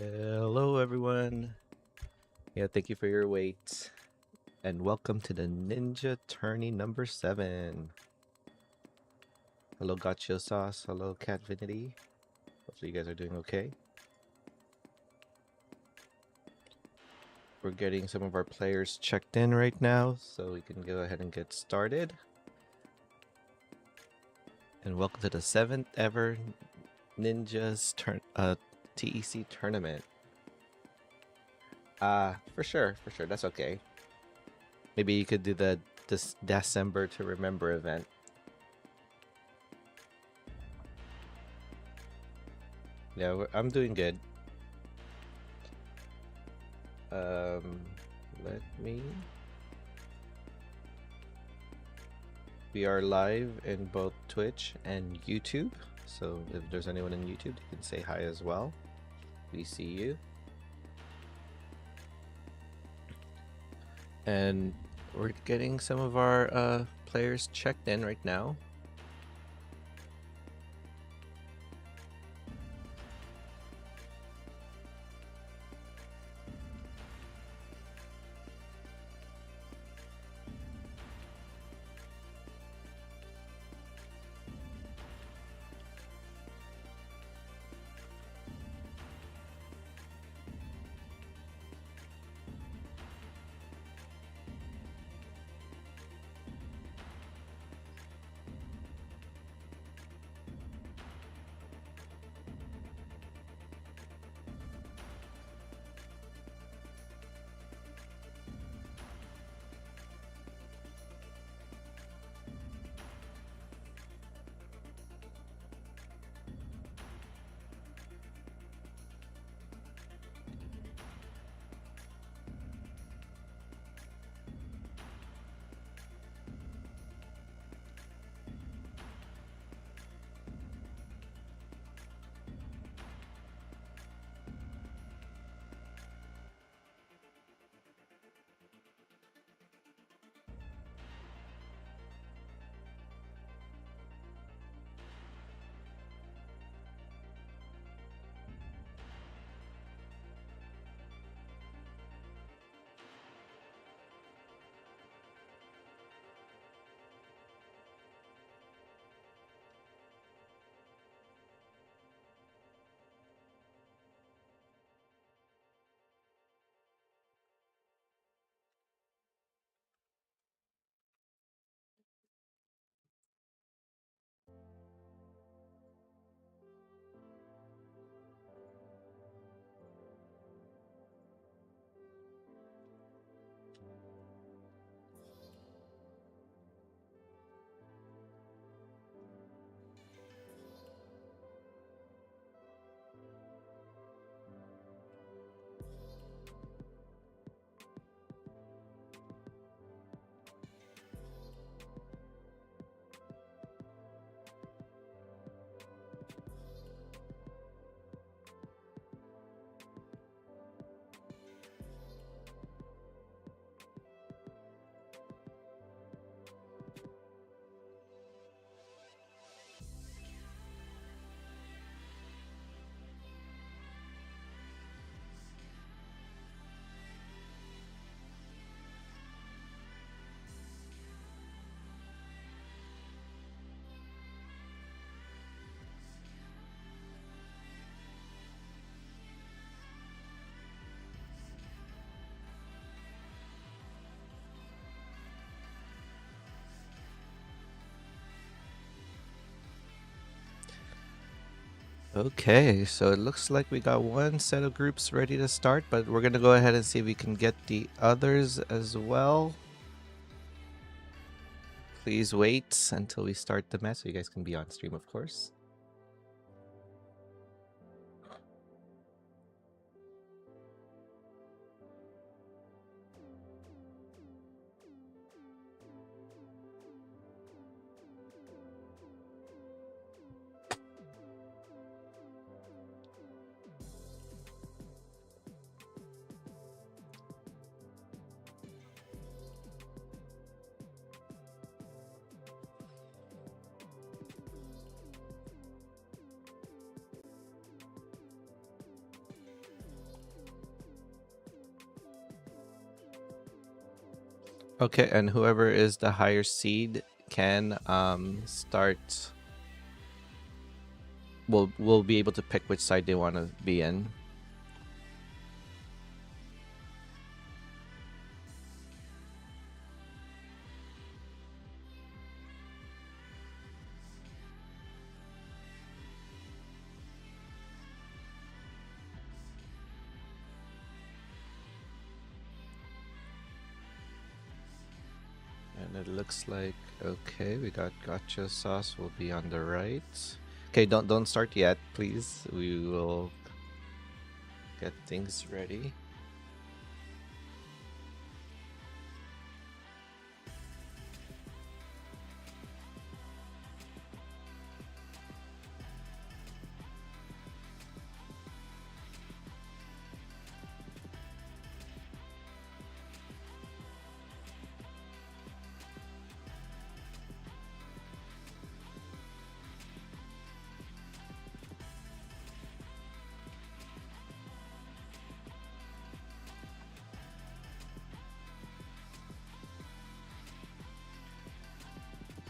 Hello, everyone. Yeah, thank you for your wait. And welcome to the Ninja Tourney number 7. Hello, Gotcha Sauce. Hello, Catvinity. Hopefully, you guys are doing okay. We're getting some of our players checked in right now, so we can go ahead and get started. And welcome to the 7th ever Ninjas TEC tournament. For sure. That's okay. Maybe you could do this December to remember event. Yeah, I'm doing good. Let me. We are live in both Twitch and YouTube. So if there's anyone in YouTube, you can say hi as well. We see you. And we're getting some of our players checked in right now. Okay, so it looks like we got one set of groups ready to start, but we're gonna go ahead and see if we can get the others as well. Please wait until we start the match so you guys can be on stream, of course. Okay, and whoever is the higher seed can start. Will be able to pick which side they want to be in. And it looks like okay, we got Gotcha Sauce will be on the right. Okay, don't start yet, please. We will get things ready.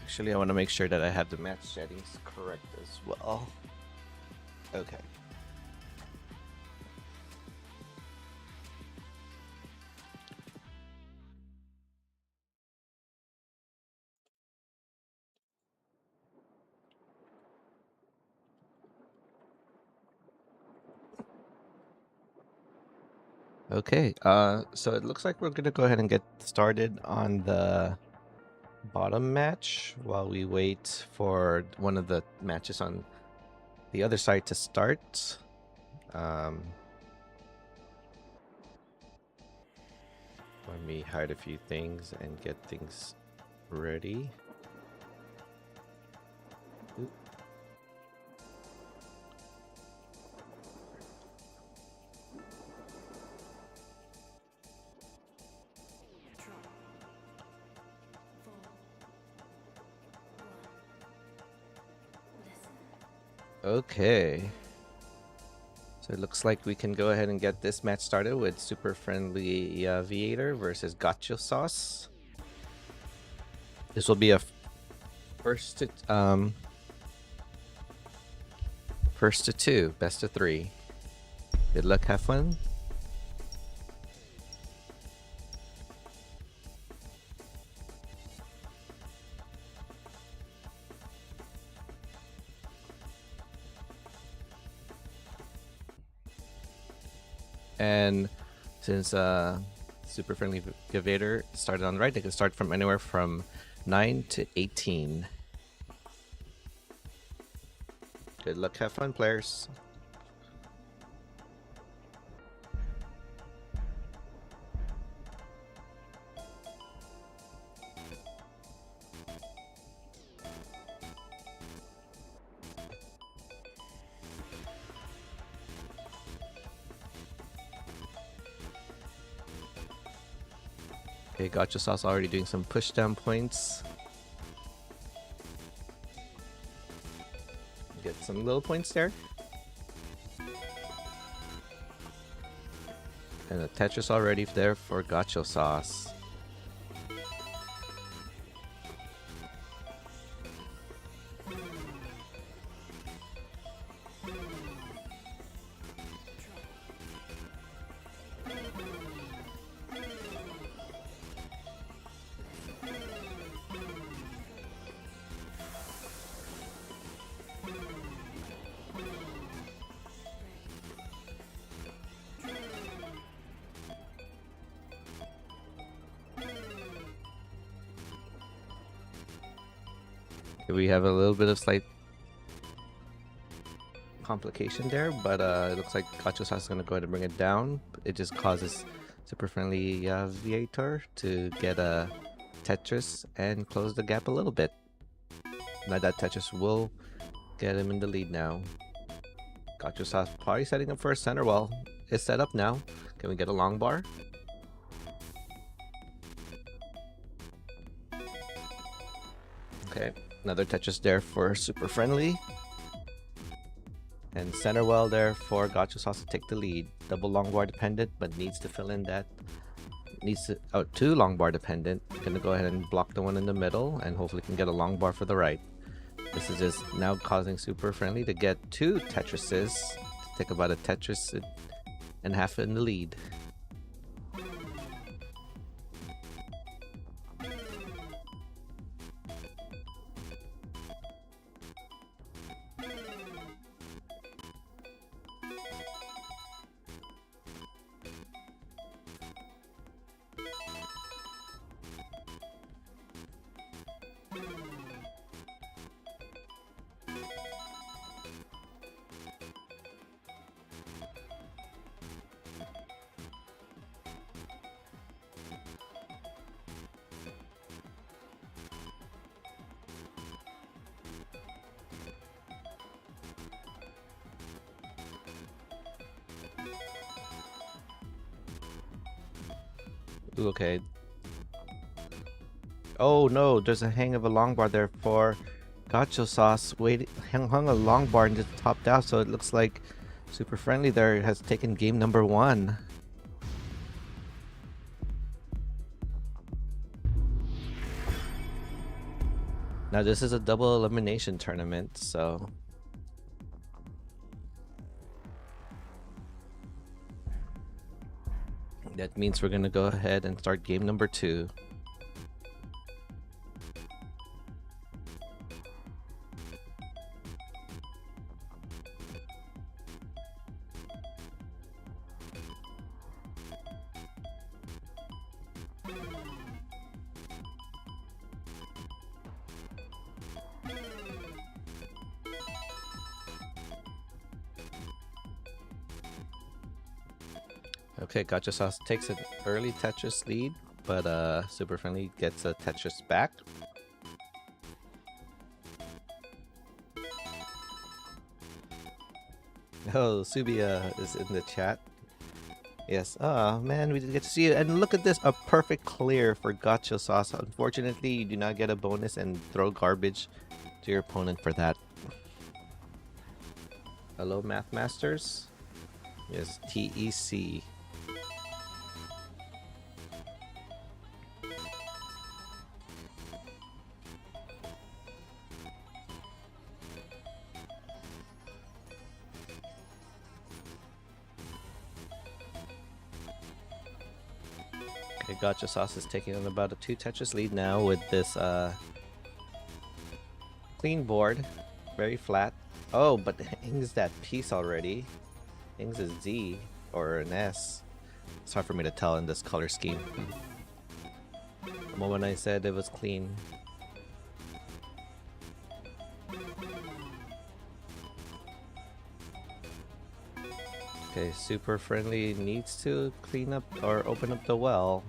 Actually, I want to make sure that I have the match settings correct as well. Okay. Okay, so it looks like we're gonna go ahead and get started on the bottom match while we wait for one of the matches on the other side to start. Let me hide a few things and get things ready. Oop. Okay. So it looks like we can go ahead and get this match started with Super Friendly Aviator versus Gotcha Sauce. This will be a first to two, best of three. Good luck, have fun. And since Super Friendly Aviator started on the right, they can start from anywhere from 9 to 18. Good luck, have fun, players. Okay, Gotcha Sauce already doing some push down points. Get some little points there. And the Tetris already there for Gotcha Sauce. We have a little bit of slight complication there, but it looks like Gotcha Sauce is going to go ahead and bring it down. It just causes Super Friendly Aviator to get a Tetris and close the gap a little bit. Now that Tetris will get him in the lead now. Gotcha Sauce probably setting up for a center wall. It's set up now. Can we get a long bar? Okay, another Tetris there for Super Friendly. And center well there for Gotcha Sauce to take the lead. Double long bar dependent, but needs to fill in that needs to, oh, 2 long bar dependent. Gonna go ahead and block the one in the middle and hopefully can get a long bar for the right. This is just now causing Super Friendly to get 2 Tetrises, to take about a Tetris and half in the lead. Ooh, okay. Oh no, there's a hang of a long bar there for Gacho Sauce. Hung a long bar and just topped out, so it looks like Super Friendly there has taken game number 1. Now this is a double elimination tournament, so that means we're gonna go ahead and start game number 2. Okay, Gacha Sauce takes an early Tetris lead, but Super Friendly gets a Tetris back. Oh, Subia is in the chat. Yes. Oh man, we didn't get to see it. And look at this, a perfect clear for Gacha Sauce. Unfortunately, you do not get a bonus and throw garbage to your opponent for that. Hello, Math Masters. Yes, TEC. Okay, Gacha Sauce is taking on about a 2 Tetris lead now with this clean board. Very flat. Oh, but Ings that piece already. Ings is Z or an S. It's hard for me to tell in this color scheme. The moment I said it was clean. Okay, Super Friendly needs to clean up or open up the well.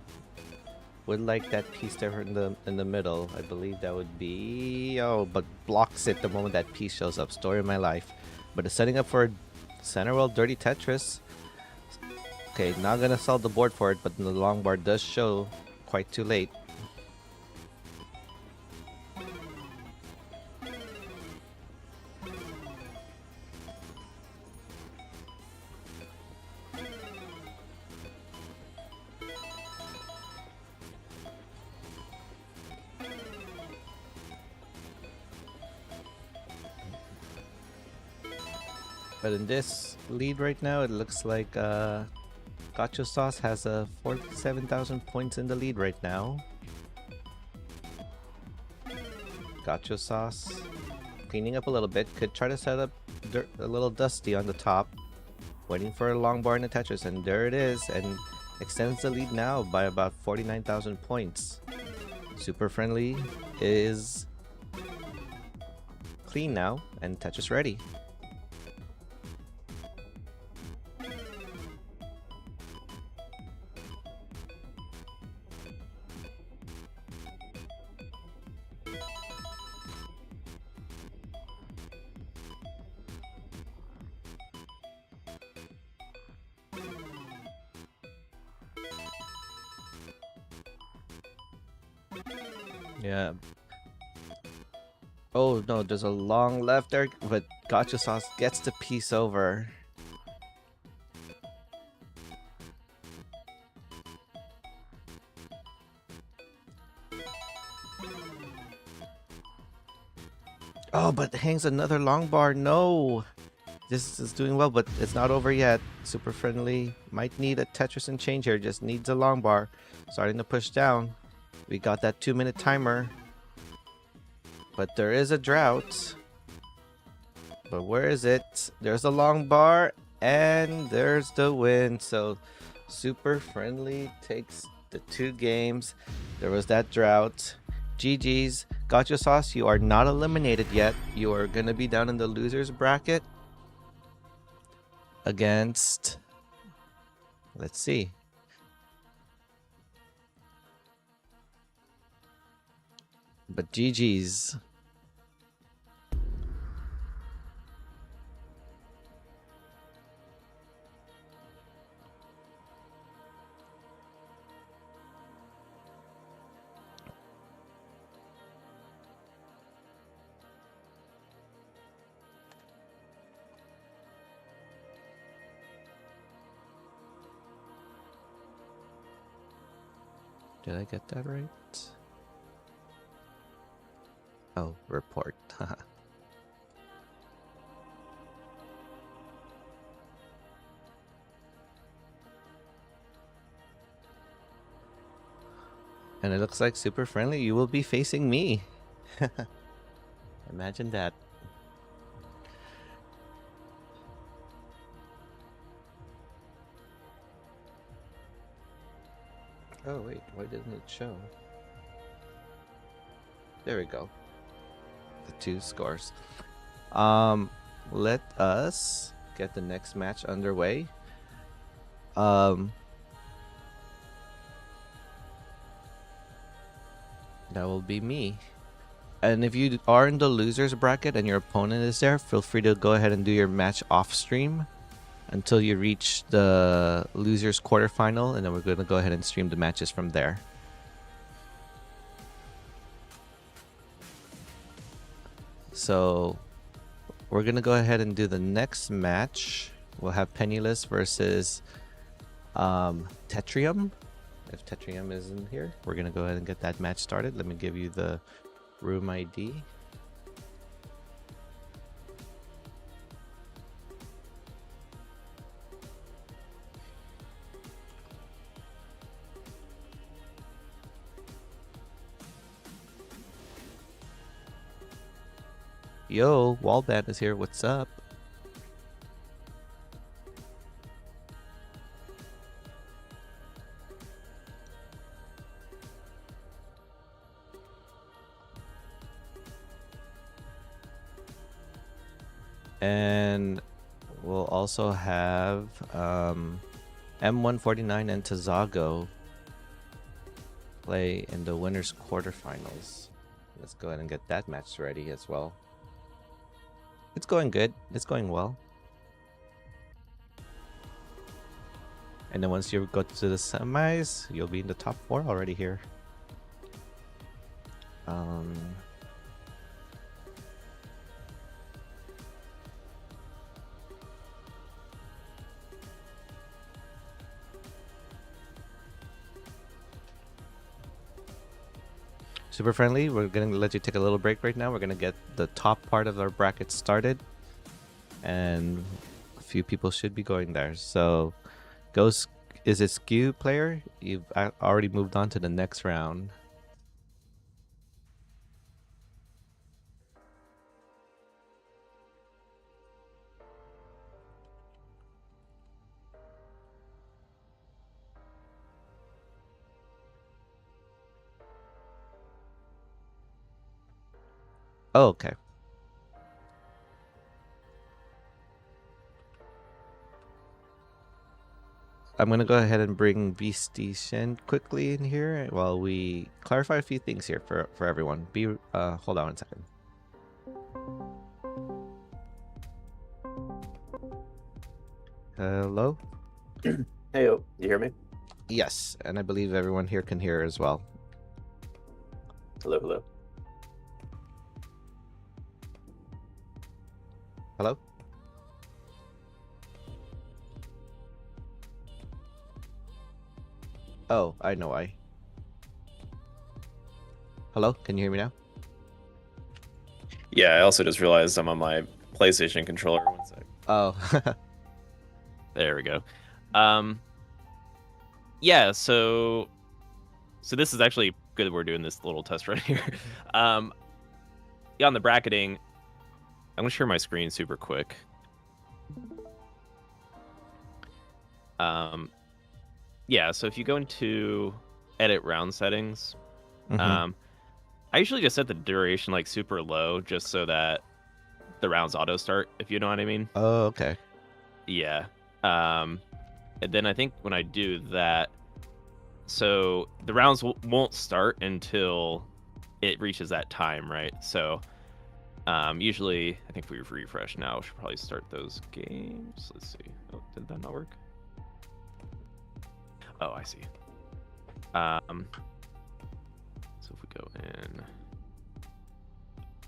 Would like that piece there in the middle. I believe that would be, oh, but blocks it the moment that piece shows up. Story of my life. But it's setting up for a center well dirty Tetris. Okay, not gonna sell the board for it, but the long bar does show quite too late. But in this lead right now, it looks like Gacho Sauce has 47,000 points in the lead right now. Gacho Sauce cleaning up a little bit. Could try to set up a little dusty on the top. Waiting for a long bar in the Tetris, and there it is, and extends the lead now by about 49,000 points. Super Friendly is clean now, and Tetris ready. Yeah. Oh no, there's a long left there, but Gacha Sauce gets the piece over. Oh, but hangs another long bar. No. This is doing well, but it's not over yet. Super friendly. Might need a Tetris and change here. Just needs a long bar. Starting to push down. We got that 2-minute timer. But there is a drought. But where is it? There's a long bar. And there's the win. So super friendly takes the 2 games. There was that drought. GG's. Gotcha Sauce, you are not eliminated yet. You are going to be down in the losers bracket. Against, let's see, but GG's. Did I get that right? Oh, report. And it looks like super friendly. You will be facing me. Imagine that. Oh wait, why didn't it show? There we go. The 2 scores. Let us get the next match underway. That will be me. And if you are in the losers bracket and your opponent is there, feel free to go ahead and do your match off stream until you reach the losers quarterfinal, and then we're going to go ahead and stream the matches from there. So we're going to go ahead and do the next match. We'll have Penniless versus Tetrium. If Tetrium isn't here, we're going to go ahead and get that match started. Let me give you the room ID. Yo, Wallband is here. What's up? And we'll also have M149 and Tazago play in the winners quarterfinals. Let's go ahead and get that match ready as well. It's going good. It's going well. And then once you go to the semis, you'll be in the top 4 already here. Super friendly. We're going to let you take a little break right now. We're going to get the top part of our bracket started. And a few people should be going there. So, Ghost, is it Skew player? You've already moved on to the next round. Oh, okay. I'm going to go ahead and bring Beastie Shen quickly in here while we clarify a few things here for everyone. Hold on 1 second. Hello? Hey, you hear me? Yes, and I believe everyone here can hear as well. Hello, hello. Hello? Oh, I know why. Hello? Can you hear me now? Yeah, I also just realized I'm on my PlayStation controller. One sec. Oh, There we go. Um, yeah, so this is actually good that we're doing this little test right here. Um, yeah, on the bracketing, I'm gonna share my screen super quick. Yeah, so if you go into edit round settings, mhm. um, I usually just set the duration like super low just so that the rounds auto start, if you know what I mean. Oh, okay. Yeah. Um, and then I think when I do that, so the rounds won't start until it reaches that time, right? So usually, I think if we refresh now, we should probably start those games. Let's see. Oh, did that not work? Oh, I see. So if we go in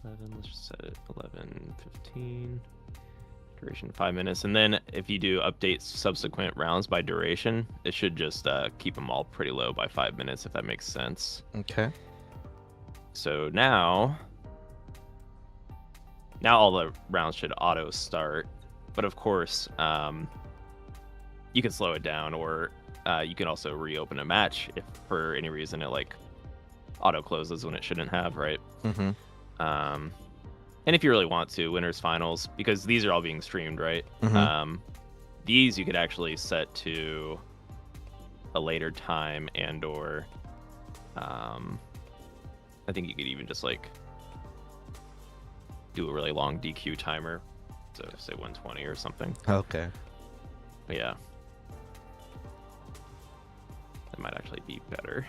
11, let's just set it 11, 15. Duration 5 minutes, and then if you do update subsequent rounds by duration, it should just keep them all pretty low by 5 minutes, if that makes sense. Okay. So now all the rounds should auto start, but of course, you can slow it down, or you can also reopen a match if for any reason it like auto closes when it shouldn't have, right? Mhm. And if you really want to, winners finals, because these are all being streamed, right? Mhm. These you could actually set to a later time, and or I think you could even just like do a really long DQ timer, so say 120 or something. Okay. But yeah, that might actually be better.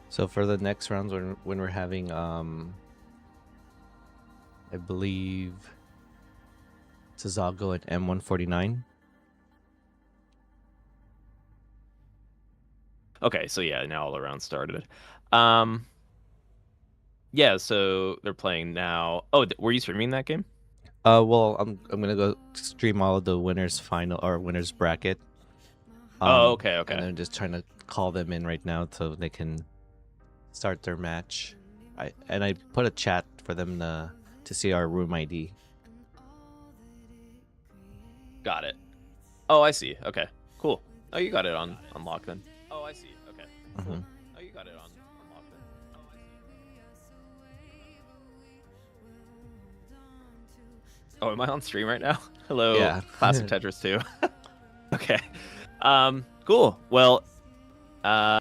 So for the next rounds, when we're having I believe Tazago at M149. Okay, so yeah, now all the rounds started. Yeah, so they're playing now. Oh, were you streaming that game? Well, I'm gonna go stream all of the winners final or winners bracket. Oh, okay, And okay. I'm just trying to call them in right now so they can start their match. I put a chat for them to see our room ID. Got it. Oh, I see. Okay, cool. Oh, you got it on lock then. Oh, I see. Okay, cool. Mhm. Oh, you got it on lock then. Oh, I see. Oh, am I on stream right now? Hello, Yeah. Classic Tetris 2. Okay. Cool. Well, yeah,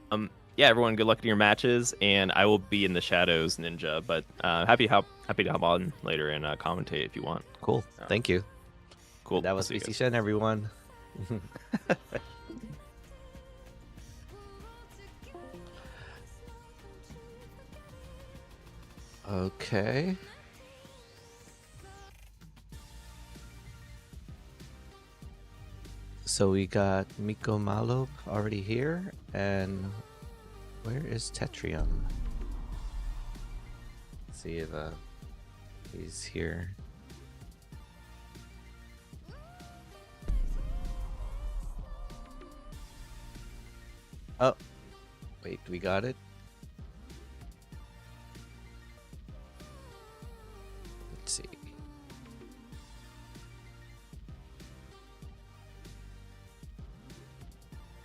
everyone, good luck in your matches, and I will be in the shadows, Ninja. But happy to hop on later and commentate if you want. Cool. Thank you. Cool. That I'll was see you BC guys. Shen, everyone. Okay. So we got Miko Malo already here, and where is Tetrium? Let's see if he's here. Oh, wait, we got it. Let's see.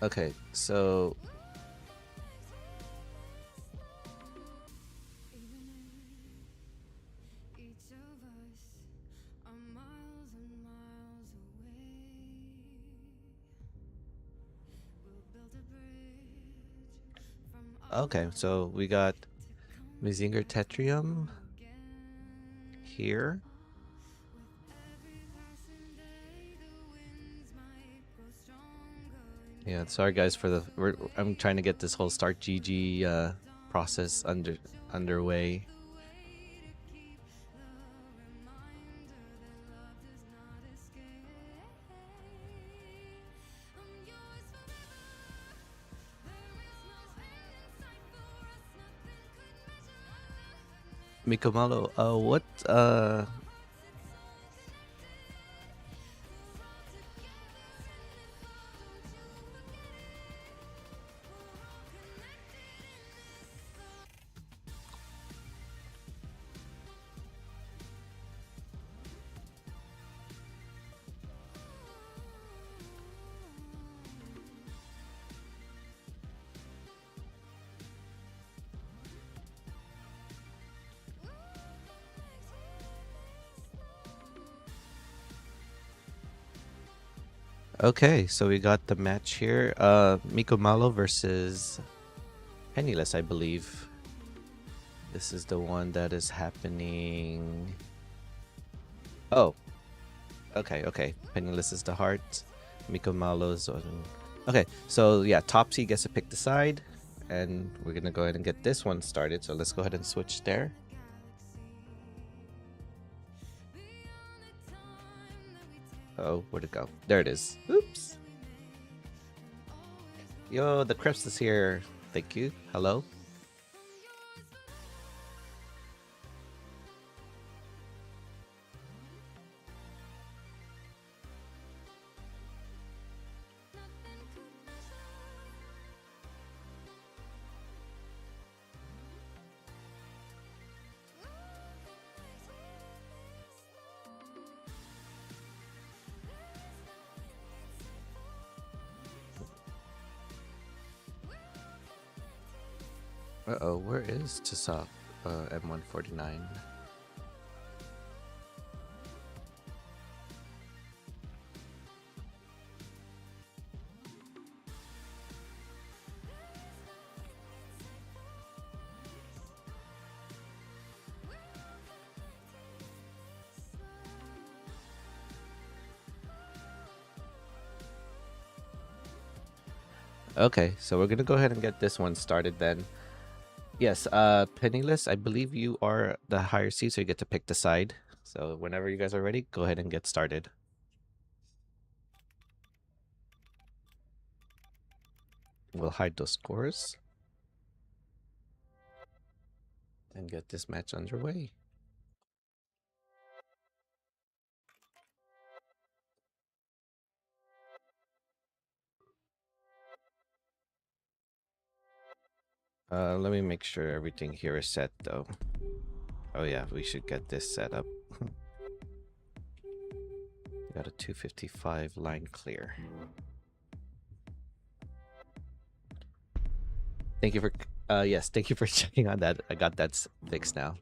Okay, so okay, so we got Mizinger Tetrium here. Yeah, sorry guys for I'm trying to get this whole start GG process underway. Mikomalo, what Okay, so we got the match here. Miko Malo versus Penniless, I believe. This is the one that is happening. Oh, okay. Penniless is the heart. Miko Malo's on. Okay, so yeah, Topsy gets to pick the side, and we're gonna go ahead and get this one started. So let's go ahead and switch there. Oh, where'd it go? There it is. Oops. Yo, the Krebs is here. Thank you. Hello. Uh-oh, where is Tisop M149? Okay, so we're gonna go ahead and get this one started then. Yes, Penniless, I believe you are the higher seed, so you get to pick the side. So whenever you guys are ready, go ahead and get started. We'll hide those scores and get this match underway. Let me make sure everything here is set though. Oh yeah, we should get this set up. Got a 255 line clear. Thank you for yes, thank you for checking on that. I got that fixed now.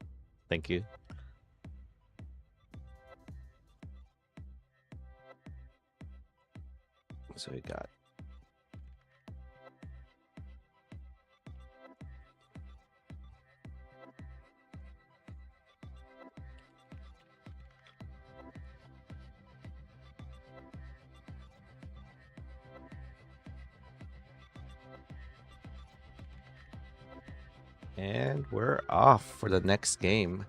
Thank you. So we got and we're off for the next game.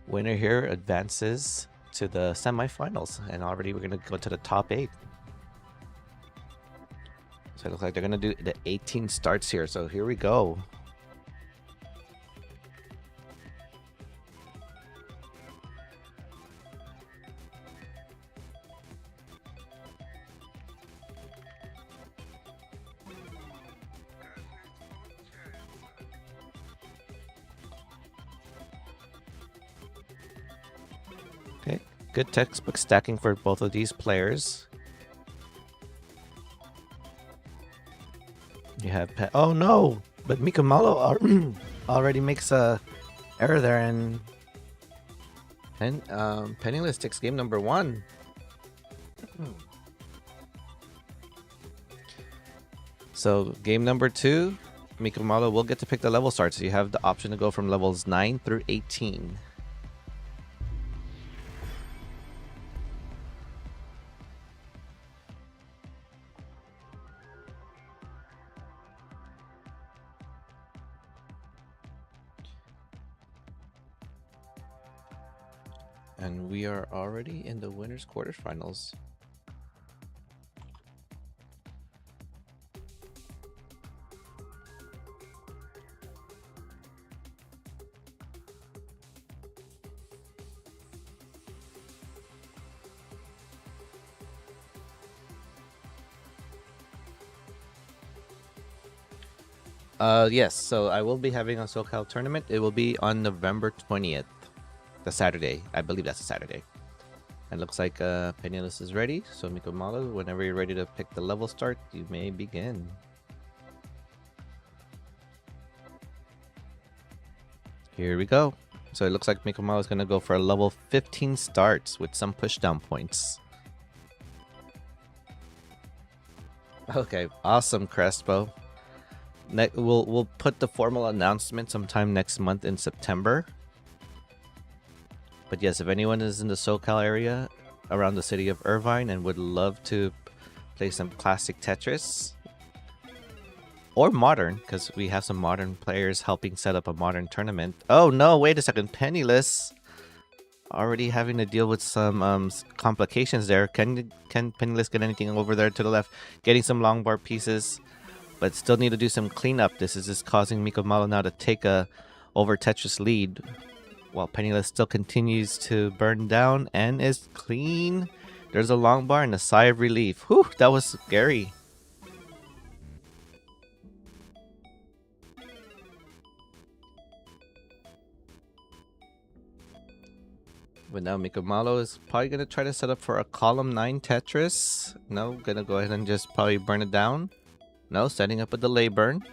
Winner here advances to the semifinals, and already we're gonna go to the top 8. So it looks like they're gonna do the 18 starts here. So here we go. Okay, good textbook stacking for both of these players. You have oh no, but Mikamalo already makes a error there, and Penniless takes game number 1. So game number 2, Mikamalo will get to pick the level start. So you have the option to go from levels 9 through 18. And we are already in the winners quarterfinals. Yes, so I will be having a SoCal tournament. It will be on November 20th, the Saturday. I believe that's a Saturday. And looks like Penniless is ready. So Mikamalo, whenever you're ready to pick the level start, you may begin. Here we go. So it looks like Mikamalo is going to go for a level 15 starts with some pushdown points. Okay, awesome, Crespo. We'll put the formal announcement sometime next month in September. But yes, if anyone is in the SoCal area around the city of Irvine and would love to play some classic Tetris or modern, because we have some modern players helping set up a modern tournament. Oh no, wait a second, Penniless already having to deal with some complications there. Can Penniless get anything over there to the left? Getting some long bar pieces, but still need to do some cleanup. This is just causing Miko Malo now to take a over Tetris lead, while Penniless still continues to burn down and is clean. There's a long bar and a sigh of relief. Whew, that was scary. But now Miko Malo is probably going to try to set up for a column 9 Tetris. No, going to go ahead and just probably burn it down. No, setting up a delay burn.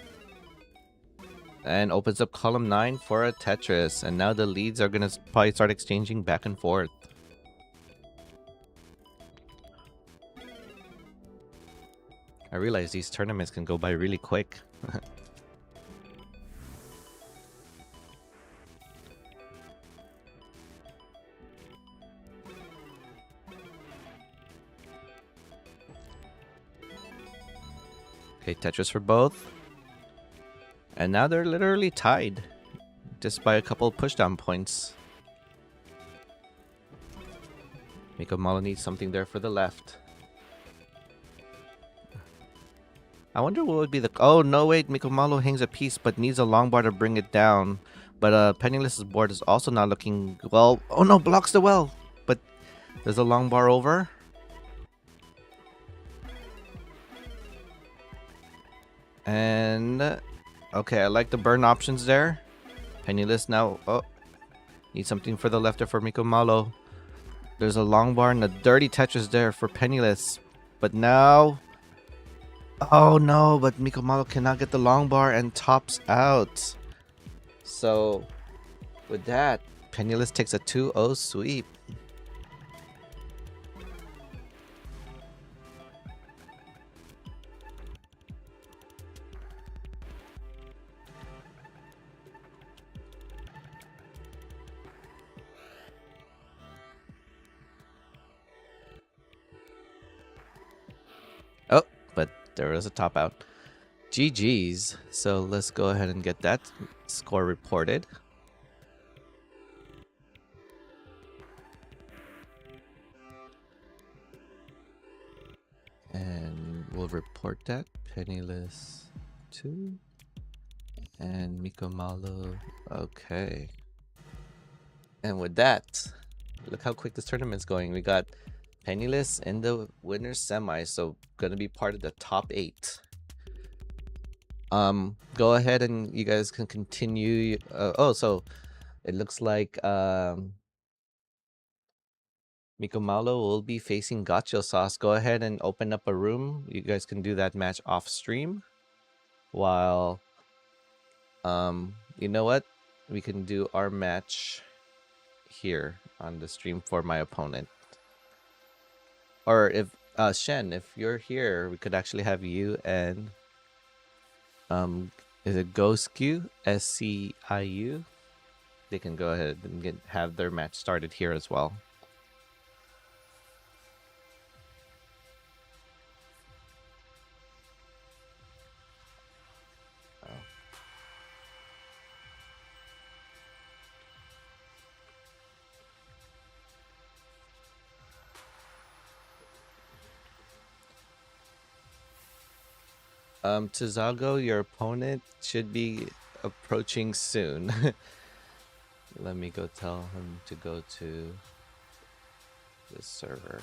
And opens up column 9 for a Tetris. And now the leads are going to probably start exchanging back and forth. I realize these tournaments can go by really quick. Okay, Tetris for both. And now they're literally tied. Just by a couple of pushdown points. Miko Malo needs something there for the left. I wonder what would be the... Oh, no, wait. Miko Malo hangs a piece, but needs a long bar to bring it down. But Penniless's board is also not looking well. Oh, no, blocks the well. But there's a long bar over. And... Okay, I like the burn options there. Penniless now... Oh, need something for the left for Miko Malo. There's a long bar and a dirty Tetris there for Penniless. But now... Oh no, but Miko Malo cannot get the long bar and tops out. So, with that, Penniless takes a 2-0 sweep. Oh, but there was a top out. GG's. So let's go ahead and get that score reported. And we'll report that. Penniless 2. And Miko Malo. Okay. And with that, look how quick this tournament's going. We got Penniless in the winner's semi, so gonna be part of the top 8. Go ahead and you guys can continue. So it looks like Miko Malo will be facing Gacho Sauce. Go ahead and open up a room. You guys can do that match off stream. While you know what? We can do our match here on the stream for my opponent. Or if Shen, if you're here, we could actually have you and is it Goscu? SCIU? They can go ahead and have their match started here as well. Tizago, your opponent should be approaching soon. Let me go tell him to go to the server.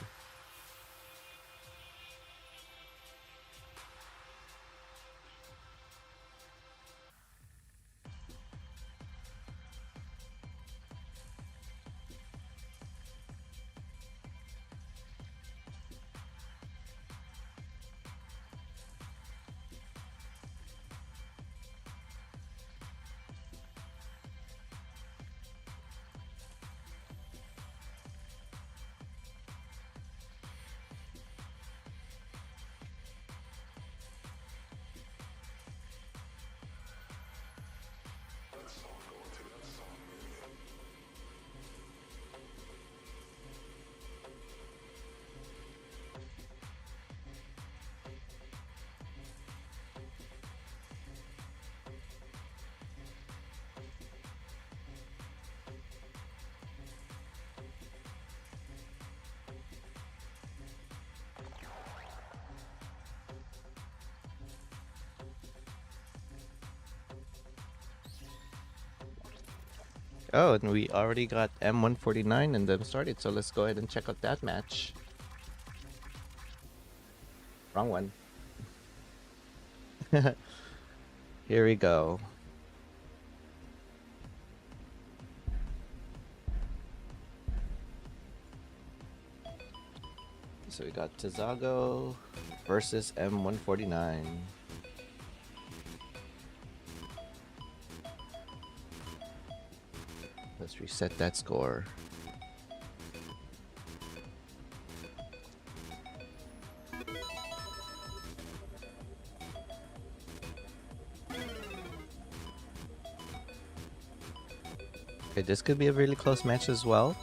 Oh, and we already got M149 and them started, so let's go ahead and check out that match. Wrong one. Here we go. So we got Tizago versus M149. Let's reset that score. Okay, this could be a really close match as well.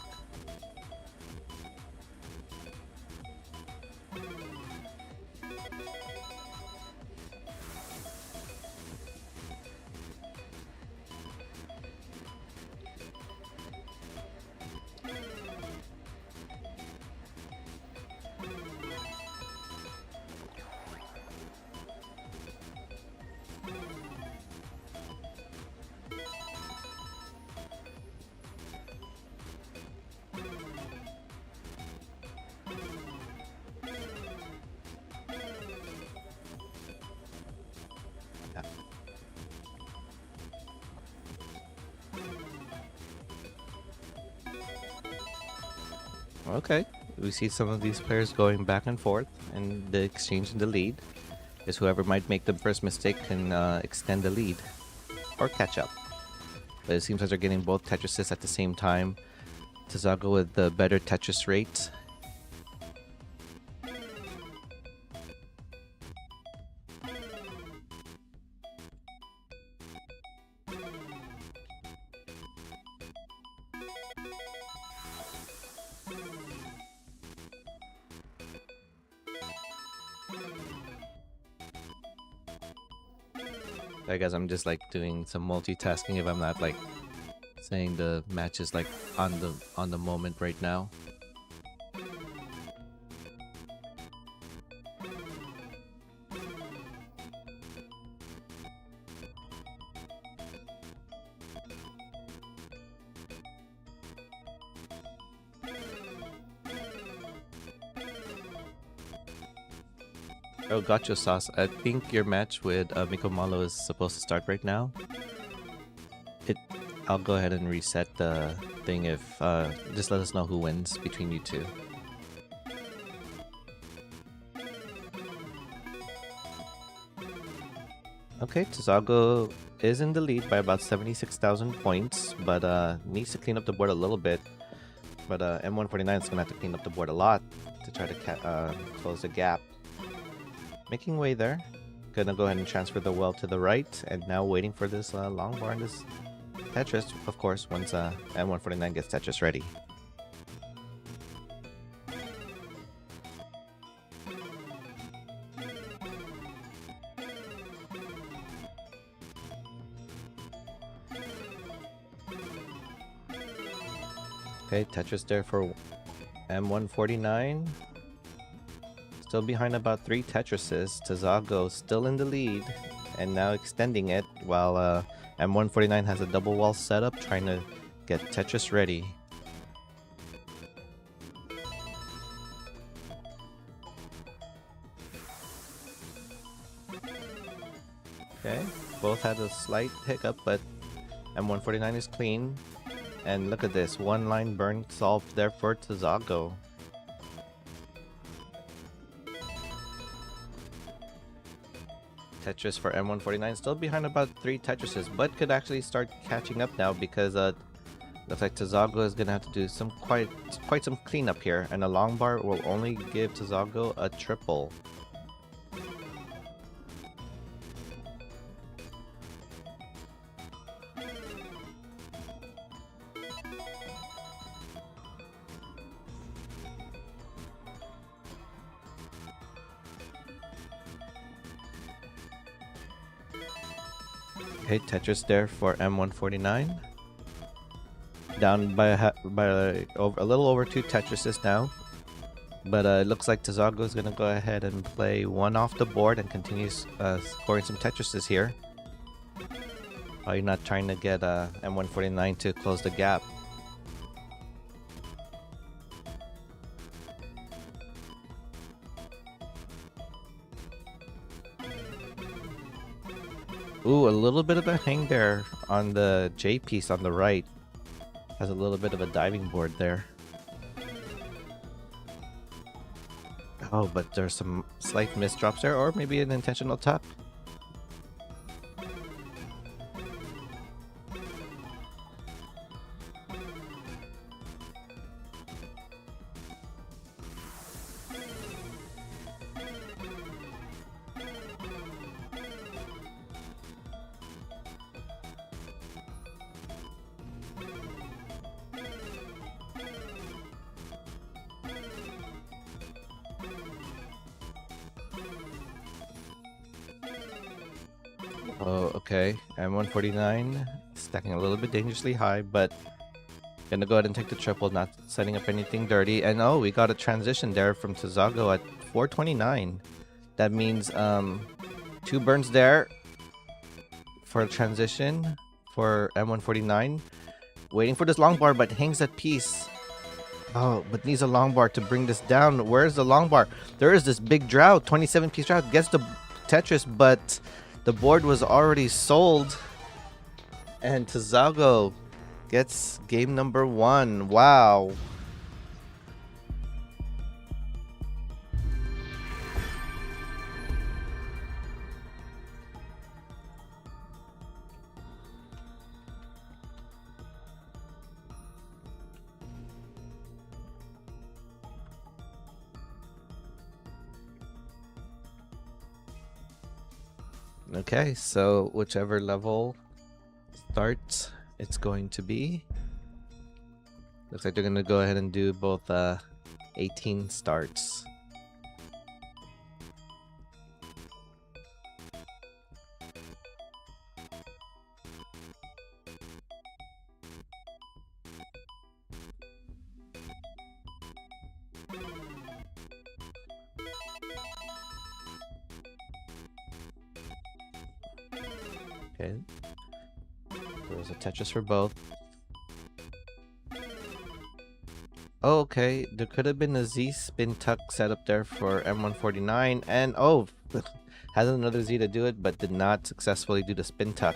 Okay, we see some of these players going back and forth and the exchange in the lead. Is whoever might make the first mistake can extend the lead or catch up. But it seems like they're getting both Tetrises at the same time. Tizago with the better Tetris rate. I guess I'm just like doing some multitasking if I'm not like saying the match is like on the moment right now. Oh, gotcha, Sauce. I think your match with Mikomalo is supposed to start right now. I'll go ahead and reset the thing if just let us know who wins between you two. Okay, Tizago is in the lead by about 76,000 points, but needs to clean up the board a little bit. But M149 is gonna have to clean up the board a lot to try to close the gap. Making way there. Gonna go ahead and transfer the well to the right, and now waiting for this long bar and this Tetris, of course, once M149 gets Tetris ready. Okay, Tetris there for M149. Still behind about 3 Tetrises. Tizago still in the lead and now extending it while M149 has a double wall setup trying to get Tetris ready. Okay, both had a slight hiccup, but M149 is clean. And look at this, one line burn solved there for Tizago. Tetris for M149 still behind about 3 Tetrises, but could actually start catching up now because looks like Tizago is gonna have to do some quite some cleanup here, and a long bar will only give Tizago a triple. Okay, Tetris there for M149. Down by a little over 2 Tetrises now. But it looks like Tizago is going to go ahead and play one off the board and continue scoring some Tetrises here. Are you not trying to get M149 to close the gap? Ooh, a little bit of a hang there on the J piece on the right. Has a little bit of a diving board there. Oh, but there's some slight misdrops there, or maybe an intentional tuck. Oh, okay. M149 stacking a little bit dangerously high, but gonna go ahead and take the triple, not setting up anything dirty. And oh, we got a transition there from Tazago at 429. That means 2 burns there for a transition for M149. Waiting for this long bar, but hangs that piece. Oh, but needs a long bar to bring this down. Where's the long bar? There is this big drought, 27 piece drought. Gets the Tetris, but the board was already sold. And Tazago gets game number 1. Wow. Okay, so whichever level starts, it's going to be. Looks like they're going to go ahead and do both 18 starts. Okay. There's a Tetris for both. Oh, okay. There could have been a Z spin tuck set up there for M149. And oh, has another Z to do it, but did not successfully do the spin tuck.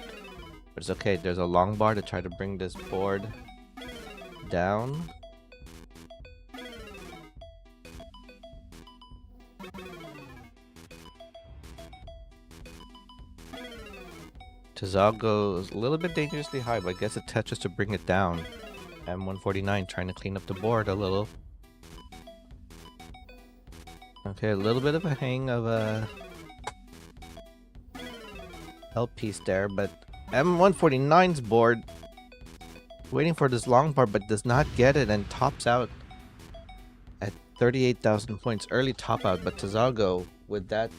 But it's okay. There's a long bar to try to bring this board down. Tazago is a little bit dangerously high, but I guess it Tetris to bring it down. M149 trying to clean up the board a little. Okay, a little bit of a hang of a help piece there, but M149's board waiting for this long bar, but does not get it and tops out at 38,000 points. Early top out, but Tazago with that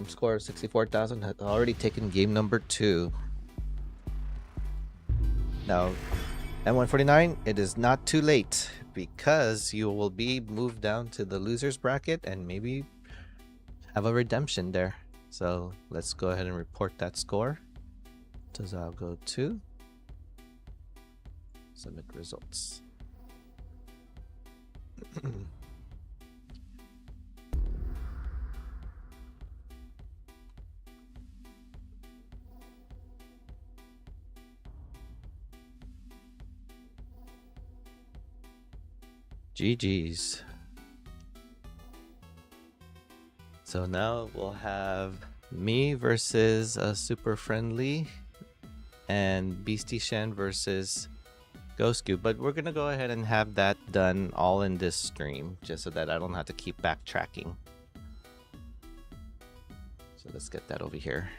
score of 64,000 had already taken game number 2. Now, M149, it is not too late because you will be moved down to the losers bracket and maybe have a redemption there. So let's go ahead and report that score. Tazago 2. Submit results. GG's. So now we'll have me versus Super Friendly and Beastie Shen versus Ghost Cube. But we're gonna go ahead and have that done all in this stream, just so that I don't have to keep backtracking. So let's get that over here.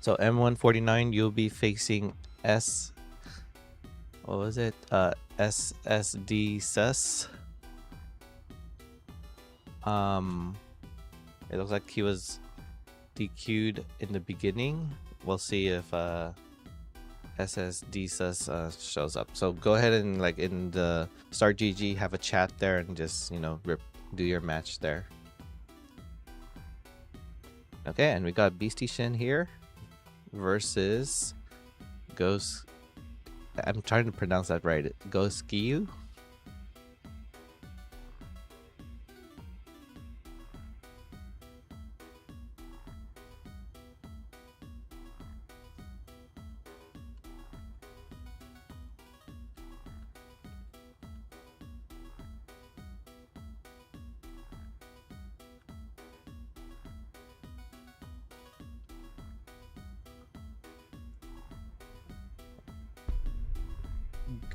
So M149, you'll be facing S. what was it? SSD sus. It looks like he was DQ'd in the beginning. We'll see if SSD sus shows up. So go ahead and like in the start GG, have a chat there and just do your match there. Okay, and we got Beastie Shin here versus Ghost. I'm trying to pronounce that right. Ghost Giyu.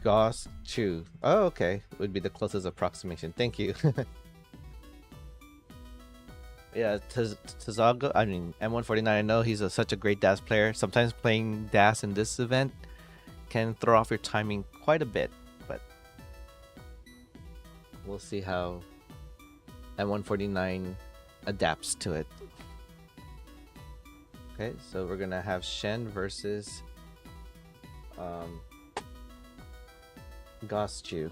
Ghost Chu. Oh, okay. Would be the closest approximation. Thank you. Yeah, Tazago, I mean, M149, I know he's such a great DAS player. Sometimes playing DAS in this event can throw off your timing quite a bit, but we'll see how M149 adapts to it. Okay, so we're gonna have Shen versus Goschu.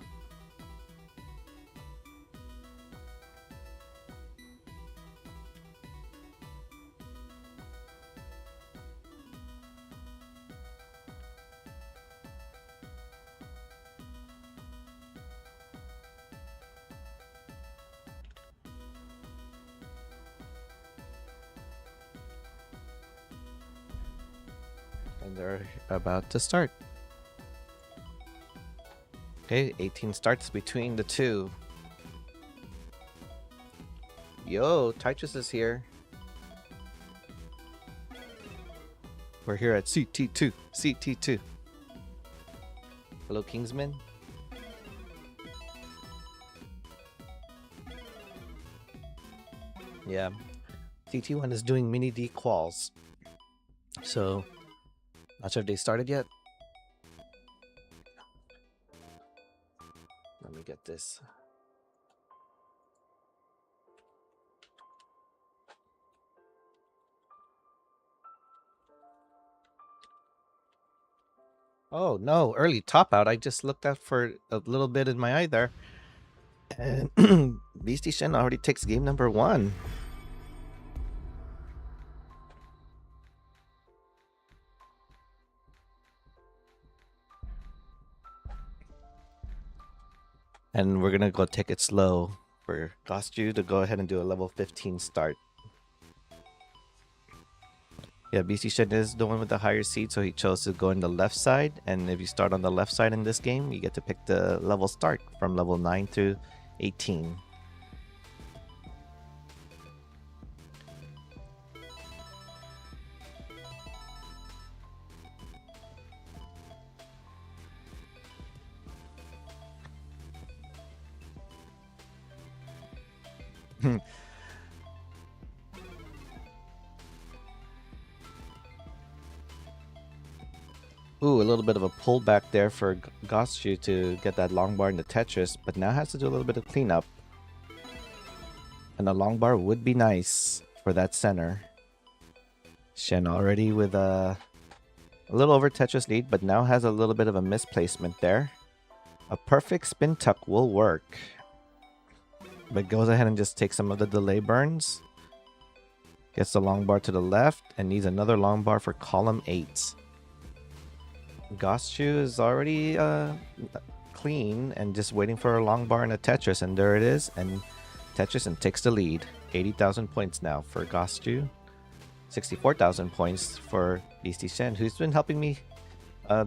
And they're about to start. Okay, 18 starts between the two. Yo, Titus is here. We're here at CT2. CT2. Hello, Kingsman. Yeah, CT1 is doing mini D quals. So, not sure if they started yet. Let me get this. Oh no, early top out. I just looked out for a little bit in my eye there. And Beastie Shen already takes game number 1. And we're gonna go take it slow for Gosju to go ahead and do a level 15 start. Yeah, BC Shen is the one with the higher seed, so he chose to go in the left side. And if you start on the left side in this game, you get to pick the level start from level 9 to 18. Ooh, a little bit of a pullback there for Gosju to get that long bar in the Tetris, but now has to do a little bit of cleanup. And a long bar would be nice for that center. Shen already with a little over Tetris lead, but now has a little bit of a misplacement there. A perfect spin tuck will work. But goes ahead and just takes some of the delay burns. Gets the long bar to the left and needs another long bar for column 8. Goschu is already clean and just waiting for a long bar and a Tetris, and there it is, and Tetris and takes the lead. 80,000 points now for Goschu, 64,000 points for Beastie Shen, who's been helping me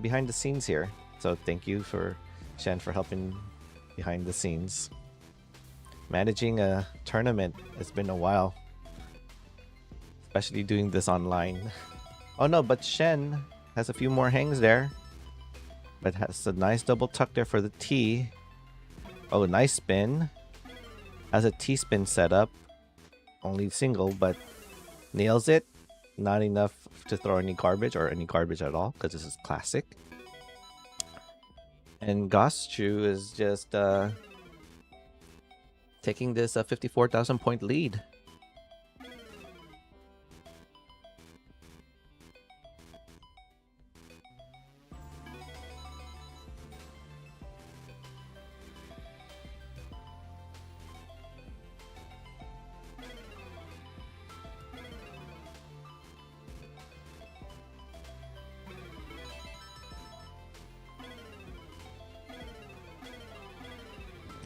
behind the scenes here. So thank you for Shen for helping behind the scenes. Managing a tournament has been a while, especially doing this online. Oh no, but Shen has a few more hangs there, but has a nice double tuck there for the T. Oh, nice spin. Has a T spin set up. Only single, but nails it. Not enough to throw any garbage or any garbage at all, because this is classic. And Goschu is just taking this 54,000 point lead.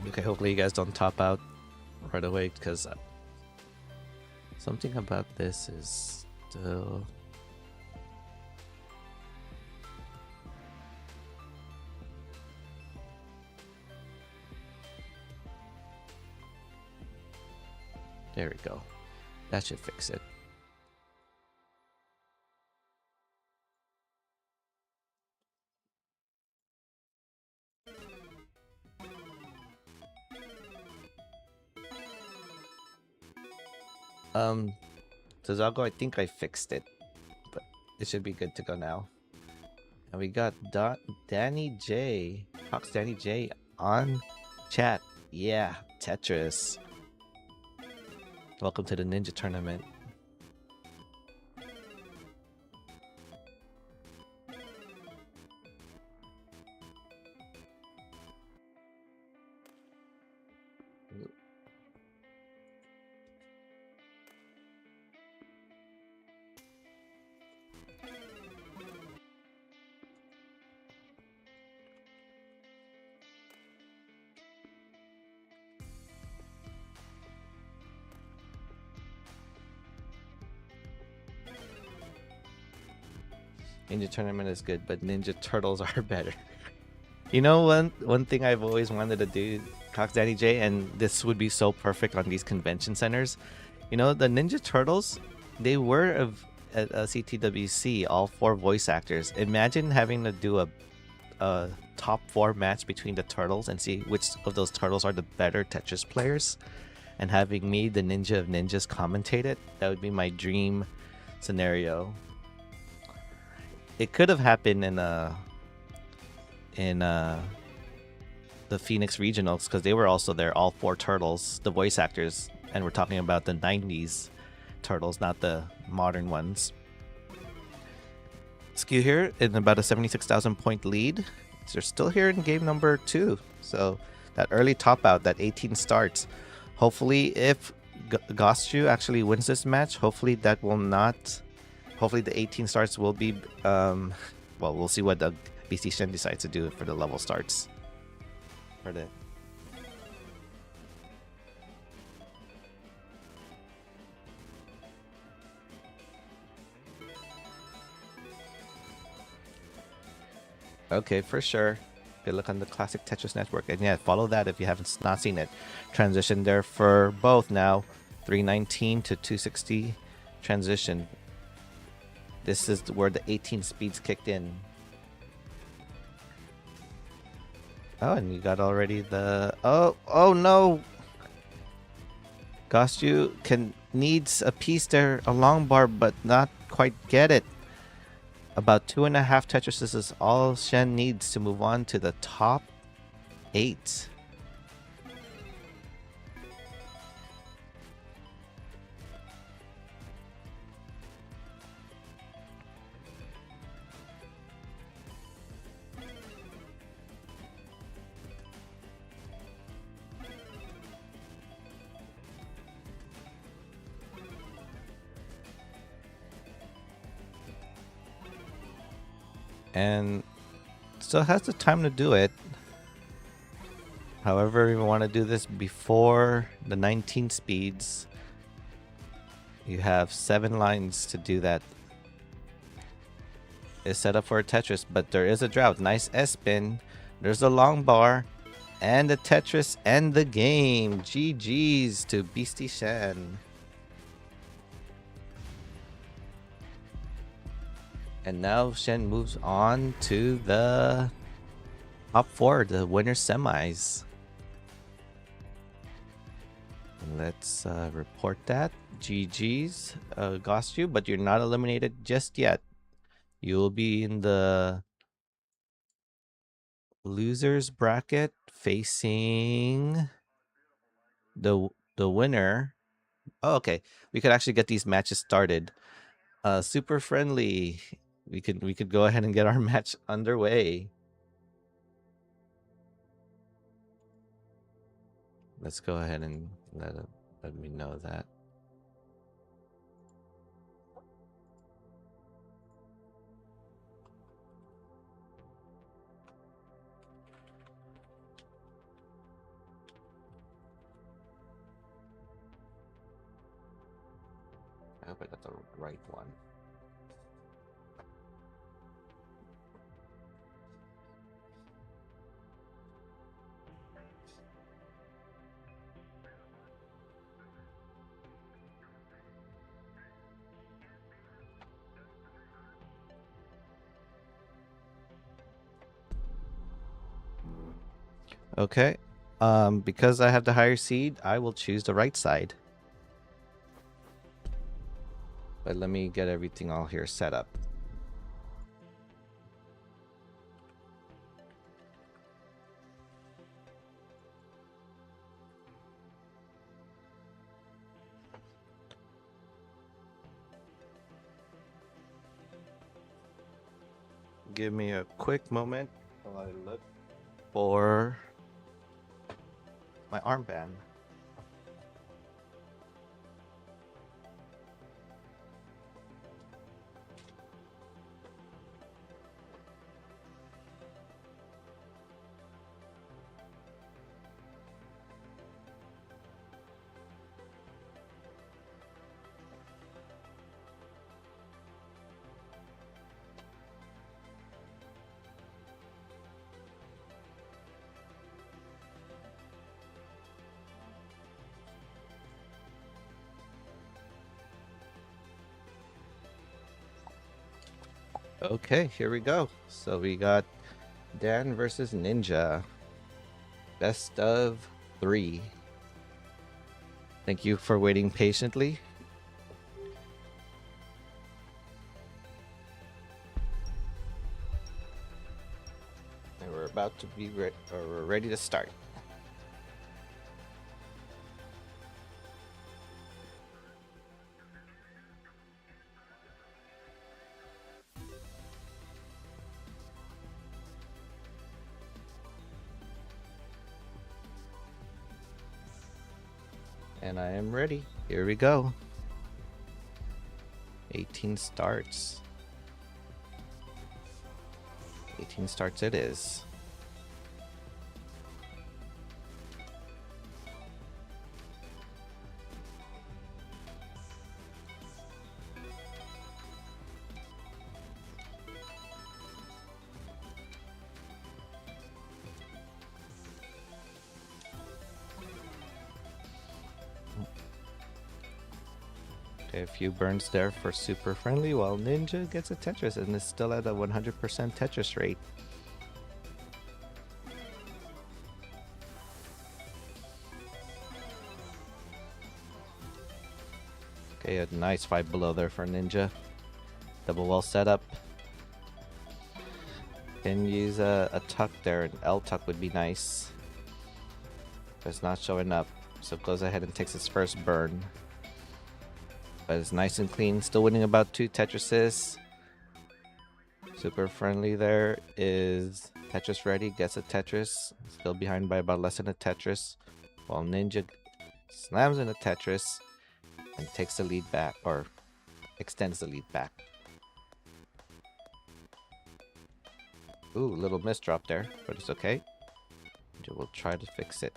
Okay, hopefully you guys don't top out right away, because something about this is still... There we go. That should fix it. Zazago, I think I fixed it, but it should be good to go now. And we got Danny J, Fox Danny J on chat. Yeah, Tetris. Welcome to the Ninja Tournament. Ninja Tournament is good, but Ninja Turtles are better. You know, one thing I've always wanted to do, Cox Danny J, and this would be so perfect on these convention centers. You know, the Ninja Turtles, they were at CTWC, all 4 voice actors. Imagine having to do a top 4 match between the turtles and see which of those turtles are the better Tetris players, and having me, the Ninja of Ninjas, commentate it. That would be my dream scenario. It could have happened in the Phoenix Regionals, because they were also there, all 4 turtles, the voice actors, and we're talking about the 90s turtles, not the modern ones. Skew here in about a 76,000 point lead. They're still here in game number 2, so that early top out, that 18 starts. Hopefully, if Goschu actually wins this match, hopefully that will not... Hopefully the 18 starts will be, well, we'll see what the BC Shen decides to do for the level starts. For the... Okay, for sure. Good luck on the Classic Tetris Network. And yeah, follow that if you haven't not seen it. Transition there for both now. 319 to 260 transition. This is where the 18 speeds kicked in. Oh, and you got already the... Oh no! Goschu needs a piece there, a long bar, but not quite get it. About 2.5 Tetrises is all Shen needs to move on to the top 8. And still has the time to do it. However, we want to do this before the 19 speeds. You have 7 lines to do that. It's set up for a Tetris, but there is a drought. Nice S-spin. There's a long bar. And the Tetris and the game. GG's to Beastie Shen. And now Shen moves on to the top 4, the winner semis. Let's report that. GG's, Goschu, but you're not eliminated just yet. You'll be in the losers bracket facing the winner. Oh, okay. We could actually get these matches started. Super friendly. We could go ahead and get our match underway. Let's go ahead and let me know that. I hope I got the right one. Okay. Because I have the higher seed, I will choose the right side. But let me get everything all here set up. Give me a quick moment while I look for my armband. Okay, here we go. So we got Dan versus Ninja. Best of 3. Thank you for waiting patiently. And we're about to be we're ready to start. And I am ready. Here we go. 18 starts. 18 starts it is. Okay, a few burns there for super friendly, while Ninja gets a Tetris and is still at a 100% Tetris rate. Okay, a nice 5 below there for Ninja. Double well set up. Can use a tuck there, an L tuck would be nice. But it's not showing up, so goes ahead and takes his first burn. But it's nice and clean, still winning about 2 Tetrises. Super friendly there is Tetris ready, gets a Tetris. Still behind by about less than a Tetris. While Ninja slams in a Tetris and takes the lead back, or extends the lead back. Ooh, little misdrop there, but it's okay. Ninja will try to fix it.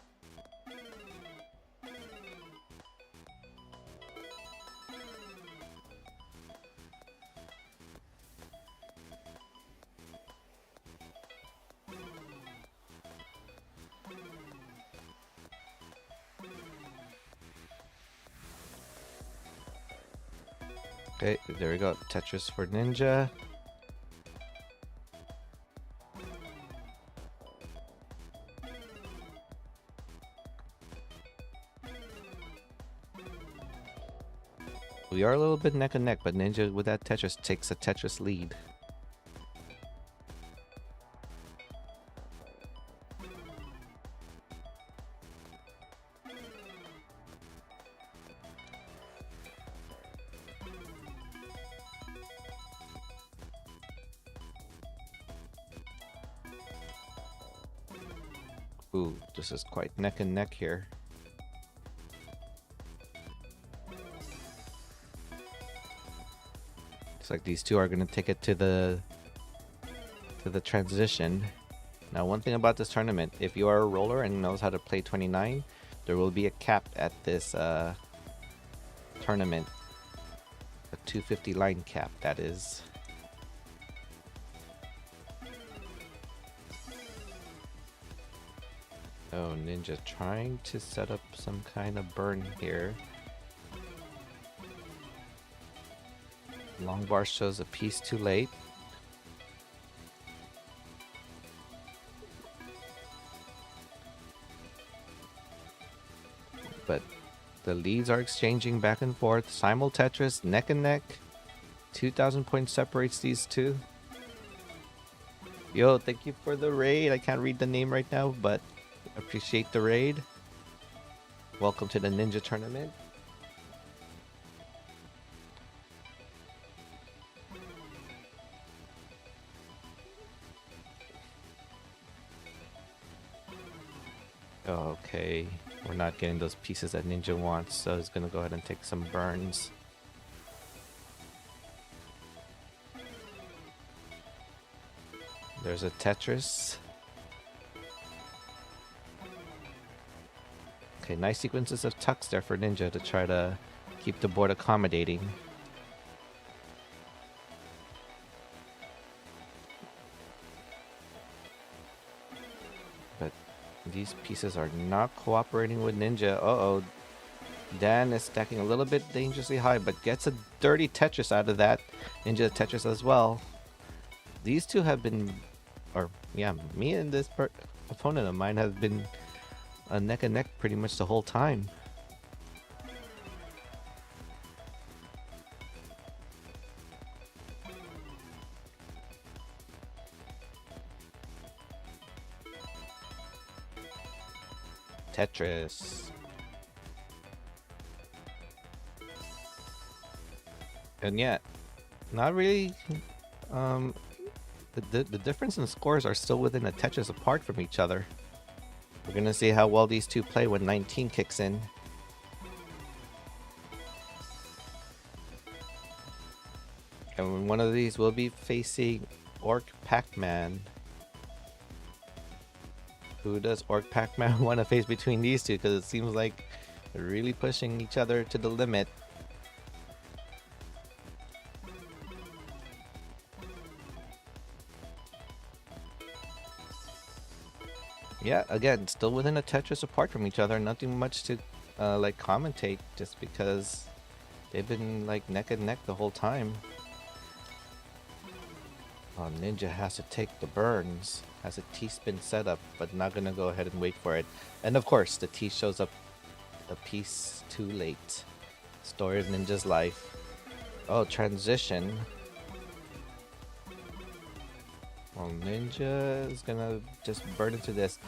Okay, there we go. Tetris for Ninja. We are a little bit neck and neck, but Ninja with that Tetris takes a Tetris lead. Ooh, this is quite neck and neck here. Looks like these two are gonna take it to the transition. Now, one thing about this tournament, if you are a roller and knows how to play 29, there will be a cap at this tournament. A 250 line cap, that is. Oh, Ninja trying to set up some kind of burn here. Long bar shows a piece too late. But the leads are exchanging back and forth. Simul Tetris, neck and neck. 2,000 points separates these two. Yo, thank you for the raid. I can't read the name right now, but appreciate the raid. Welcome to the Ninja Tournament. Okay, we're not getting those pieces that Ninja wants, so he's gonna go ahead and take some burns. There's a Tetris. Okay, nice sequences of tucks there for Ninja to try to keep the board accommodating. But these pieces are not cooperating with Ninja. Uh-oh. Dan is stacking a little bit dangerously high, but gets a dirty Tetris out of that. Ninja Tetris as well. These two have been, or yeah, me and this opponent of mine have been neck and neck pretty much the whole time. Tetris. And yet, not really. The difference in scores are still within a Tetris apart from each other. We're gonna see how well these two play when 19 kicks in. And one of these will be facing Orc Pac-Man. Who does Orc Pac-Man want to face between these two? Because it seems like they're really pushing each other to the limit. Yeah, again, still within a Tetris apart from each other. Nothing much to like commentate, just because they've been like neck and neck the whole time. Oh, Ninja has to take the burns. Has a T-spin setup, but not gonna go ahead and wait for it. And of course, the T shows up a piece too late. Story of Ninja's life. Oh, transition. Well, Ninja is gonna just burn into this.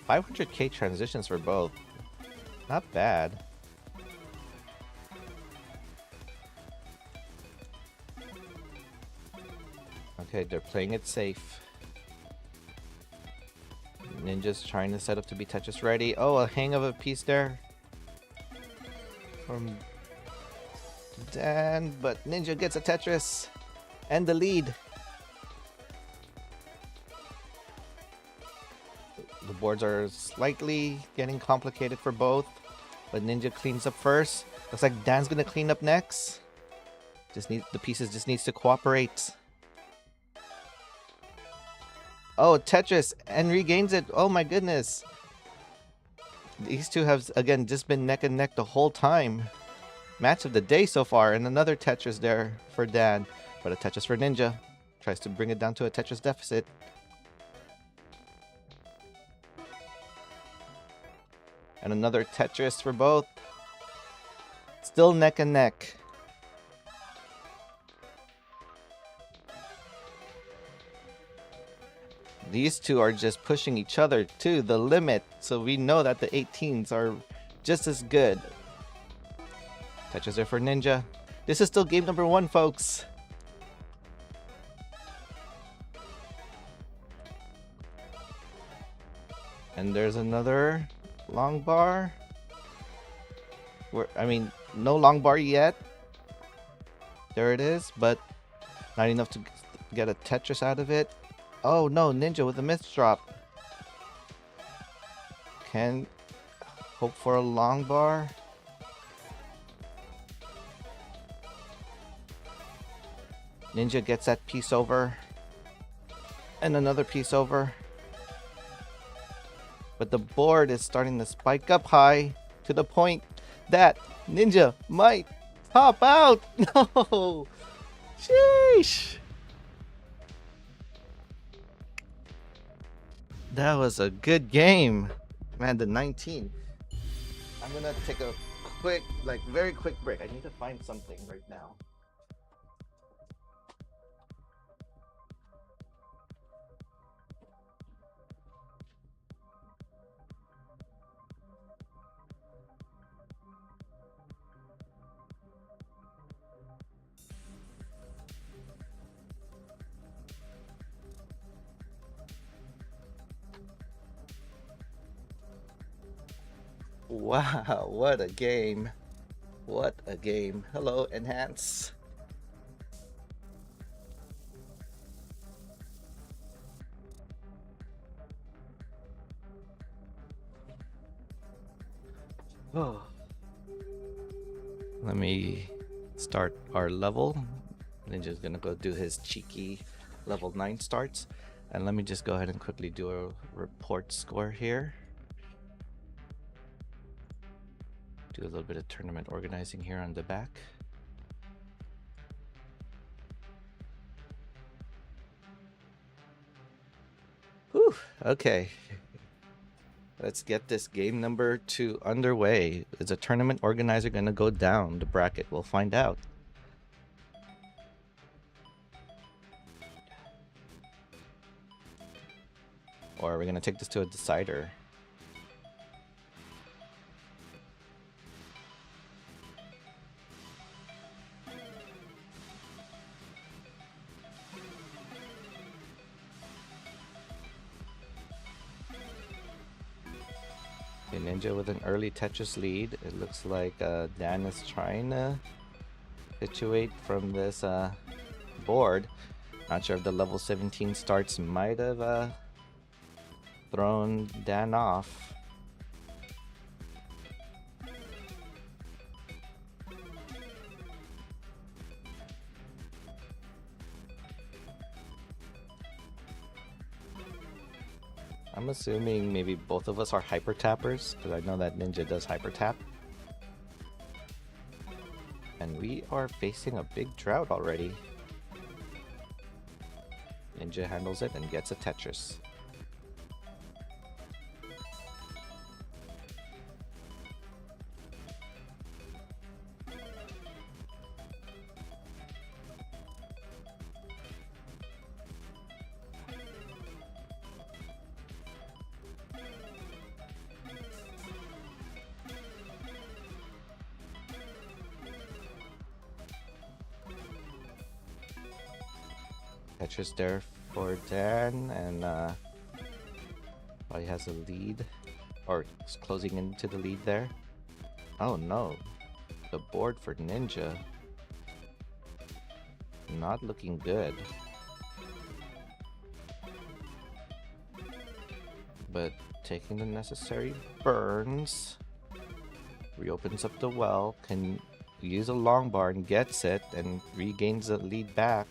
500k transitions for both. Not bad. Okay, they're playing it safe. Ninja's trying to set up to be Tetris ready. Oh, a hang of a piece there from Dan, but Ninja gets a Tetris and the lead. The boards are slightly getting complicated for both, but Ninja cleans up first. Looks like Dan's gonna clean up next. The pieces just needs to cooperate. Oh, Tetris, and regains it. Oh my goodness. These two have, again, just been neck and neck the whole time. Match of the day so far, and another Tetris there for Dan. But a Tetris for Ninja. Tries to bring it down to a Tetris deficit. And another Tetris for both. Still neck and neck. These two are just pushing each other to the limit, so we know that the 18s are just as good. Tetris there for Ninja. This is still game number 1, folks. And there's another long bar. No long bar yet. There it is, but not enough to get a Tetris out of it. Oh no, Ninja with a myth drop. Can hope for a long bar. Ninja gets that piece over. And another piece over. But the board is starting to spike up high to the point that Ninja might top out. No! Sheesh! That was a good game. Man, the 19. I'm gonna take a quick, very quick break. I need to find something right now. Wow, what a game. What a game. Hello, Enhance. Oh. Let me start our level. Ninja's gonna go do his cheeky level 9 starts. And let me just go ahead and quickly do a report score here. Do a little bit of tournament organizing here on the back. Whew, okay. Let's get this game number 2 underway. Is a tournament organizer going to go down the bracket? We'll find out. Or are we going to take this to a decider? Ninja with an early Tetris lead. It looks like Dan is trying to situate from this board. Not sure if the level 17 starts might have thrown Dan off. I'm assuming maybe both of us are hyper tappers, because I know that Ninja does hyper tap. And we are facing a big drought already. Ninja handles it and gets a Tetris. Tetris there for Dan, and he has a lead, or is closing into the lead there. Oh no, the board for Ninja not looking good, but taking the necessary burns, reopens up the well, can use a long bar and gets it and regains the lead back.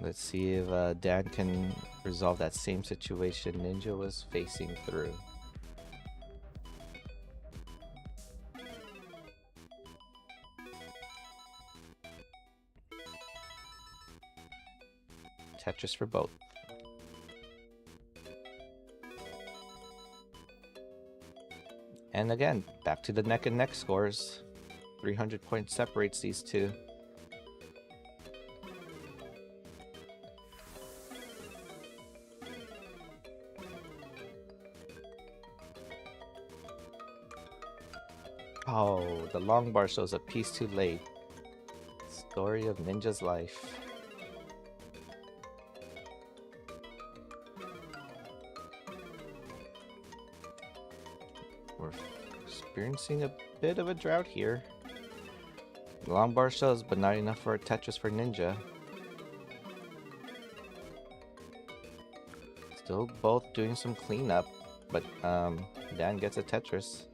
Let's see if Dan can resolve that same situation Ninja was facing through. Tetris for both. And again, back to the neck and neck scores. 300 points separates these two. Oh, the long bar shows a piece too late. Story of Ninja's life. experiencing a bit of a drought here. Long bar shows, but not enough for a Tetris for Ninja. Still both doing some cleanup, but Dan gets a Tetris.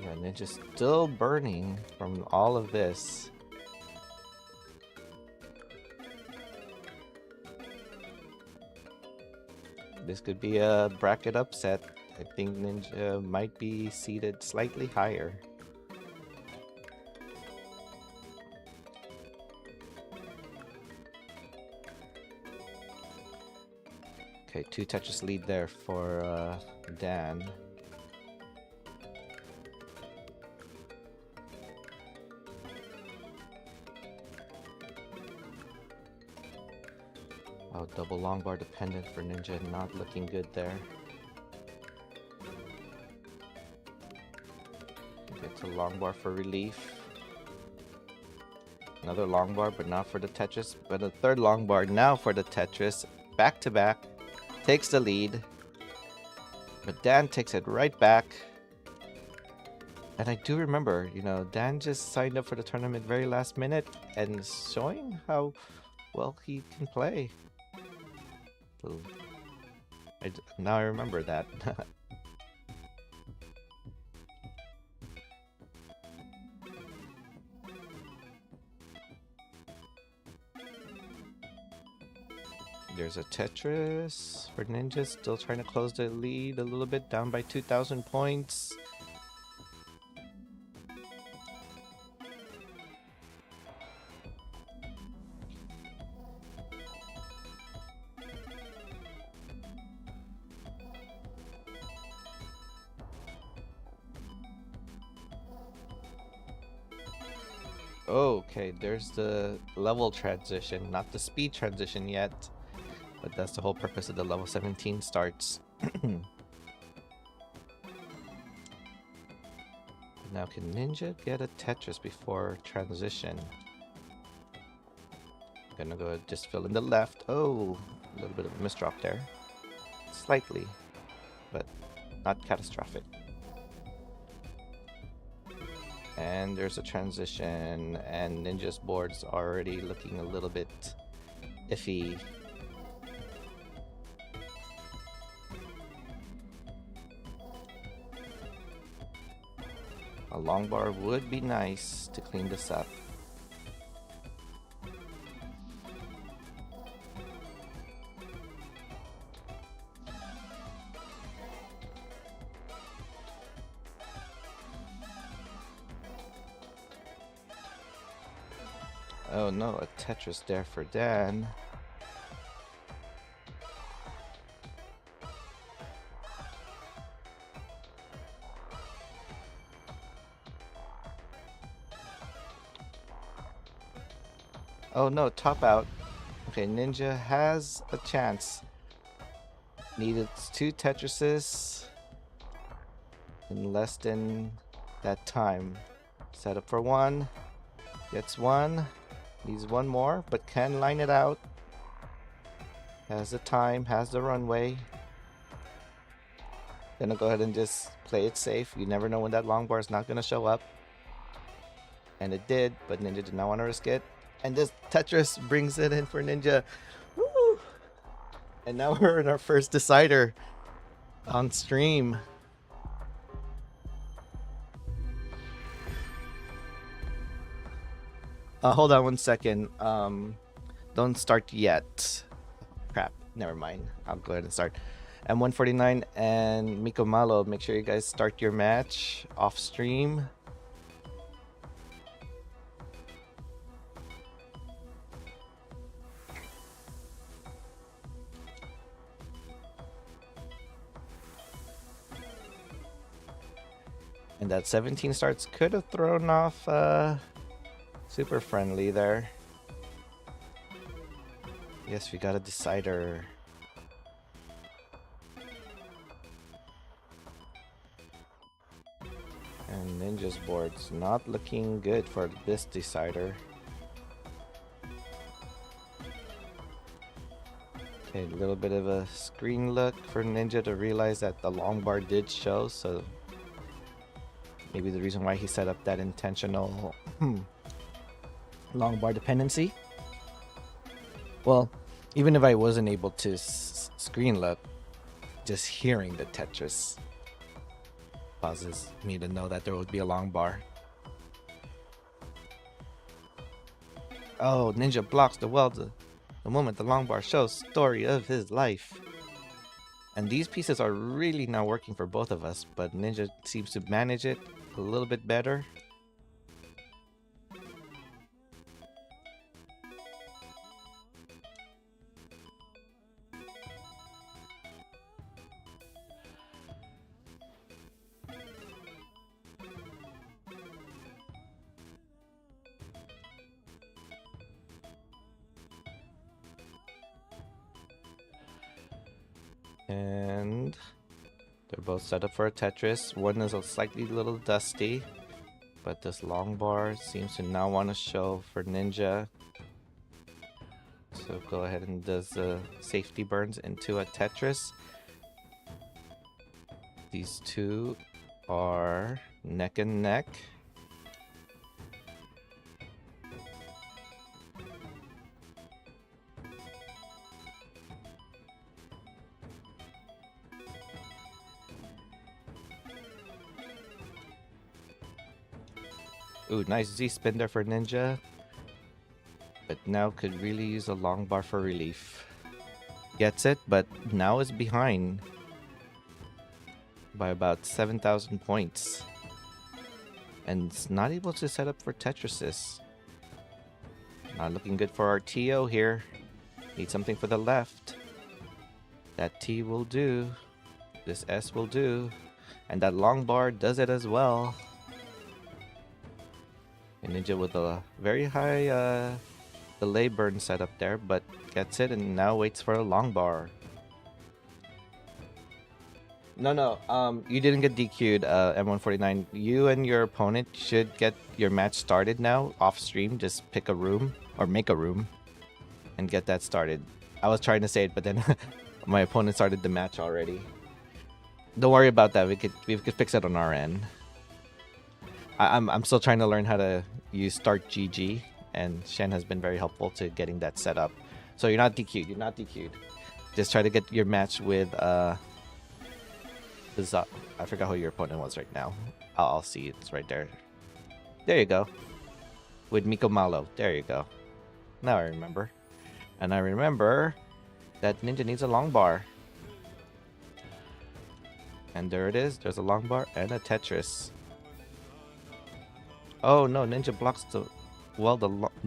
Yeah, Ninja's still burning from all of this. This could be a bracket upset. I think Ninja might be seated slightly higher. Okay, 2 Tetris lead there for Dan. Oh, double long bar dependent for Ninja, not looking good there. Gets a long bar for relief. Another long bar, but not for the Tetris. But a third long bar now for the Tetris. Back to back. Takes the lead. But Dan takes it right back. And I do remember, you know, Dan just signed up for the tournament very last minute and showing how well he can play. So now I remember that. There's a Tetris for Ninja, still trying to close the lead a little bit, down by 2,000 points. Okay, there's the level transition, not the speed transition yet, but that's the whole purpose of the level 17 starts. Now, can Ninja get a Tetris before transition? Gonna go just fill in the left. Oh, a little bit of a misdrop there. Slightly, but not catastrophic. And there's a transition, and Ninja's board's already looking a little bit iffy. A long bar would be nice to clean this up. Oh no, a Tetris there for Dan. Oh no, top out. Okay, Ninja has a chance. Needed 2 Tetrises in less than that time. Set up for 1. Gets 1. Needs 1 more, but can line it out. Has the time, has the runway. Gonna go ahead and just play it safe. You never know when that long bar is not gonna show up. And it did, but Ninja did not want to risk it. And this Tetris brings it in for Ninja. Woo! And now we're in our first decider on stream. Hold on 1 second. Don't start yet. Crap, never mind. I'll go ahead and start. M149 and Miko Malo, make sure you guys start your match off stream. And that 17 starts could have thrown off Super Friendly there. Yes, we got a decider. And Ninja's board's not looking good for this decider. A little bit of a screen look for Ninja to realize that the long bar did show, so maybe the reason why he set up that intentional long bar dependency. Well, even if I wasn't able to screen look, just hearing the Tetris causes me to know that there would be a long bar. Oh, Ninja blocks the welder the moment the long bar shows story of his life. And these pieces are really not working for both of us, but Ninja seems to manage it a little bit better. And they're both set up for a Tetris. One is a slightly little dusty, but this long bar seems to now want to show for Ninja. So go ahead and does the safety burns into a Tetris. These two are neck and neck. Ooh, nice Z-spin there for Ninja. But now could really use a long bar for relief. Gets it, but now is behind by about 7,000 points. And it's not able to set up for Tetrises. Not looking good for our TO here. Need something for the left. That T will do. This S will do. And that long bar does it as well. And Ninja with a very high delay burn setup there, but gets it and now waits for a long bar. No, you didn't get DQ'd, M149. You and your opponent should get your match started now, off stream. Just pick a room, or make a room, and get that started. I was trying to say it, but then my opponent started the match already. Don't worry about that, we could fix it on our end. I'm still trying to learn how to use Start GG, and Shen has been very helpful to getting that set up. So you're not DQ'd, you're not DQ'd. Just try to get your match with, I forgot who your opponent was right now. I'll see, it's right there. There you go. With Miko Malo, there you go. Now I remember. And I remember that Ninja needs a long bar. And there it is, there's a long bar and a Tetris. Oh no, Ninja blocks the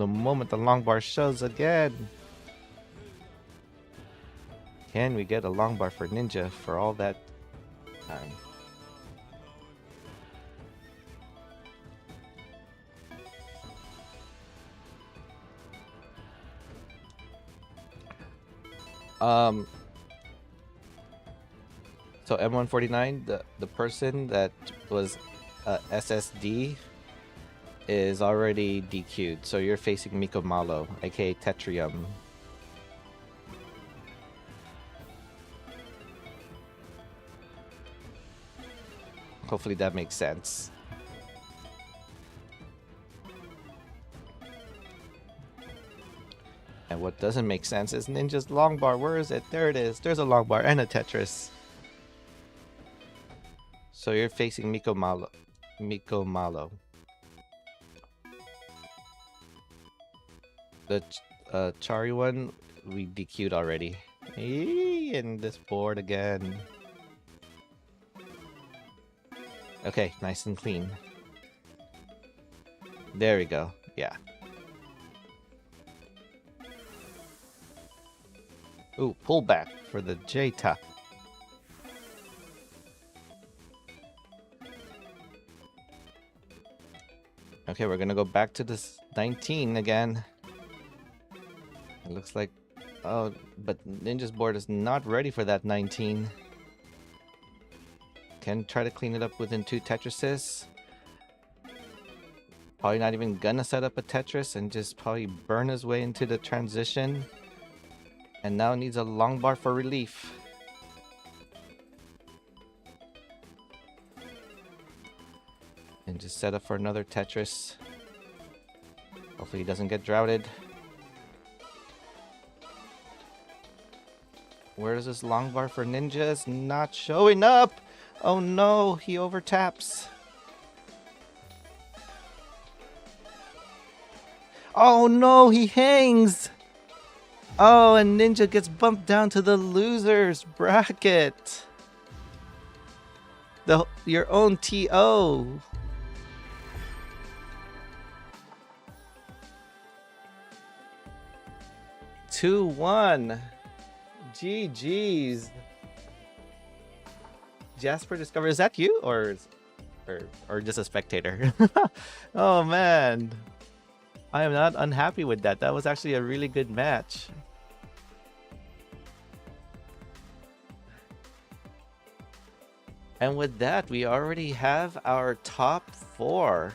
moment the long bar shows again. Can we get a long bar for Ninja for all that time? So M149, the person that was SSD is already DQ'd, so you're facing Miko Malo, aka Tetrium. Hopefully that makes sense. And what doesn't make sense is Ninja's long bar. Where is it? There it is. There's a long bar and a Tetris. So you're facing Miko Malo. The Chari one, we DQ'd already. And this board again. Okay, nice and clean. There we go. Yeah. Ooh, pullback for the J-Tuck. Okay, we're gonna go back to this 19 again. It looks like... Oh, but Ninja's board is not ready for that 19. Can try to clean it up within 2 Tetrises. Probably not even gonna set up a Tetris and just probably burn his way into the transition. And now needs a long bar for relief. And just set up for another Tetris. Hopefully he doesn't get droughted. Where is this long bar for Ninja? It's not showing up. Oh no, he overtaps. Oh no, he hangs. Oh, and Ninja gets bumped down to the losers bracket. Your own TO. Two, 1. GG's. Jasper Discover, is that you or just a spectator? Oh man, I am not unhappy with that. That was actually a really good match. And with that, we already have our top 4.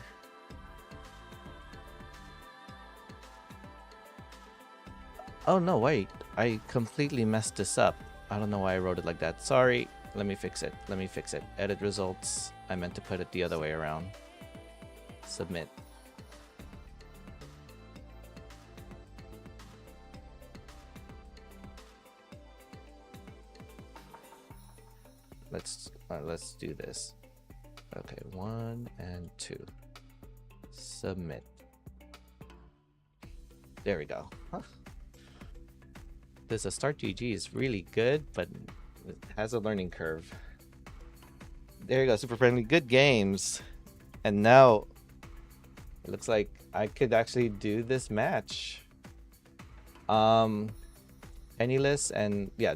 Oh no, wait. I completely messed this up. I don't know why I wrote it like that. Sorry. Let me fix it. Edit results. I meant to put it the other way around. Submit. Let's do this. Okay, 1 and 2. Submit. There we go. Huh. This Start GG is really good, but it has a learning curve. There you go, super friendly. Good games. And now it looks like I could actually do this match. Penniless, and yeah,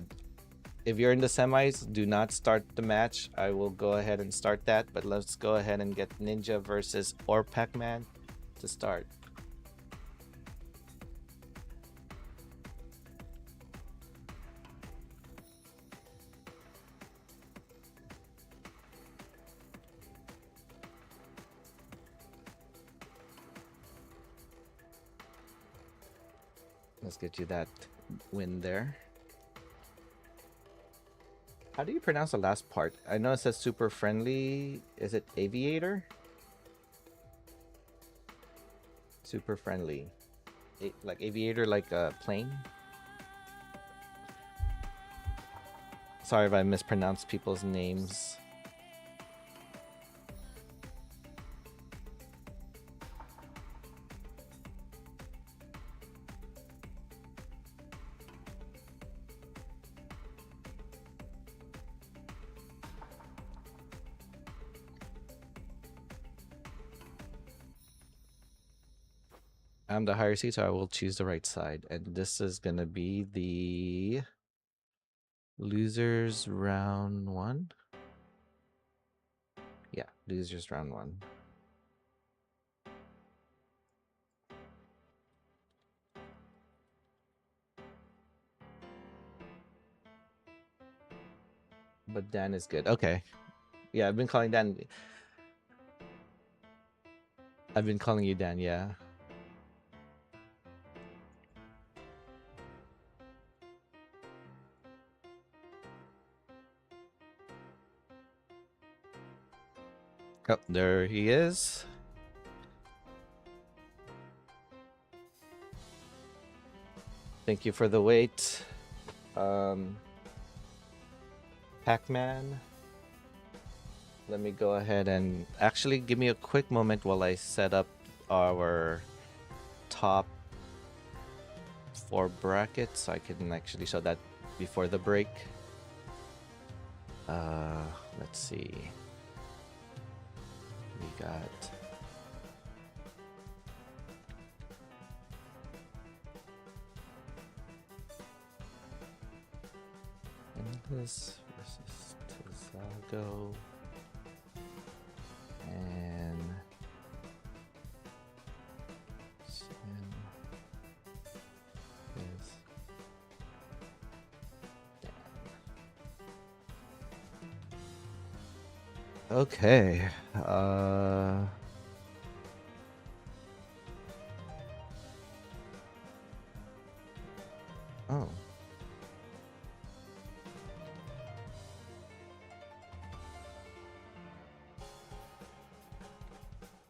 if you're in the semis, do not start the match. I will go ahead and start that, but let's go ahead and get Ninja versus or Pac-Man to start. Let's get you that win there. How do you pronounce the last part? I know it says super friendly. Is it aviator? Super friendly. Like aviator, like a plane? Sorry if I mispronounced people's names. I'm the higher seed, so I will choose the right side. And this is going to be the losers round 1. Yeah, losers round 1. But Dan is good. Okay. Yeah, I've been calling Dan. I've been calling you Dan, yeah. Oh, there he is. Thank you for the wait. Pac-Man. Let me go ahead and actually give me a quick moment while I set up our top 4 brackets. I can actually show that before the break. Let's see. We got Endless versus Tizago and Sin is Dan. Okay. Oh.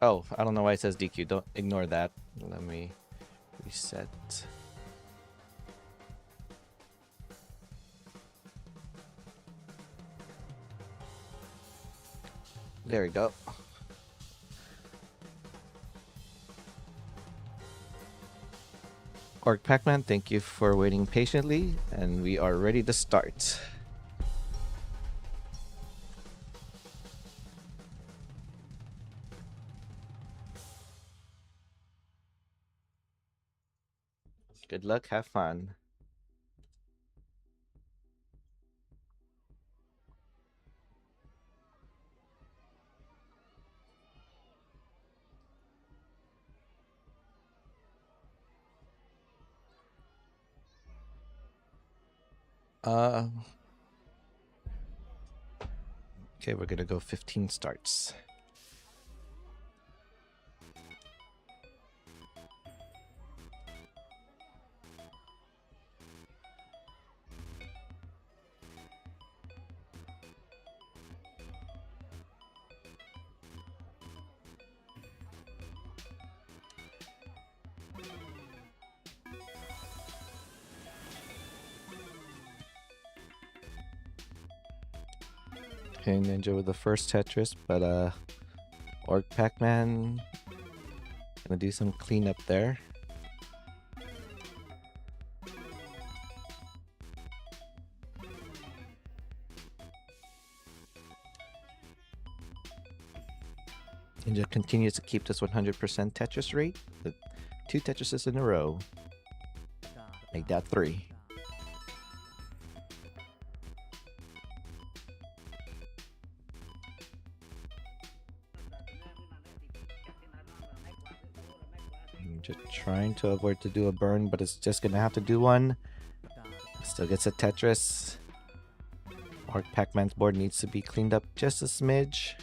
Oh, I don't know why it says DQ. Don't ignore that. Let me reset. There we go. Orc Pac-Man, thank you for waiting patiently, and we are ready to start. Good luck, have fun. Okay, we're gonna go 15 starts. Okay, Ninja with the first Tetris, but Orc Pac-Man gonna do some cleanup there. Ninja continues to keep this 100% Tetris rate. The 2 Tetrises in a row. Make that 3. Ninja trying to avoid to do a burn, but it's just gonna have to do one. Still gets a Tetris. Orc Pac-Man's board needs to be cleaned up just a smidge.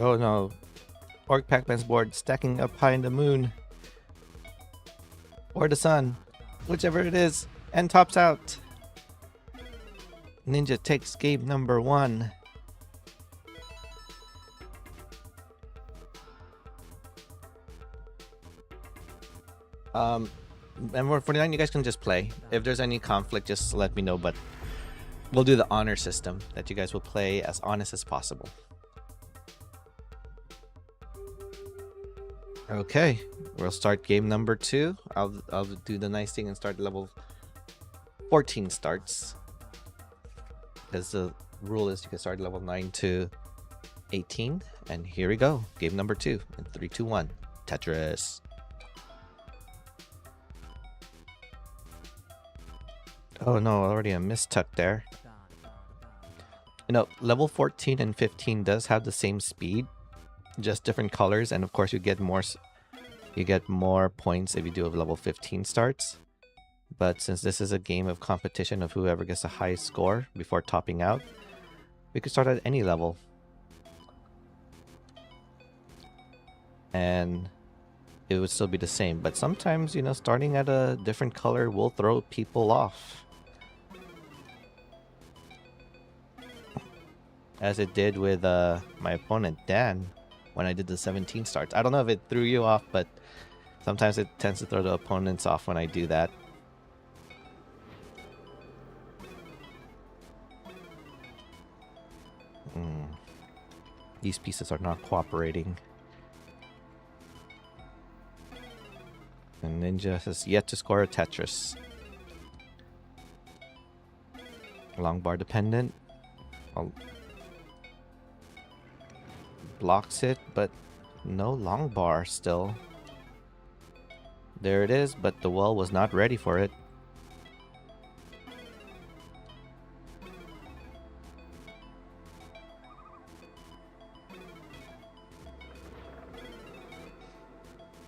Oh no. Orc Pac-Man's board stacking up high in the moon. Or the sun. Whichever it is. And tops out. Ninja takes game number 1. And for now, you guys can just play. If there's any conflict, just let me know, but we'll do the honor system that you guys will play as honest as possible. Okay, we'll start game number 2. I'll do the nice thing and start level 14 starts. Because the rule is you can start level 9 to 18. And here we go. Game number 2 in 3, 2, 1. Tetris. Oh no, already a mistuck there. You know, level 14 and 15 does have the same speed, just different colors, and of course you get more points if you do a level 15 starts. But since this is a game of competition of whoever gets the highest score before topping out, we could start at any level. And it would still be the same, but sometimes, you know, starting at a different color will throw people off. As it did with my opponent Dan when I did the 17 starts. I don't know if it threw you off, but sometimes it tends to throw the opponents off when I do that. These pieces are not cooperating. And Ninja has yet to score a Tetris. Long bar dependent. Blocks it, but no long bar still. There it is, but the well was not ready for it.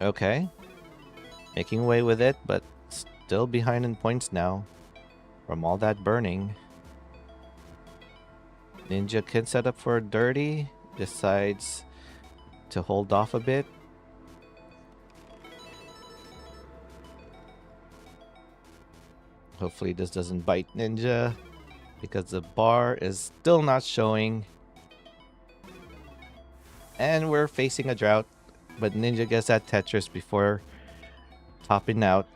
Okay. Making away with it, but still behind in points now from all that burning. Ninja can set up for a dirty. Decides to hold off a bit. Hopefully this doesn't bite Ninja, because the bar is still not showing. And we're facing a drought, but Ninja gets that Tetris before topping out.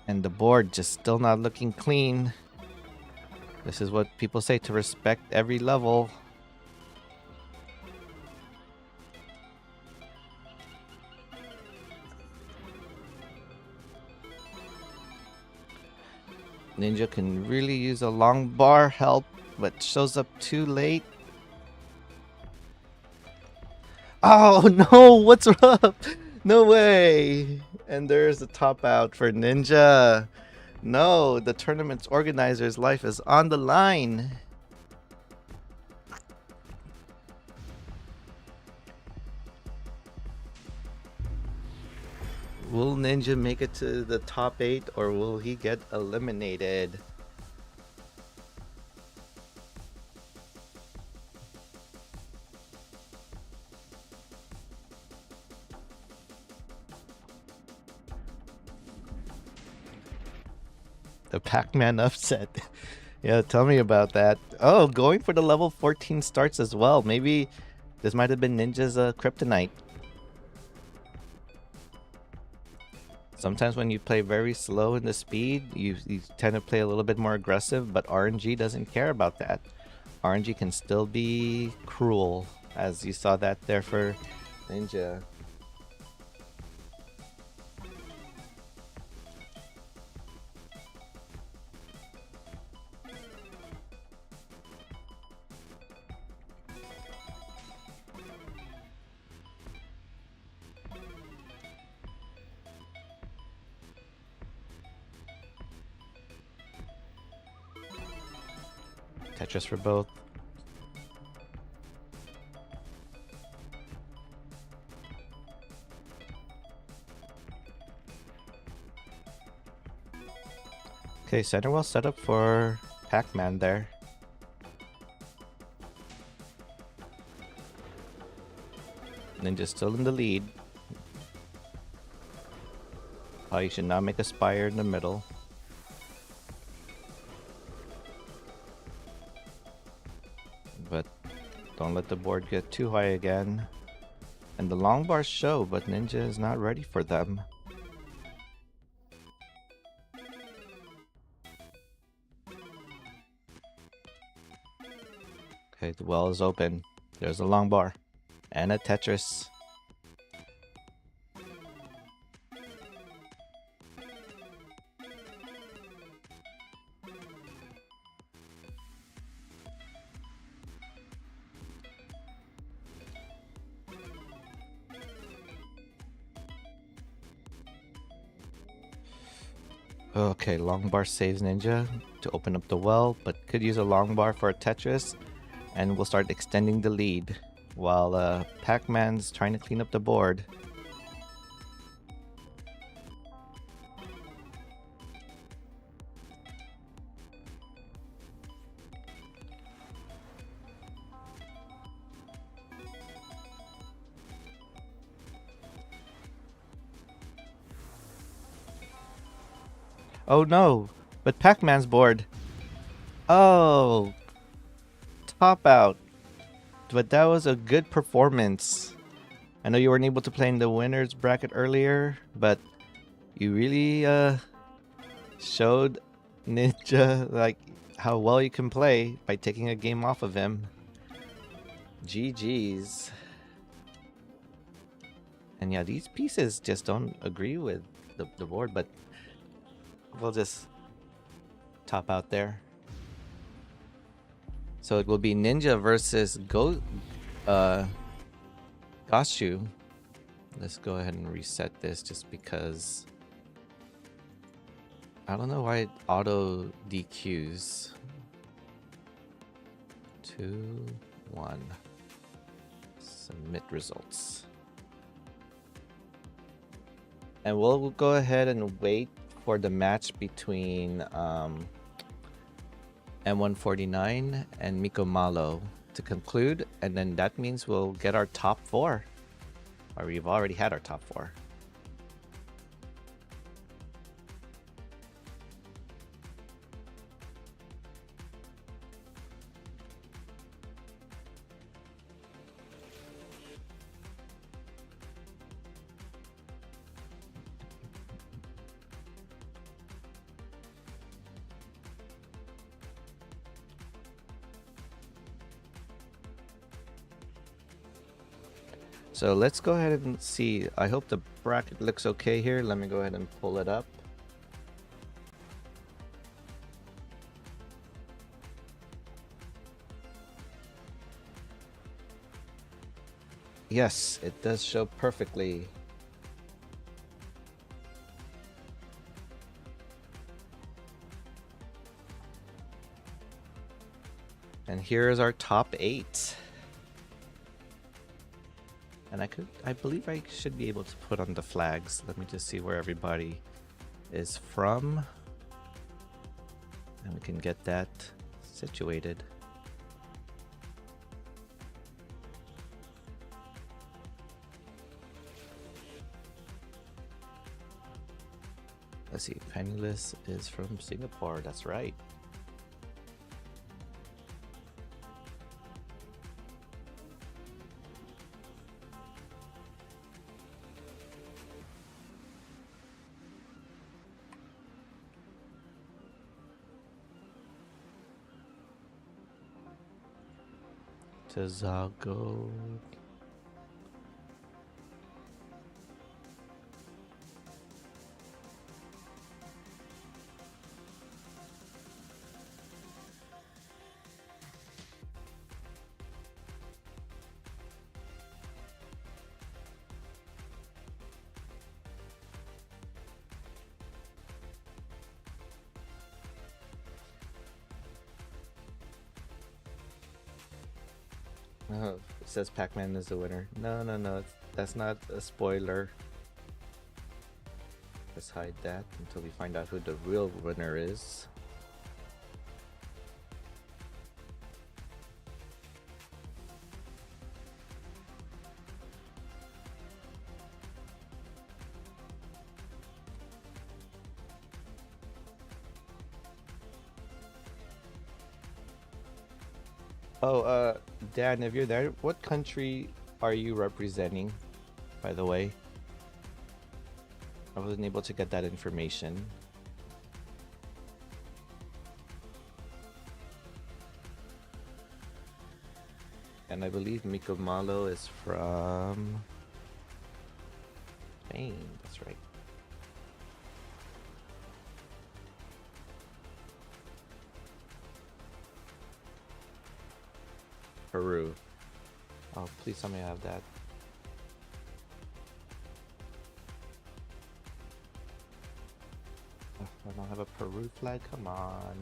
And the board just still not looking clean. This is what people say, to respect every level. Ninja can really use a long bar help, but shows up too late. Oh no, what's up? No way. And there's the top out for Ninja. No, the tournament's organizer's life is on the line. Will Ninja make it to the top 8, or will he get eliminated? The Pac-Man upset. Yeah, tell me about that. Oh, going for the level 14 starts as well. Maybe this might have been Ninja's kryptonite. Sometimes when you play very slow in the speed, you tend to play a little bit more aggressive, but RNG doesn't care about that. RNG can still be cruel, as you saw that there for Ninja. Tetris for both. Okay, center well set up for Pac-Man there. Ninja's still in the lead. Oh, you should not make a spire in the middle. But don't let the board get too high again. And the long bars show, but Ninja is not ready for them. Okay, the well is open. There's a long bar. And a Tetris. Okay, long bar saves Ninja to open up the well, but could use a long bar for a Tetris, and we'll start extending the lead while Pac-Man's trying to clean up the board. Oh no, but Pac-Man's board. Oh, top out. But that was a good performance. I know you weren't able to play in the winners bracket earlier, but you really showed Ninja like how well you can play by taking a game off of him. GG's. And yeah, these pieces just don't agree with the board, but we'll just top out there. So it will be Ninja versus Gashu. Let's go ahead and reset this just because I don't know why it auto DQs. 2, 1. Submit results. And we'll go ahead and wait for the match between M149 and Miko Malo. to conclude, and then that means we'll get our top 4. Or we've already had our top 4. So let's go ahead and see. I hope the bracket looks okay here. Let me go ahead and pull it up. Yes, it does show perfectly. And here is our top 8. And I believe I should be able to put on the flags. Let me just see where everybody is from. And we can get that situated. Let's see, Penniless is from Singapore, that's right. Tazago. Oh, it says Pac-Man is the winner. No, that's not a spoiler. Let's hide that until we find out who the real winner is. Oh, Dan, if you're there, what country are you representing, by the way? I wasn't able to get that information. And I believe Miko Malo is from Spain, that's right. Peru. Oh, please tell me I have that. Oh, I don't have a Peru flag, come on.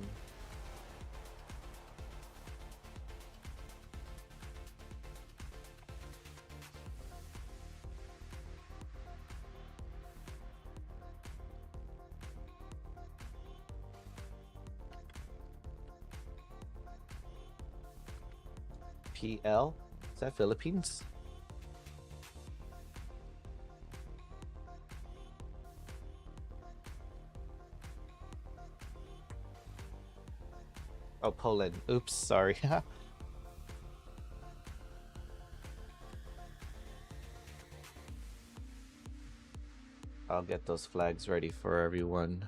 PL? Is that Philippines? Oh, Poland. Oops, sorry. I'll get those flags ready for everyone.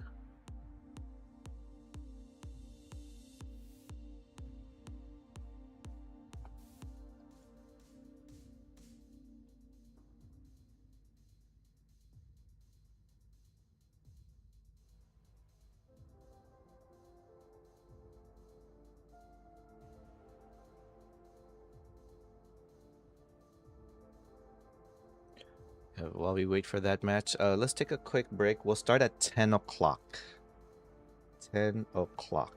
While we wait for that match, let's take a quick break. We'll start at 10 o'clock. 10 o'clock.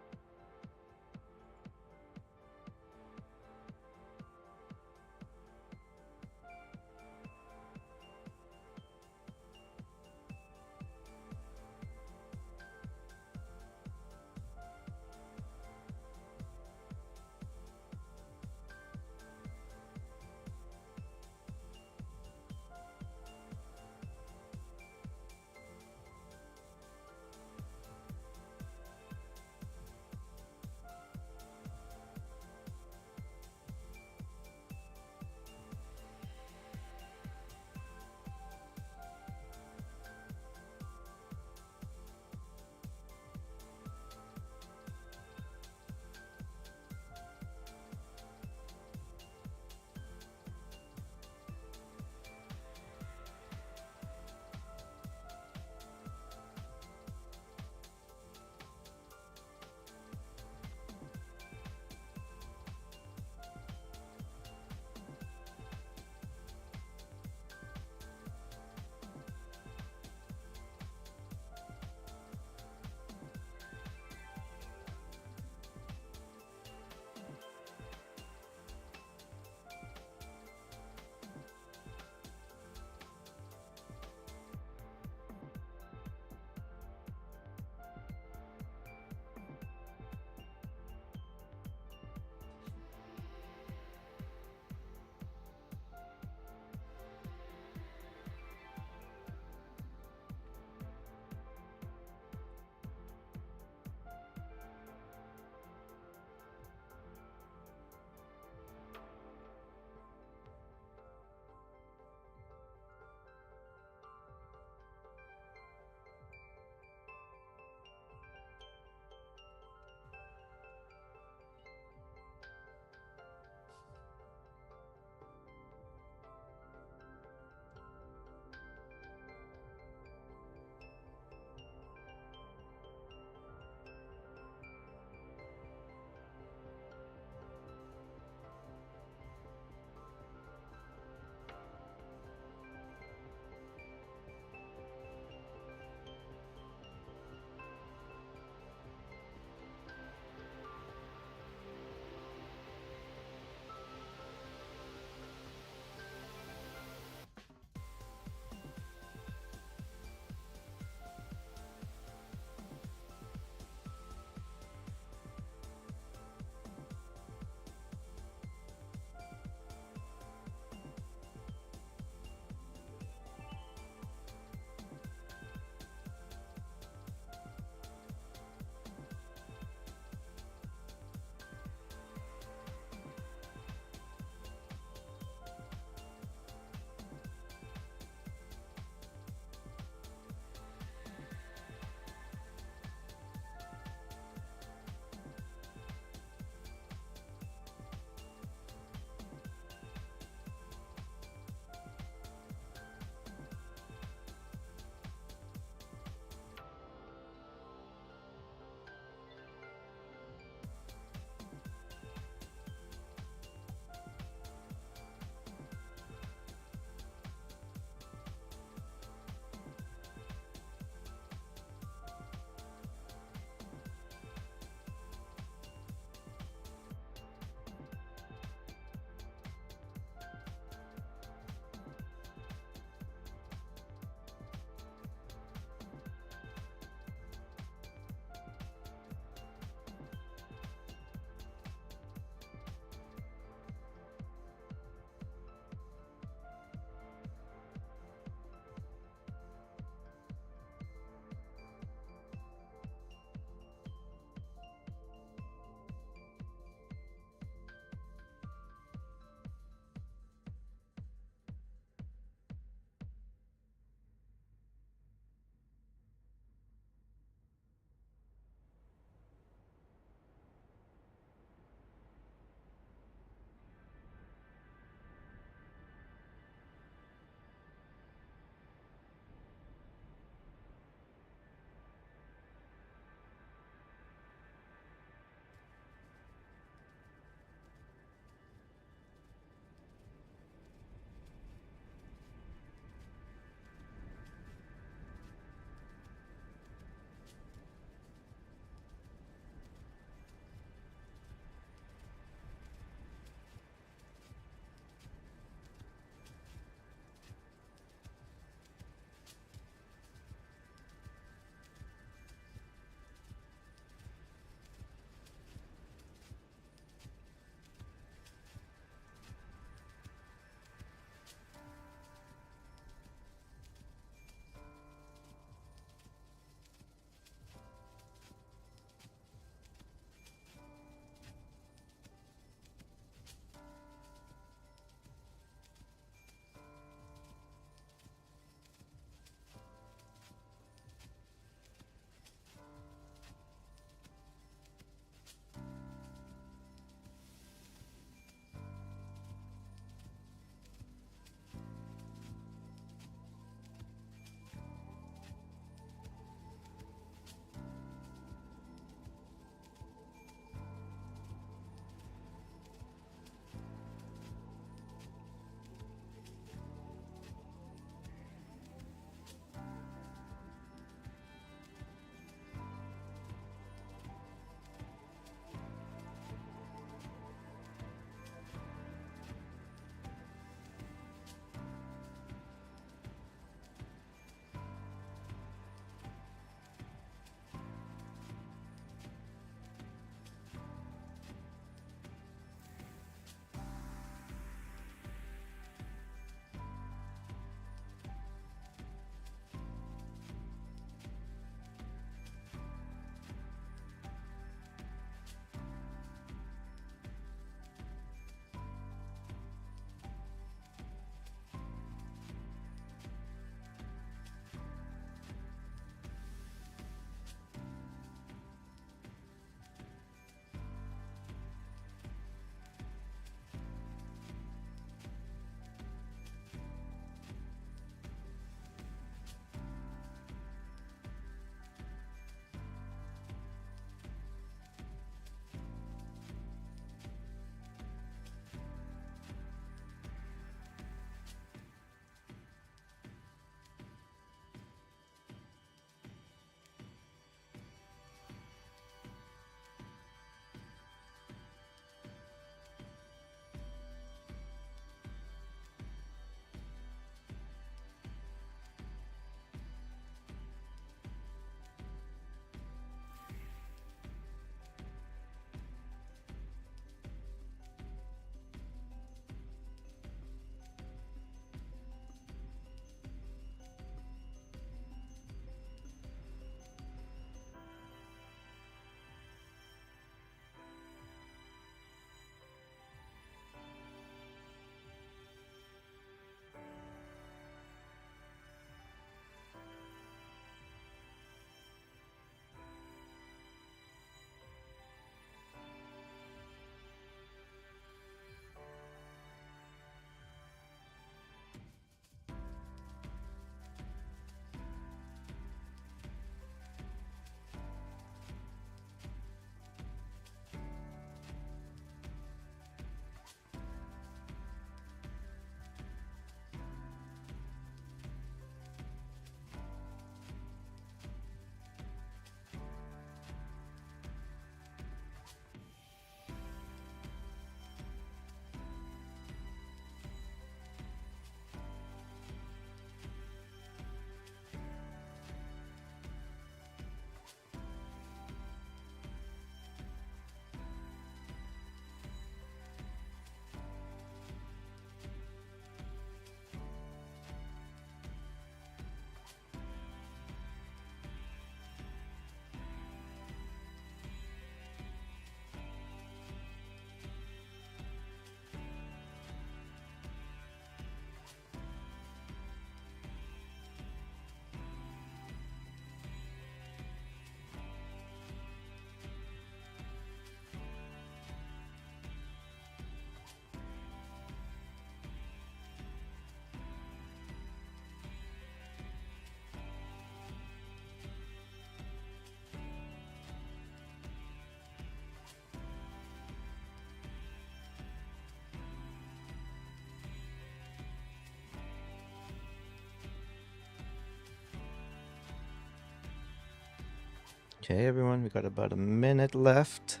Okay, everyone, we got about a minute left.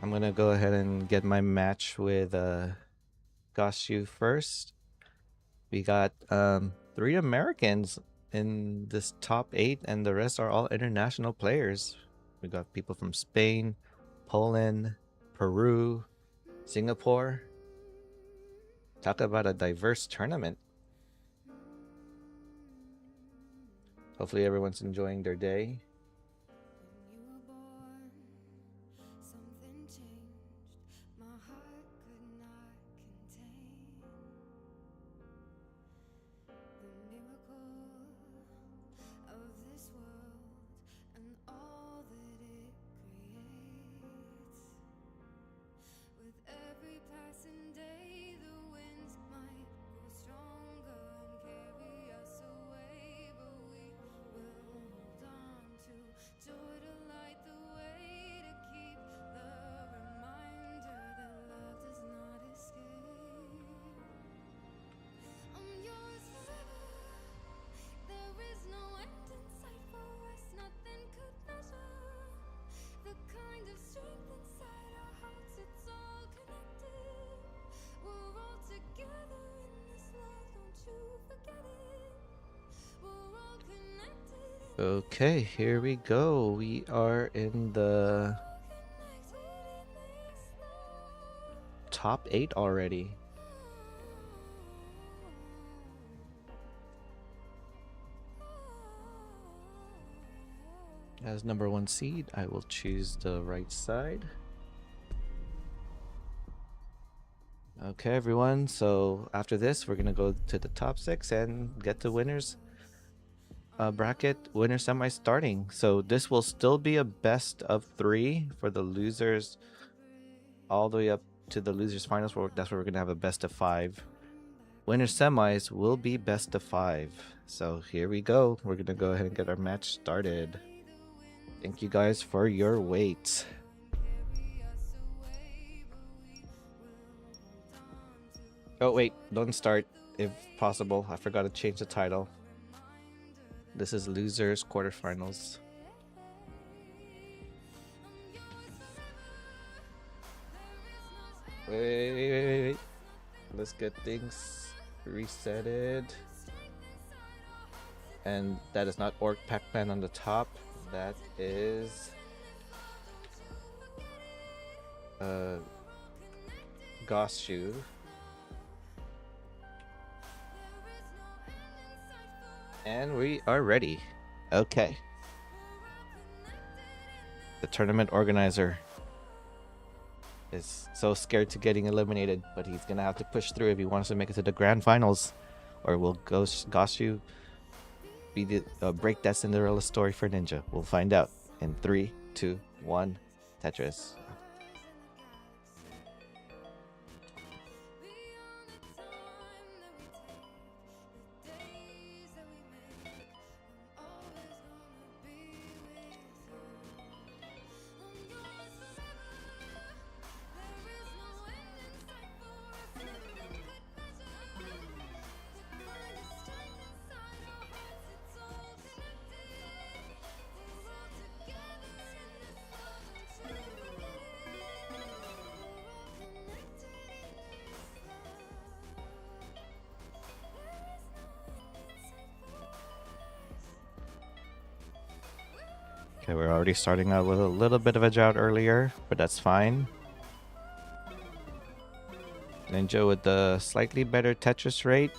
I'm gonna go ahead and get my match with Goshu first. We got 3 Americans in this top 8, and the rest are all international players. We got people from Spain, Poland, Peru, Singapore. Talk about a diverse tournament. Hopefully everyone's enjoying their day. Okay, here we go. We are in the top 8 already. As number 1 seed, I will choose the right side. Okay, everyone. So after this, we're gonna go to the top 6 and get the winners bracket winner semi starting. So this will still be a best of 3 for the losers, all the way up to the losers finals. That's where we're gonna have a best of 5. Winner semis will be best of 5. So here we go. We're gonna go ahead and get our match started. Thank you guys for your wait. Oh wait, don't start if possible. I forgot to change the title. This is losers quarterfinals. Wait. Let's get things resetted. And that is not Orc Pac-Man on the top. That is Goshu. And we are ready. Okay. The tournament organizer is so scared to getting eliminated, but he's gonna have to push through if he wants to make it to the grand finals. Or will Goshu be the break that Cinderella story for Ninja? We'll find out in 3, 2, 1, Tetris. Okay, we're already starting out with a little bit of a drought earlier, but that's fine. Ninja with the slightly better Tetris rate.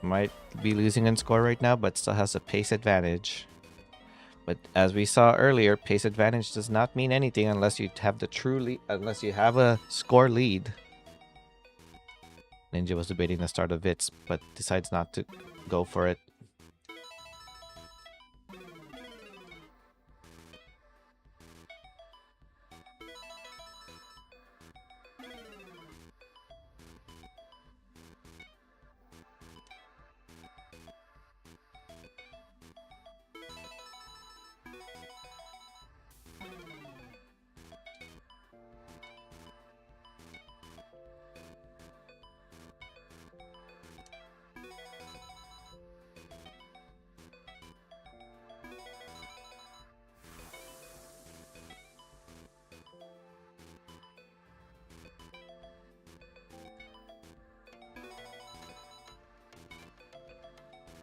Might be losing in score right now, but still has a pace advantage. But as we saw earlier, pace advantage does not mean anything unless you have unless you have a score lead. Ninja was debating the start of Vits, but decides not to go for it.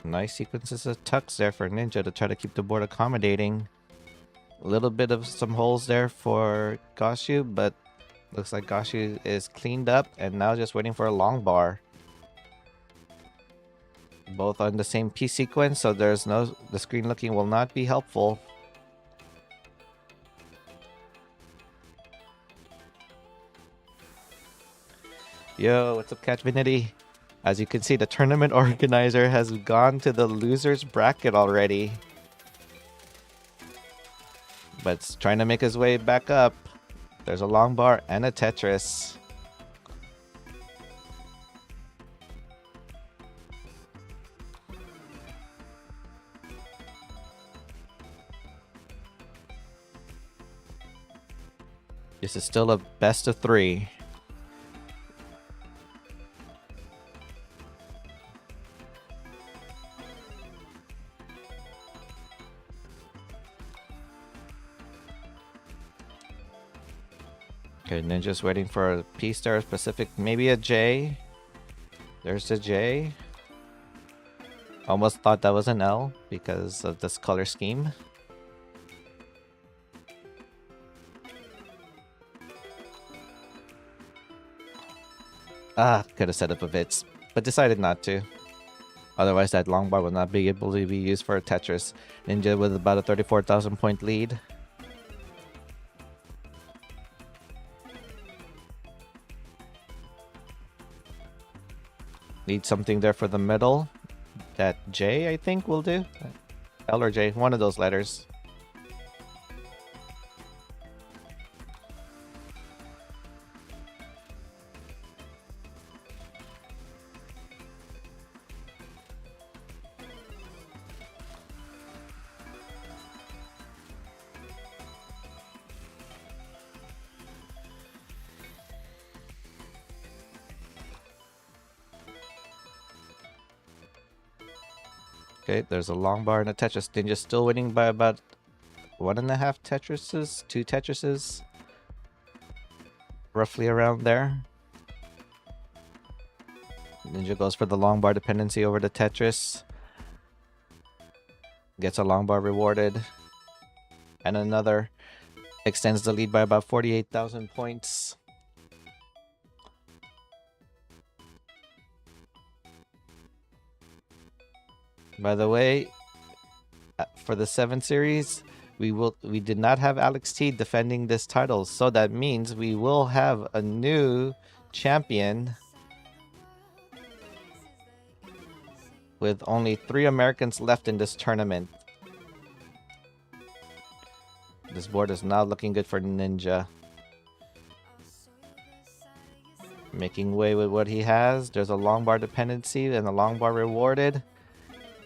Nice sequences of tucks there for Ninja to try to keep the board accommodating. A little bit of some holes there for Goshu, but looks like Goshu is cleaned up and now just waiting for a long bar. Both on the same piece sequence, so there's no, the screen looking will not be helpful. Yo, what's up, Catch Vinity? As you can see, the tournament organizer has gone to the loser's bracket already. But it's trying to make his way back up. There's a long bar and a Tetris. This is still a best of 3. Okay, Ninja's waiting for a P star specific, maybe a J. There's the J. Almost thought that was an L because of this color scheme. Could have set up a Vits, but decided not to. Otherwise, that long bar would not be able to be used for a Tetris. Ninja with about a 34,000 point lead. Need something there for the middle. That J, I think, will do. L or J, one of those letters. Okay, there's a long bar and a Tetris. Ninja still winning by about 1.5 Tetrises, 2 Tetrises. Roughly around there. Ninja goes for the long bar dependency over the Tetris. Gets a long bar rewarded. And another. Extends the lead by about 48,000 points. By the way, for the 7 series, we did not have Alex T defending this title, so that means we will have a new champion with only 3 Americans left in this tournament. This board is now looking good for Ninja. Making way with what he has. There's a long bar dependency and a long bar rewarded.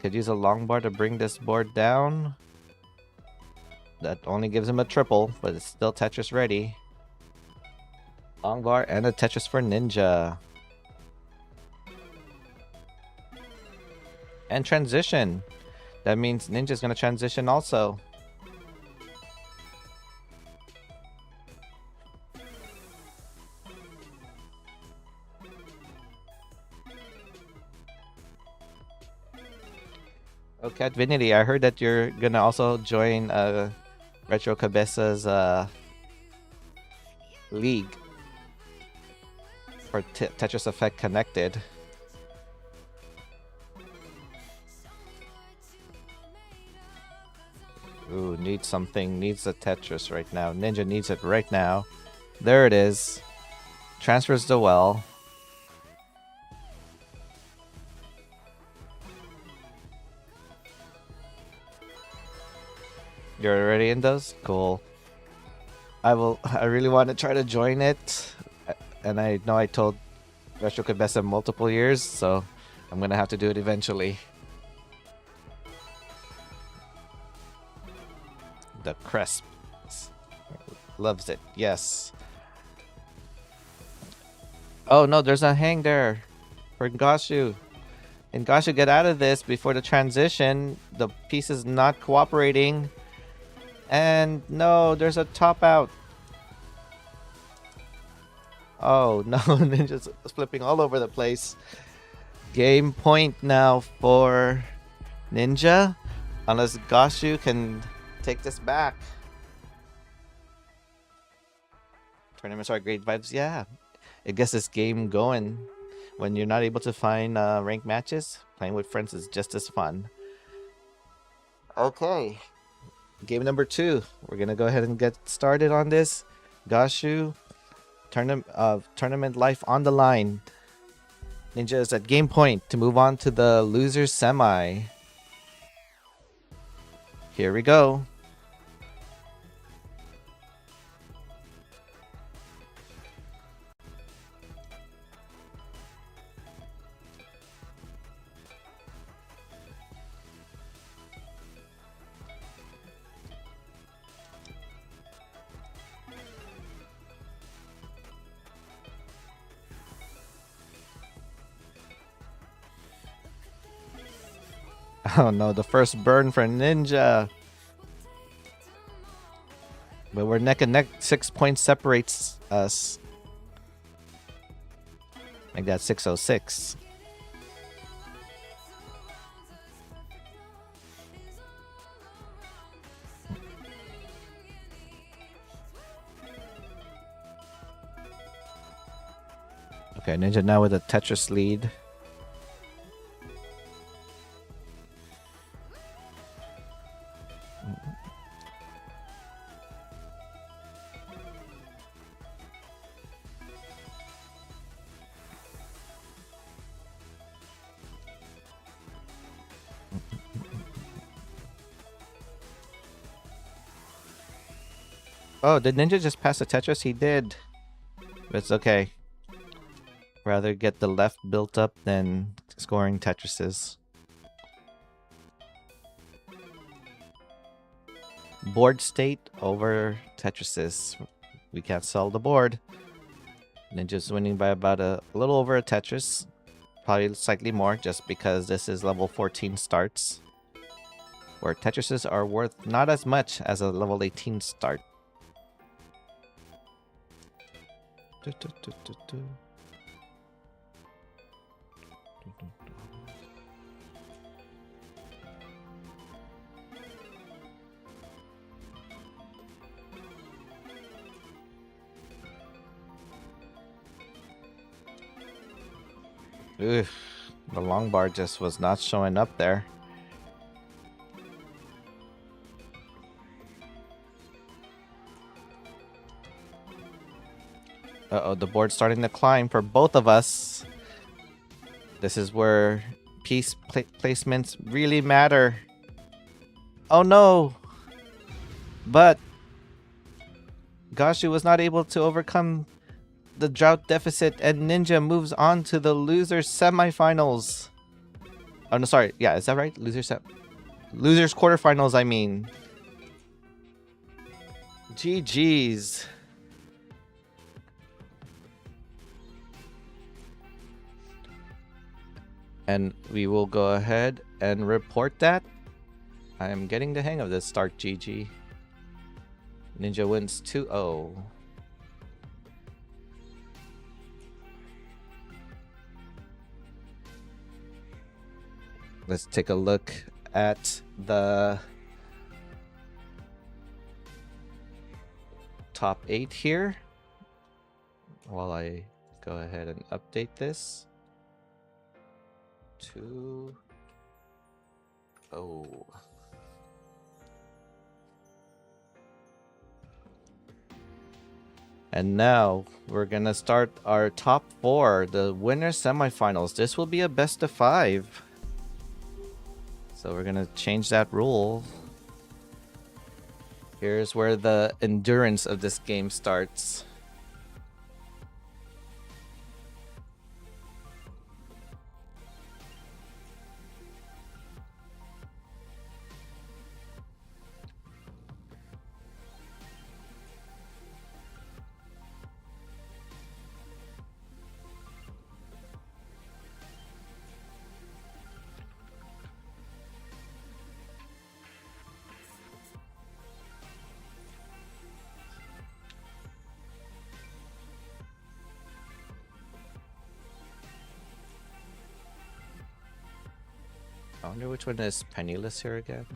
Could use a long bar to bring this board down. That only gives him a triple, but it's still Tetris ready. Long bar and a Tetris for Ninja. And transition. That means Ninja's going to transition also. Oh, Cat Vinity, I heard that you're gonna also join Retro Cabeza's league for Tetris Effect Connected. Ooh, needs something. Needs a Tetris right now. Ninja needs it right now. There it is. Transfers the well. You're already in those? Cool. I really want to try to join it. And I know I told Retro Cabeza multiple years, so I'm gonna have to do it eventually. The Cresp loves it. Yes. Oh no, there's a hang there for Ngashu. And Ngashu, get out of this before the transition. The piece is not cooperating. And no, there's a top out. Oh no, Ninja's flipping all over the place. Game point now for Ninja, unless Gashu can take this back. Tournaments are great vibes. Yeah, it gets this game going. When you're not able to find ranked matches, playing with friends is just as fun. Okay, game number 2. We're gonna go ahead and get started on this. Gashu, tournament life on the line. Ninja is at game point to move on to the losers semi. Here we go. Oh no, the first burn for Ninja. But we're neck and neck. 6 points separates us. Make that 606. Okay, Ninja now with a Tetris lead. Oh, did Ninja just pass the Tetris? He did. But it's okay. Rather get the left built up than scoring Tetrises. Board state over Tetrises. We can't sell the board. Ninja's winning by about a little over a Tetris. Probably slightly more just because this is level 14 starts. Where Tetrises are worth not as much as a level 18 start. Oof, the long bar just was not showing up there. Uh-oh, the board's starting to climb for both of us. This is where piece placements really matter. Oh no! But Gashu was not able to overcome the drought deficit, and Ninja moves on to the losers semifinals. Oh no, sorry. Yeah, is that right? Losers quarterfinals, I mean. GG's. And we will go ahead and report that. I am getting the hang of this start, GG. Ninja wins 2-0. Let's take a look at the top 8 here while I go ahead and update this. 2-0. And now we're gonna start our top 4, the winner semifinals. This will be a best of 5. So we're gonna change that rule. Here's where the endurance of this game starts. I wonder which one is Penniless here again.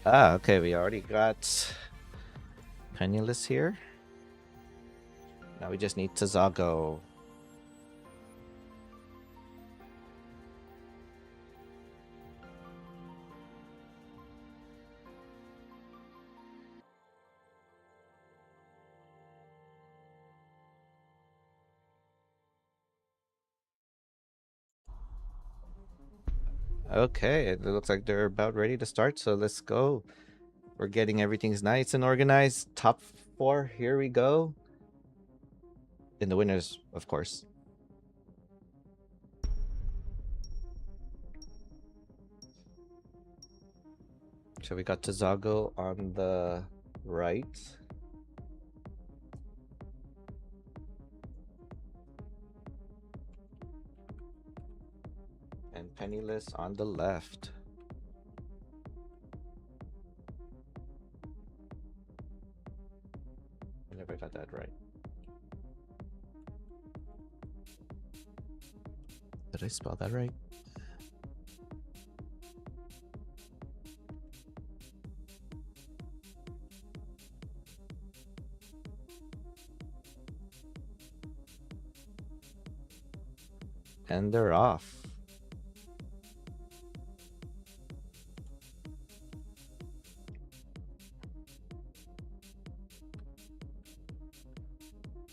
Ah, okay, we already got Penniless here. Now we just need Tazago. Okay, it looks like they're about ready to start, so let's go. We're getting everything's nice and organized. Top 4, here we go. And the winners, of course. So we got Tazago on the right. And Penniless on the left. I never got that right. Did I spell that right? And they're off.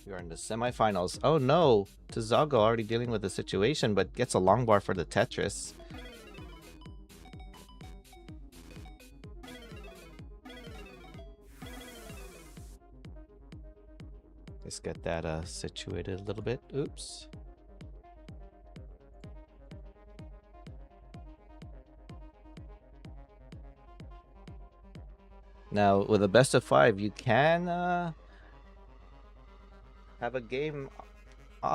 We are in the semifinals. Oh no! Tazago already dealing with the situation, but gets a long bar for the Tetris. Let's get that situated a little bit. Oops. Now, with a best of 5, you can have a game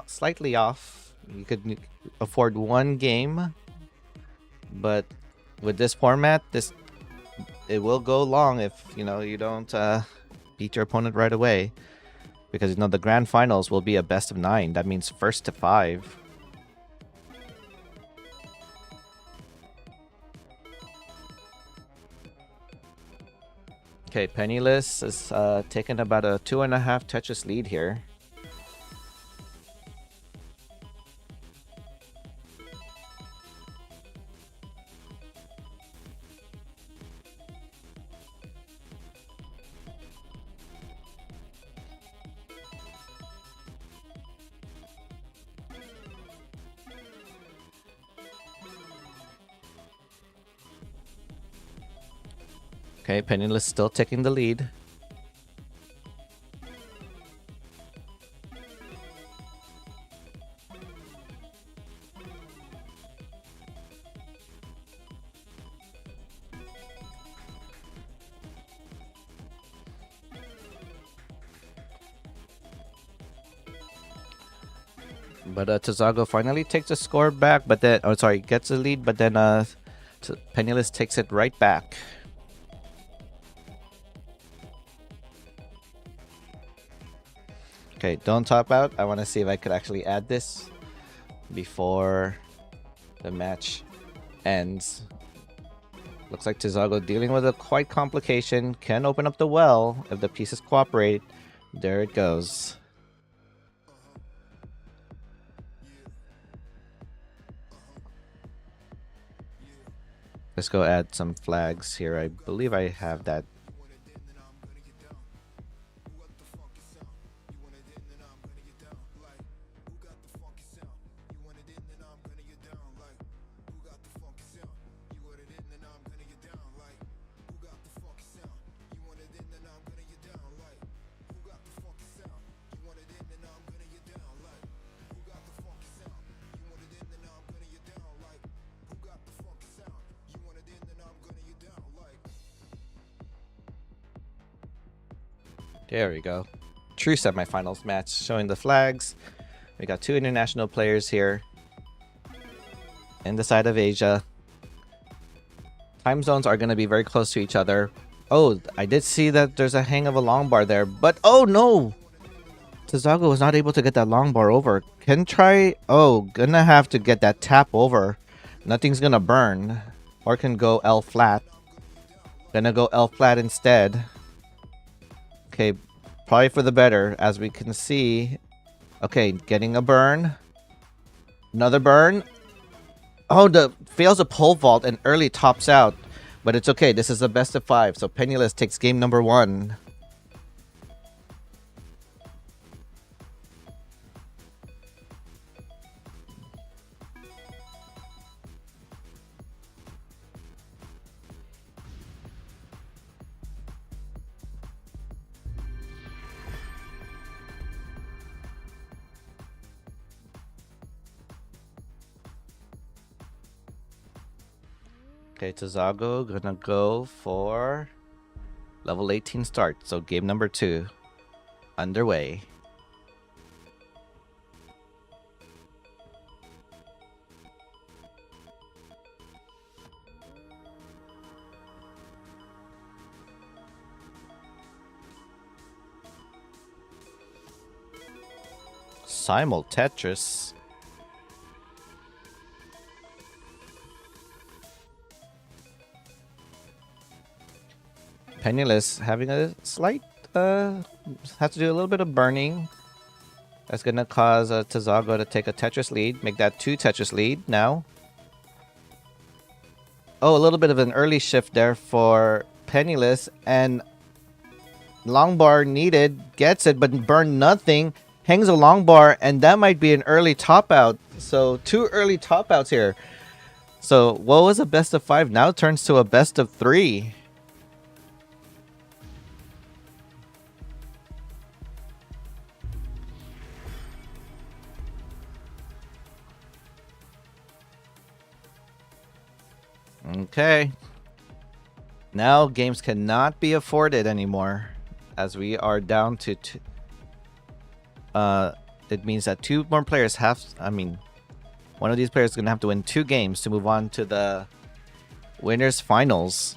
slightly off. You could afford 1 game, but with this format, it will go long if you don't beat your opponent right away, because the grand finals will be a best of 9. That means first to 5. Okay, Penniless is taking about a 2.5 Tetris lead here. Okay, Penniless still taking the lead. But Tazago finally takes the score back, but then, oh sorry, gets the lead, but then Penniless takes it right back. Okay, don't top out. I want to see if I could actually add this before the match ends. Looks like Tazago dealing with a quite complication. Can open up the well if the pieces cooperate. There it goes. Let's go add some flags here. I believe I have that. There we go. True semifinals match, showing the flags. We got 2 international players here in the side of Asia. Time zones are going to be very close to each other. Oh, I did see that there's a hang of a long bar there, but oh no! Tazago was not able to get that long bar over. Can try. Oh, gonna have to get that tap over. Nothing's gonna burn. Or can go L flat. Gonna go L flat instead. Okay, probably for the better, as we can see. Okay, getting a burn. Another burn. Oh, fails a pole vault and early tops out. But it's okay. This is a best of 5. So Penniless takes game number 1. Okay, Tazago gonna go for level 18 start. So game number 2 underway. Simul Tetris. Penniless having a slight have to do a little bit of burning. That's gonna cause Tazago to take a Tetris lead, make that 2 Tetris lead now. Oh, a little bit of an early shift there for Penniless, and long bar needed, gets it, but burn nothing. Hangs a long bar, and that might be an early top out. So 2 early top outs here. So what was a best of 5 now turns to a best of 3. Okay. Now games cannot be afforded anymore, as we are down to it means that 2 more players have, one of these players is going to have to win 2 games to move on to the winners finals.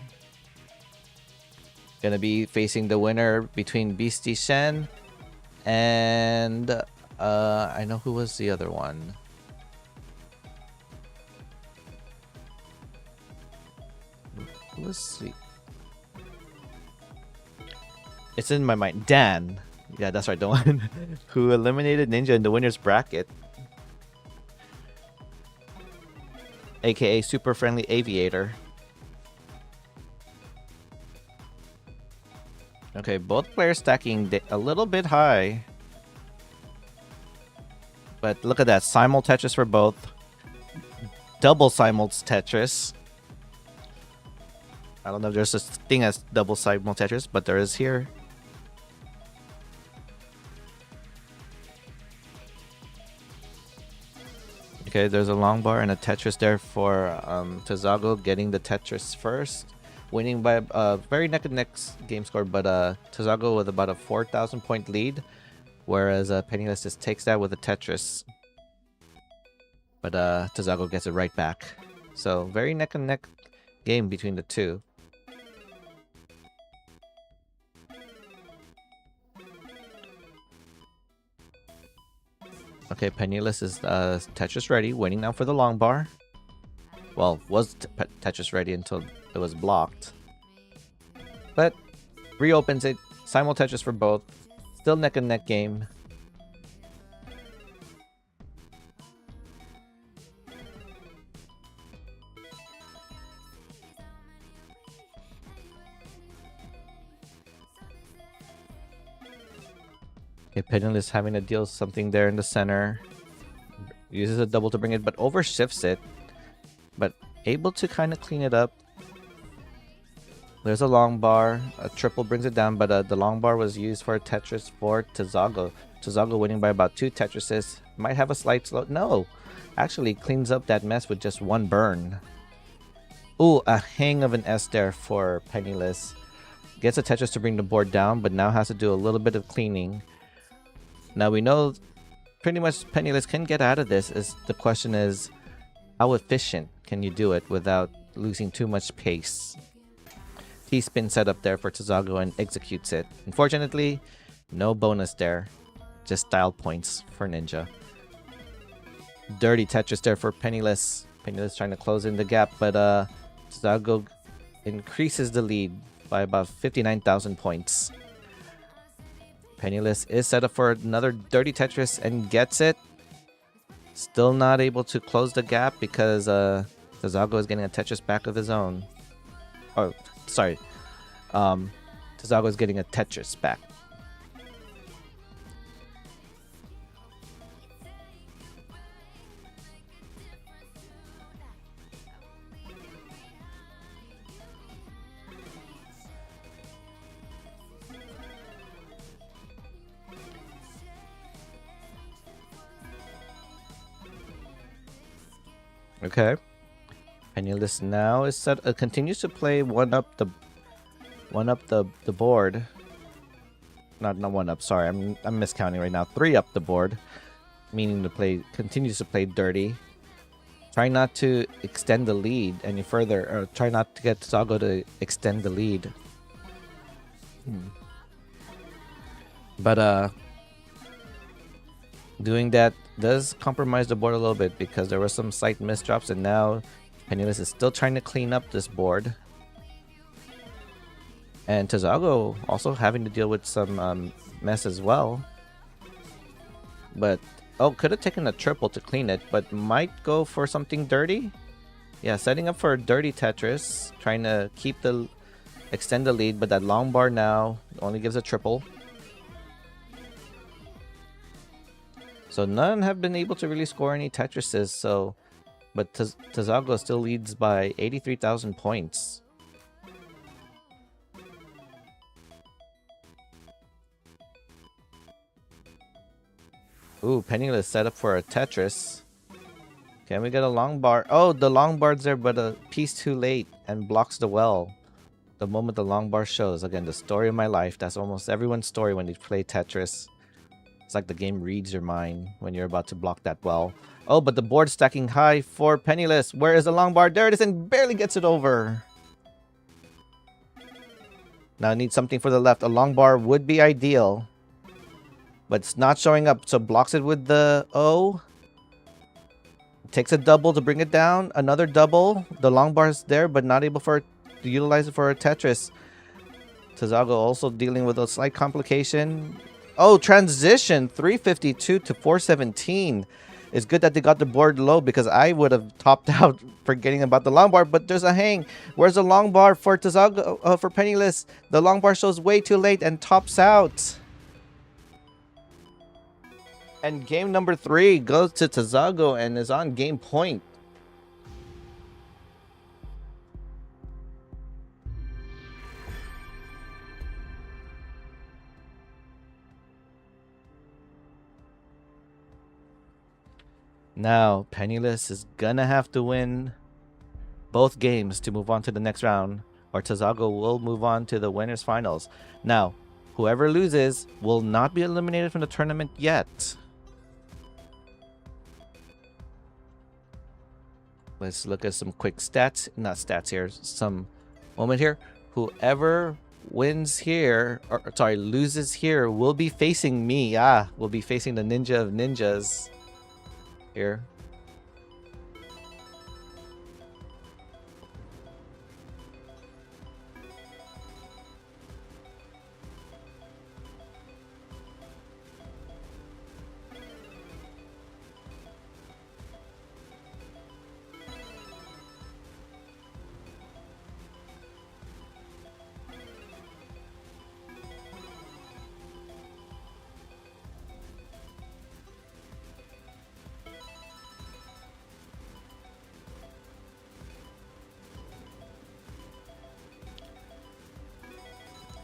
Going to be facing the winner between Beastie Shen and I know who was the other one. Let's see. It's in my mind. Dan. Yeah, that's right. The one who eliminated Ninja in the winner's bracket. AKA Super Friendly Aviator. Okay, both players stacking a little bit high. But look at that. Simul Tetris for both. Double Simul Tetris. I don't know if there's such thing as double Simul Tetris, but there is here. Okay, there's a long bar and a Tetris there for Tazago getting the Tetris first. Winning by a very neck-and-neck game score, but Tazago with about a 4,000 point lead. Whereas Penniless just takes that with a Tetris. But Tazago gets it right back. So very neck-and-neck game between the 2. Okay, Penniless is Tetris ready, waiting now for the long bar. Well, was Tetris ready until it was blocked. But reopens it. Simul Tetris for both. Still neck and neck game. Okay, Penniless having to deal something there in the center. Uses a double to bring it, but overshifts it. But able to kind of clean it up. There's a long bar. A triple brings it down, but the long bar was used for a Tetris for Tazago. Tazago winning by about 2 Tetrises. Might have a slight slow. No! Actually cleans up that mess with just 1 burn. Ooh, a hang of an S there for Penniless. Gets a Tetris to bring the board down, but now has to do a little bit of cleaning. Now we know pretty much Penniless can get out of this. The question is, how efficient can you do it without losing too much pace? T-spin setup there for Tazago and executes it. Unfortunately, no bonus there. Just style points for Ninja. Dirty Tetris there for Penniless. Penniless trying to close in the gap, but Tazago increases the lead by about 59,000 points. Penniless is set up for another Dirty Tetris and gets it. Still not able to close the gap because Tazago is getting a Tetris back of his own. Oh, sorry. Tazago is getting a Tetris back. Okay. Penniless now is set. Continues to play one up the board. Not one up. Sorry, I'm miscounting right now. 3 up the board, meaning to play. Continues to play dirty. Try not to extend the lead any further, or try not to get Tazago to extend the lead. But doing that does compromise the board a little bit because there were some slight misdrops, and now Penniless is still trying to clean up this board. And Tazago also having to deal with some mess as well. But, oh, could have taken a triple to clean it, but might go for something dirty. Yeah, setting up for a dirty Tetris, trying to extend the lead, but that long bar now only gives a triple. So none have been able to really score any Tetrises, but Tazago still leads by 83,000 points. Ooh, Penniless set up for a Tetris. Can we get a long bar? Oh, the long bar's there, but a piece too late and blocks the well. The moment the long bar shows. Again, the story of my life. That's almost everyone's story when they play Tetris. It's like the game reads your mind when you're about to block that well. Oh, but the board's stacking high for Penniless. Where is the long bar? There it is, and barely gets it over. Now I need something for the left. A long bar would be ideal, but it's not showing up, so blocks it with the O. Takes a double to bring it down. Another double. The long bar's there, but not able to utilize it for a Tetris. Tazago also dealing with a slight complication. Oh, transition 352 to 417. It's good that they got the board low because I would have topped out forgetting about the long bar, but there's a hang. Where's the long bar for Tazago, for Penniless? The long bar shows way too late and tops out. And game number 3 goes to Tazago and is on game point. Now, Penniless is gonna have to win both games to move on to the next round, or Tazago will move on to the winners finals. Now, whoever loses will not be eliminated from the tournament yet. Let's look at some quick stats. Not stats here, some moment here. Whoever wins here, or sorry, loses here, will be facing me. Will be facing the Ninja of Ninjas here.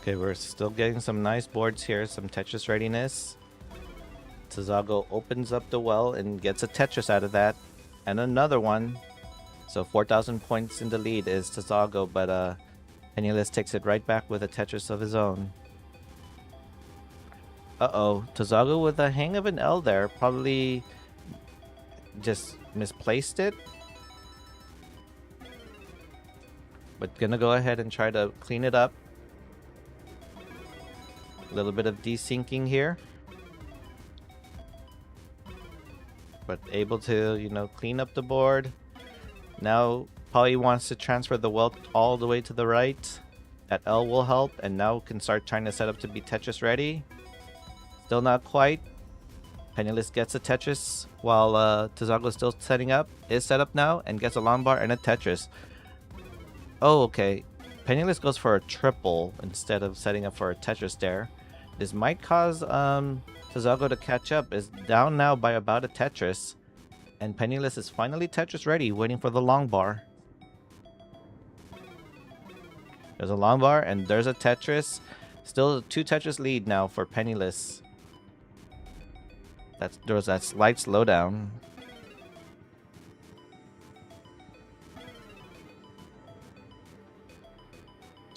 Okay, we're still getting some nice boards here, some Tetris readiness. Tazago opens up the well and gets a Tetris out of that, and another one. So 4,000 points in the lead is Tazago, but Penniless takes it right back with a Tetris of his own. Uh-oh, Tazago with a hang of an L there, probably just misplaced it. but gonna go ahead and try to clean it up. A little bit of desyncing here. But able to, you know, clean up the board. Now probably wants to transfer the wealth all the way to the right. That L will help, and now can start trying to set up to be Tetris ready. Still not quite. Penniless gets a Tetris while Tazago is still setting up. Is set up now and gets a long bar and a Tetris. Oh, okay. Penniless goes for a triple instead of setting up for a Tetris there. This might cause Tazago to catch up. Is down now by about a Tetris. And Penniless is finally Tetris ready, waiting for the long bar. There's a long bar and there's a Tetris. Still a 2 Tetris lead now for Penniless. There was that slight slowdown.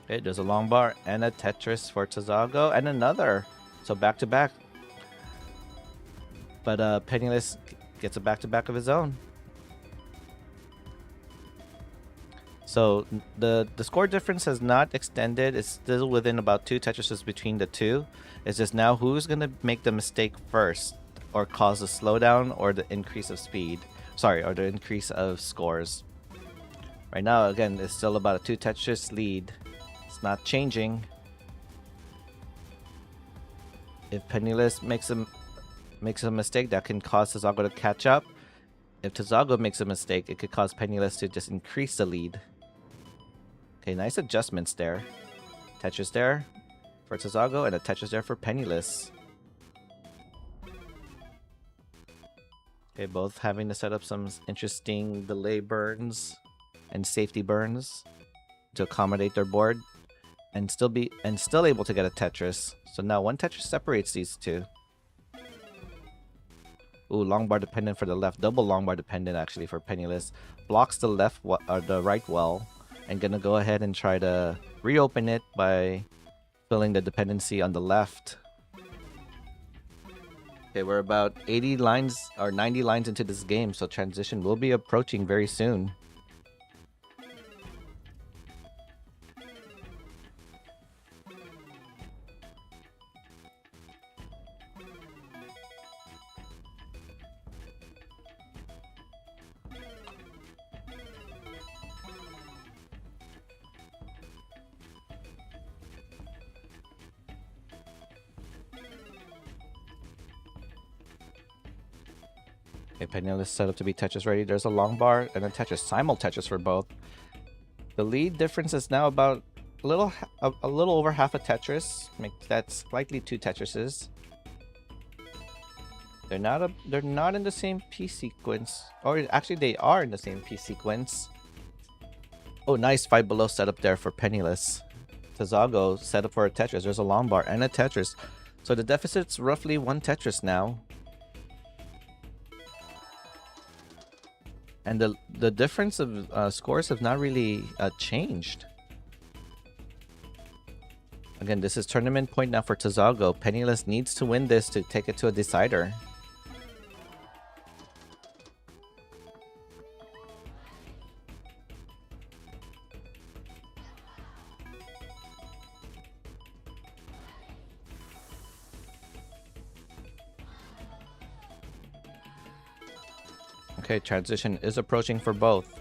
Okay, there's a long bar and a Tetris for Tazago and another. So back to back. But Penniless gets a back to back of his own. So the score difference has not extended. It's still within about 2 Tetrises between the two. It's just now who's gonna make the mistake first, or cause a slowdown or the increase of speed. Sorry, or the increase of scores. Right now, again, it's still about a 2 Tetris lead. It's not changing. If Penniless makes a mistake, that can cause Tazago to catch up. If Tazago makes a mistake, it could cause Penniless to just increase the lead. Okay, nice adjustments there. Tetris there for Tazago and a Tetris there for Penniless. Okay, both having to set up some interesting delay burns and safety burns to accommodate their board, and still able to get a Tetris. So now 1 Tetris separates these two. Ooh, long bar dependent for the left. Double long bar dependent actually for Penniless. Blocks the left or the right well, and gonna go ahead and try to reopen it by filling the dependency on the left. Okay, we're about 80 lines or 90 lines into this game, so transition will be approaching very soon. Okay, Penniless set up to be Tetris ready. There's a long bar and a Tetris. Simul Tetris for both. The lead difference is now about a little over half a Tetris. Make that slightly 2 Tetrises. They're not in the same piece sequence. Or actually they are in the same piece sequence. Oh, nice 5 below setup there for Penniless. Tazago set up for a Tetris. There's a long bar and a Tetris. So the deficit's roughly 1 Tetris now. And the difference of scores have not really changed. Again, this is tournament point now for Tazago. Penniless needs to win this to take it to a decider. Okay, transition is approaching for both.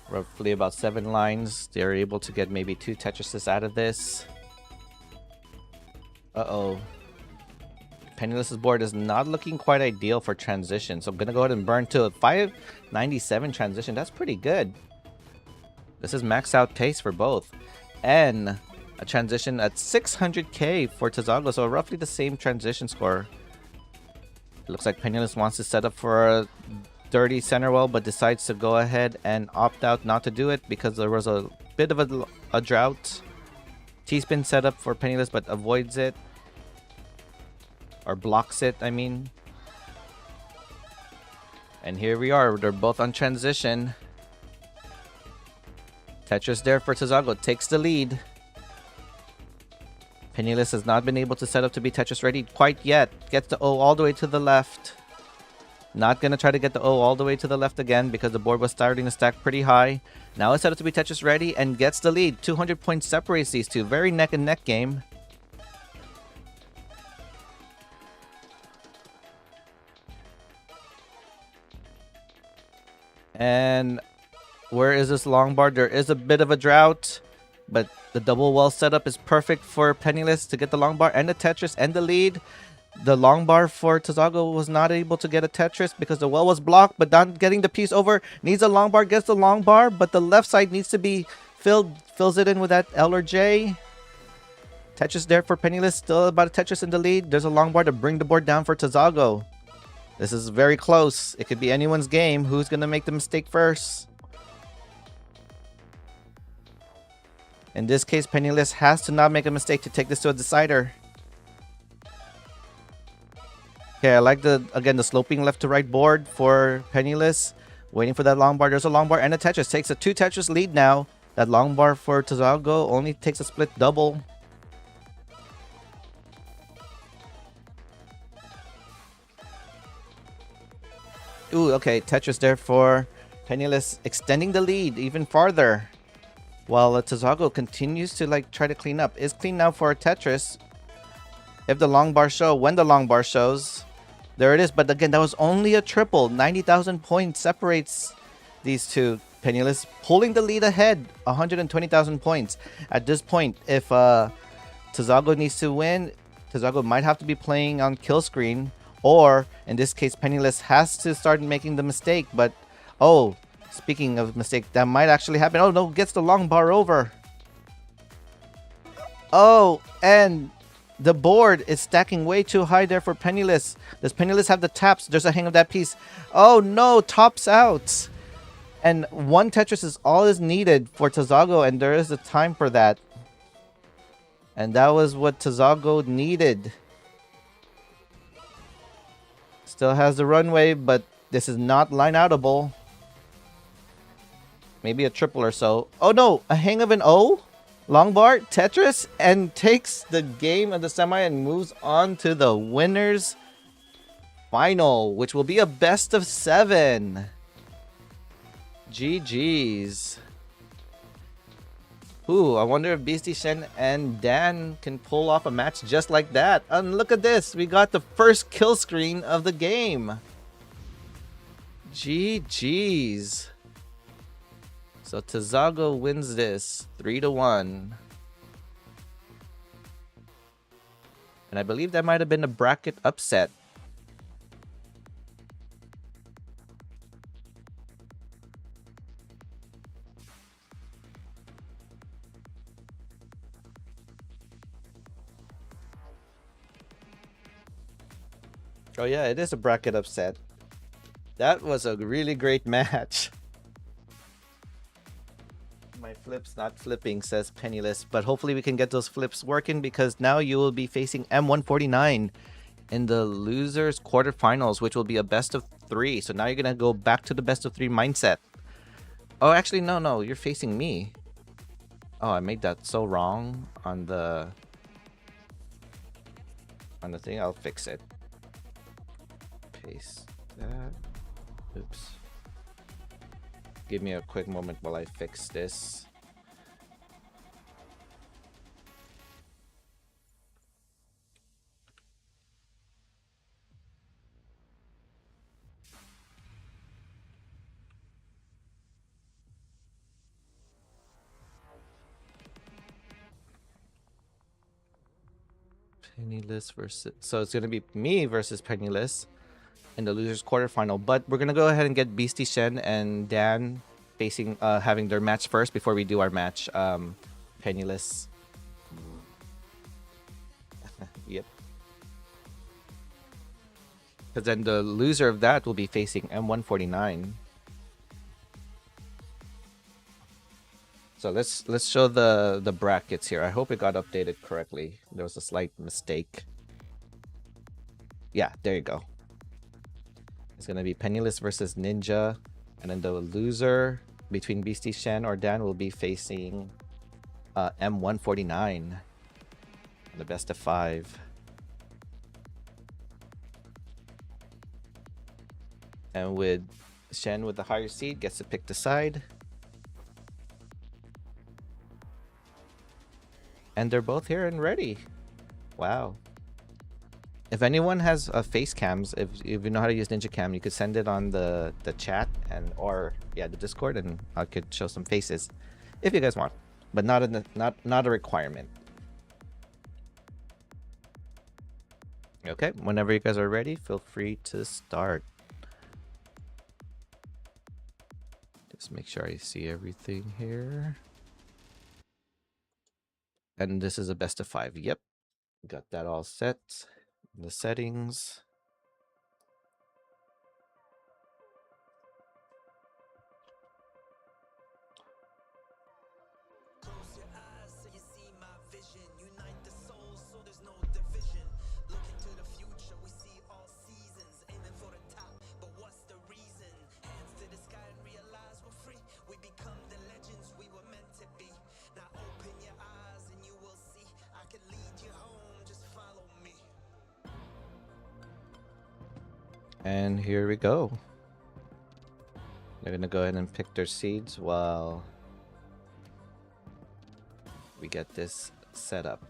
Roughly about 7 lines. They're able to get maybe 2 Tetrises out of this. Uh-oh. Penniless's board is not looking quite ideal for transition, so I'm going to go ahead and burn to a 597 transition. That's pretty good. This is max out taste for both. And a transition at 600k for Tazago, so roughly the same transition score. It looks like Penniless wants to set up for a dirty center well, but decides to go ahead and opt out not to do it because there was a bit of a drought. T-spin set up for Penniless, but avoids it. Or blocks it, I mean. And here we are. They're both on transition. Tetris there for Tazago. Takes the lead. Penniless has not been able to set up to be Tetris ready quite yet. Gets the O all the way to the left. Not going to try to get the O all the way to the left again because the board was starting to stack pretty high. Now it's set up to be Tetris ready and gets the lead. 200 points separates these two. Very neck and neck game. And where is this long bar? There is a bit of a drought, but the double well setup is perfect for Penniless to get the long bar and the Tetris and the lead. The long bar for Tazago was not able to get a Tetris because the well was blocked, but not getting the piece over. Needs a long bar, gets the long bar, but the left side needs to be filled. Fills it in with that L or J. Tetris there for Penniless, still about a Tetris in the lead. There's a long bar to bring the board down for Tazago. This is very close. It could be anyone's game. Who's going to make the mistake first? In this case, Penniless has to not make a mistake to take this to a decider. Okay, I like the sloping left to right board for Penniless. Waiting for that long bar. There's a long bar and a Tetris. Takes a 2 Tetris lead now. That long bar for Tazago only takes a split double. Ooh, okay, Tetris there for Penniless, extending the lead even farther. While Tazago continues to try to clean up. Is clean now for a Tetris. If the long bar show, when the long bar shows, there it is. But again, that was only a triple. 90,000 points separates these two. Penniless pulling the lead ahead. 120,000 points. At this point, if Tazago needs to win, Tazago might have to be playing on kill screen. Or, in this case, Penniless has to start making the mistake. But, oh, speaking of mistake, that might actually happen. Oh, no, gets the long bar over. Oh, and the board is stacking way too high there for Penniless. Does Penniless have the taps? There's a hang of that piece. Oh, no, tops out. And 1 Tetris is all is needed for Tazago, and there is a time for that. And that was what Tazago needed. Still has the runway, but this is not line-outable. Maybe a triple or so. Oh no, a hang of an O? Long bar, Tetris, and takes the game of the semi and moves on to the winners final, which will be a best of 7. GG's. Ooh, I wonder if Beastie Shen and Dan can pull off a match just like that. And look at this. We got the first kill screen of the game. GG's. So Tazago wins this 3-1. And I believe that might have been a bracket upset. Oh yeah, it is a bracket upset. That was a really great match. My flip's not flipping, says Penniless, but hopefully we can get those flips working because now you will be facing M149 in the losers quarterfinals, which will be a best of 3. So now you're gonna go back to the best of 3 mindset. Oh, actually, no, you're facing me. Oh, I made that so wrong on the thing. I'll fix it. Paste that. Oops. Give me a quick moment while I fix this. Penniless versus... So it's going to be me versus Penniless in the losers quarterfinal. But we're going to go ahead and get Beastie Shen and Dan facing, having their match first before we do our match. Penniless. Yep. Because then the loser of that will be facing M149. So let's show the brackets here. I hope it got updated correctly. There was a slight mistake. Yeah, there you go. It's gonna be Penniless versus Ninja, and then the loser between Beastie Shen or Dan will be facing M149. The best of 5. And with Shen with the higher seed gets to pick the side. And they're both here and ready. Wow. If anyone has face cams, if you know how to use Ninja Cam, you could send it on the chat or the Discord, and I could show some faces if you guys want, but not a requirement. Okay, whenever you guys are ready, feel free to start. Just make sure I see everything here. And this is a best of 5. Yep, got that all set. The settings. And here we go. They're gonna go ahead and pick their seeds while we get this set up.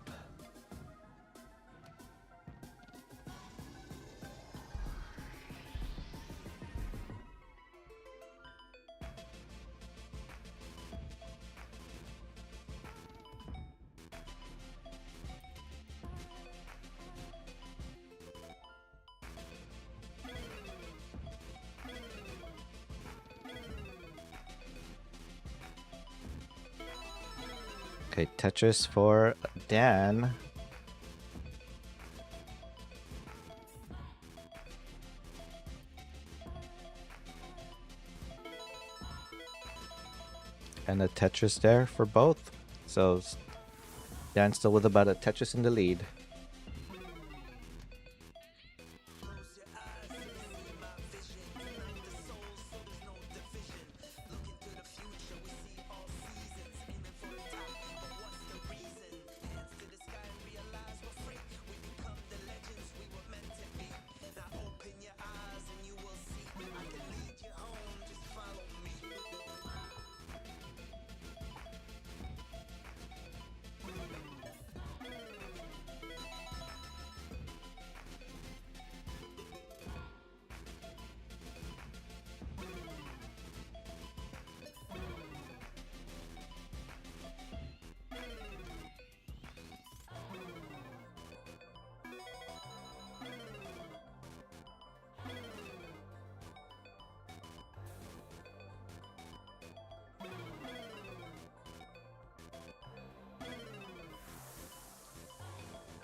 Okay, Tetris for Dan. And a Tetris there for both. So Dan's still with about a Tetris in the lead.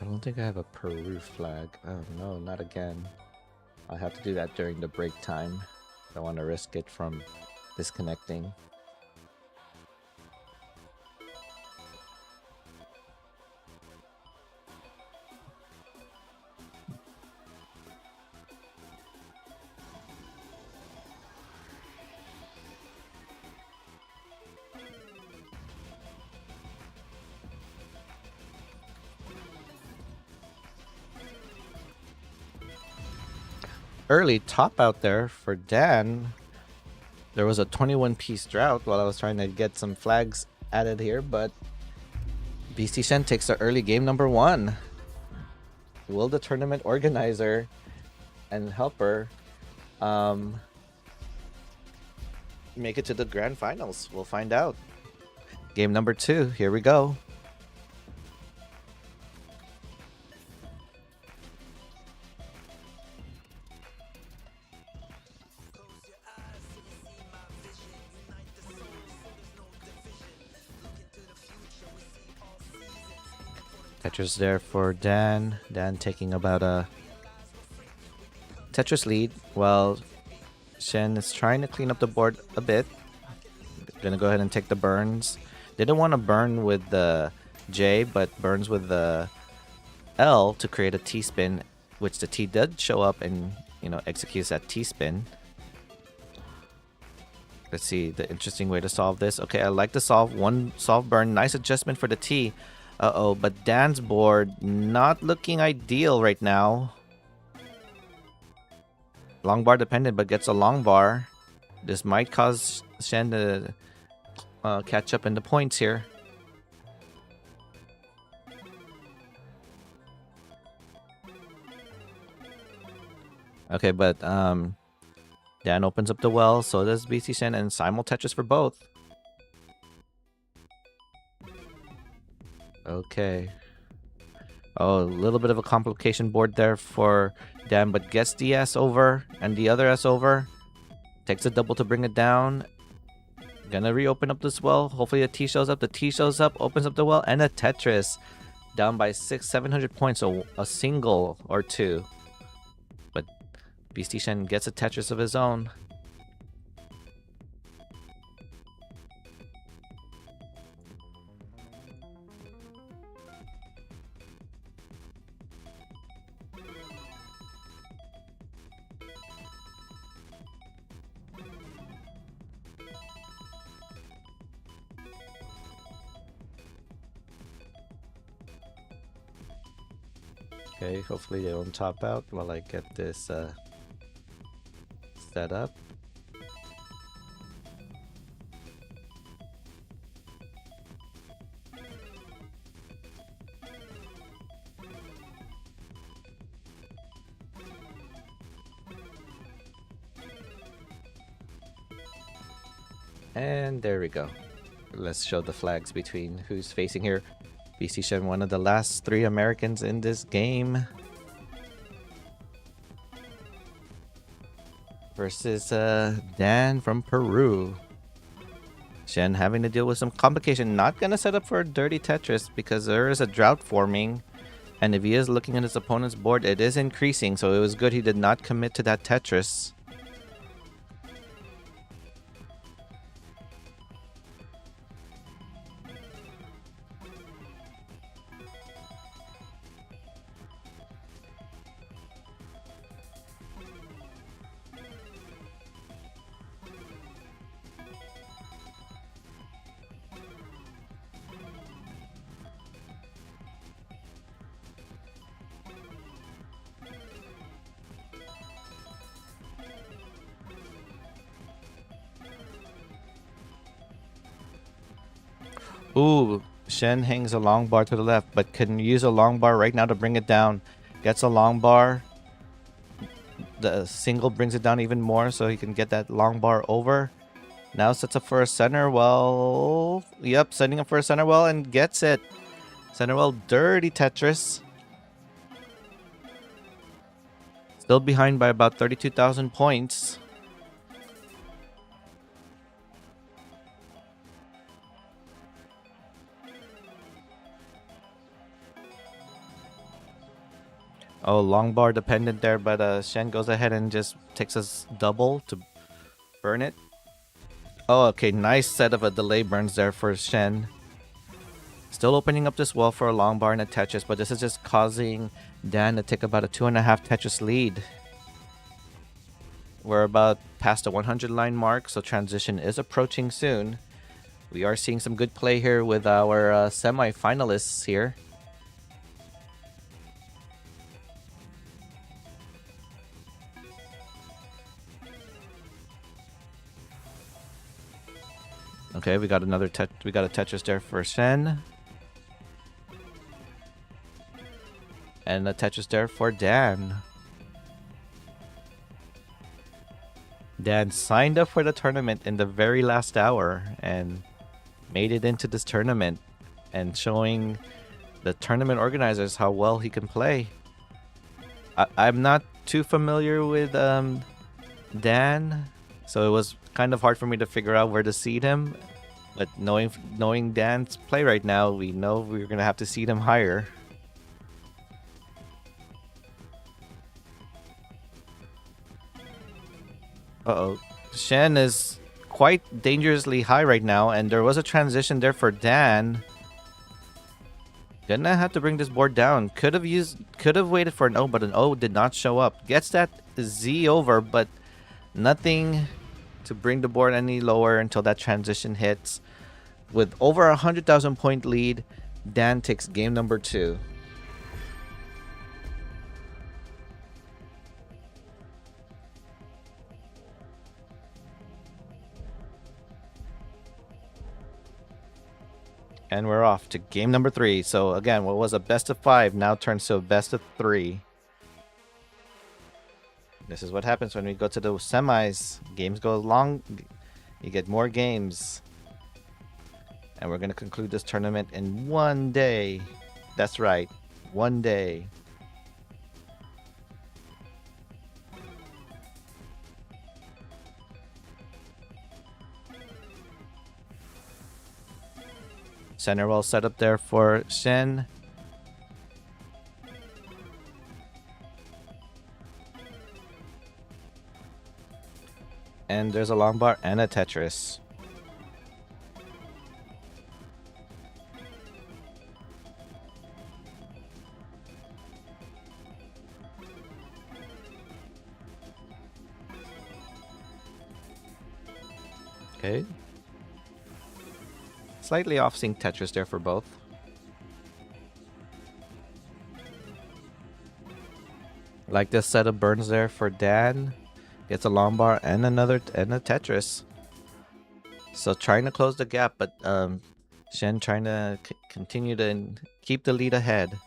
I don't think I have a Peru flag. Oh no, not again. I'll have to do that during the break time. I don't want to risk it from disconnecting. Early top out there for Dan. There was a 21-piece drought while I was trying to get some flags added here, but BC Shen takes the early game number 1. Will the tournament organizer and helper make it to the grand finals? We'll find out. Game number 2, here we go. Tetris there for Dan. Dan taking about a Tetris lead while Shen is trying to clean up the board a bit. Gonna go ahead and take the burns. Didn't want to burn with the J, but burns with the L to create a T-spin, which the T did show up and, executes that T-spin. Let's see the interesting way to solve this. Okay, I like to solve one solve burn. Nice adjustment for the T. Uh-oh, but Dan's board not looking ideal right now. Long bar dependent, but gets a long bar. This might cause Shen to catch up in the points here. Okay, but Dan opens up the well, so does BC Shen, and simul Tetris for both. Okay. Oh, a little bit of a complication board there for Dan, but gets the S over and the other S over. Takes a double to bring it down. Gonna reopen up this well. Hopefully a T shows up. The T shows up, opens up the well, and a Tetris. Down by 700 points, so a single or two. But Beastie Shen gets a Tetris of his own. Okay, hopefully they don't top out while I get this set up. And there we go. Let's show the flags between who's facing here. BC Shen, one of the last 3 Americans in this game. Versus Dan from Peru. Shen having to deal with some complication. Not gonna set up for a dirty Tetris because there is a drought forming. And if he is looking at his opponent's board, it is increasing. So it was good he did not commit to that Tetris. Ooh, Shen hangs a long bar to the left, but can use a long bar right now to bring it down. Gets a long bar. The single brings it down even more, so he can get that long bar over. Now sets up for a center well. Yep, setting up for a center well and gets it. Center well, dirty Tetris. Still behind by about 32,000 points. Oh, long bar dependent there, but Shen goes ahead and just takes us double to burn it. Oh, okay, nice set of a delay burns there for Shen. Still opening up this well for a long bar and a Tetris, but this is just causing Dan to take about a 2.5 Tetris lead. We're about past the 100 line mark, so transition is approaching soon. We are seeing some good play here with our semi-finalists here. Okay, we got a Tetris there for Shen. And a Tetris there for Dan. Dan signed up for the tournament in the very last hour and made it into this tournament, and showing the tournament organizers how well he can play. I'm not too familiar with Dan, so it was kind of hard for me to figure out where to seed him. But knowing Dan's play right now, we know we're gonna have to seed him higher. Uh-oh. Shen is quite dangerously high right now, and there was a transition there for Dan. Gonna have to bring this board down. Could have waited for an O, but an O did not show up. Gets that Z over, but nothing to bring the board any lower until that transition hits. With over 100,000 point lead, Dan takes game number 2. And we're off to game number 3. So again, what was a best of 5 now turns to a best of 3. This is what happens when we go to the semis. Games go long. You get more games. And we're going to conclude this tournament in 1 day. That's right. 1 day. Center well set up there for Shen. And there's a long bar and a Tetris. Okay. Slightly off sync Tetris there for both. Like this set of burns there for Dan. Gets a long bar and a Tetris. So trying to close the gap, but Shen trying to continue to keep the lead ahead.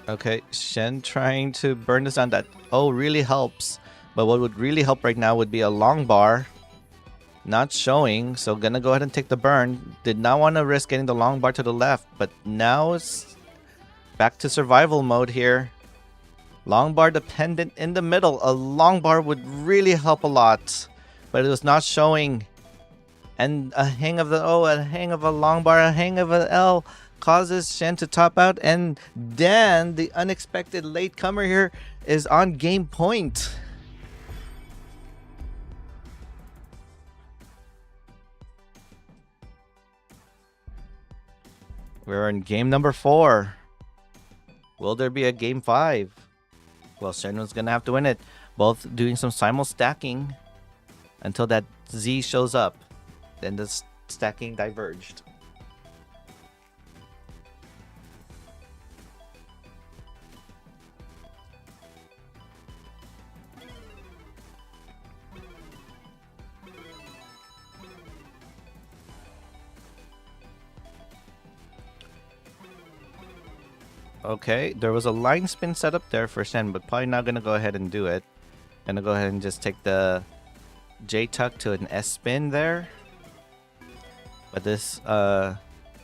Okay, Shen trying to burn this down. That really helps. But what would really help right now would be a long bar. Not showing, so gonna go ahead and take the burn. Did not want to risk getting the long bar to the left, but now it's back to survival mode here. Long bar dependent in the middle. A long bar would really help a lot, but it was not showing. And a hang of a long bar, a hang of an L causes Shen to top out, and Dan, the unexpected latecomer here, is on game point. We're in game number 4. Will there be a game 5? Well, Shen was gonna have to win it. Both doing some simul stacking until that Z shows up. Then the stacking diverged. Okay, there was a line spin set up there for Shen, but probably not going to go ahead and do it. Gonna go ahead and just take the J tuck to an S spin there. But this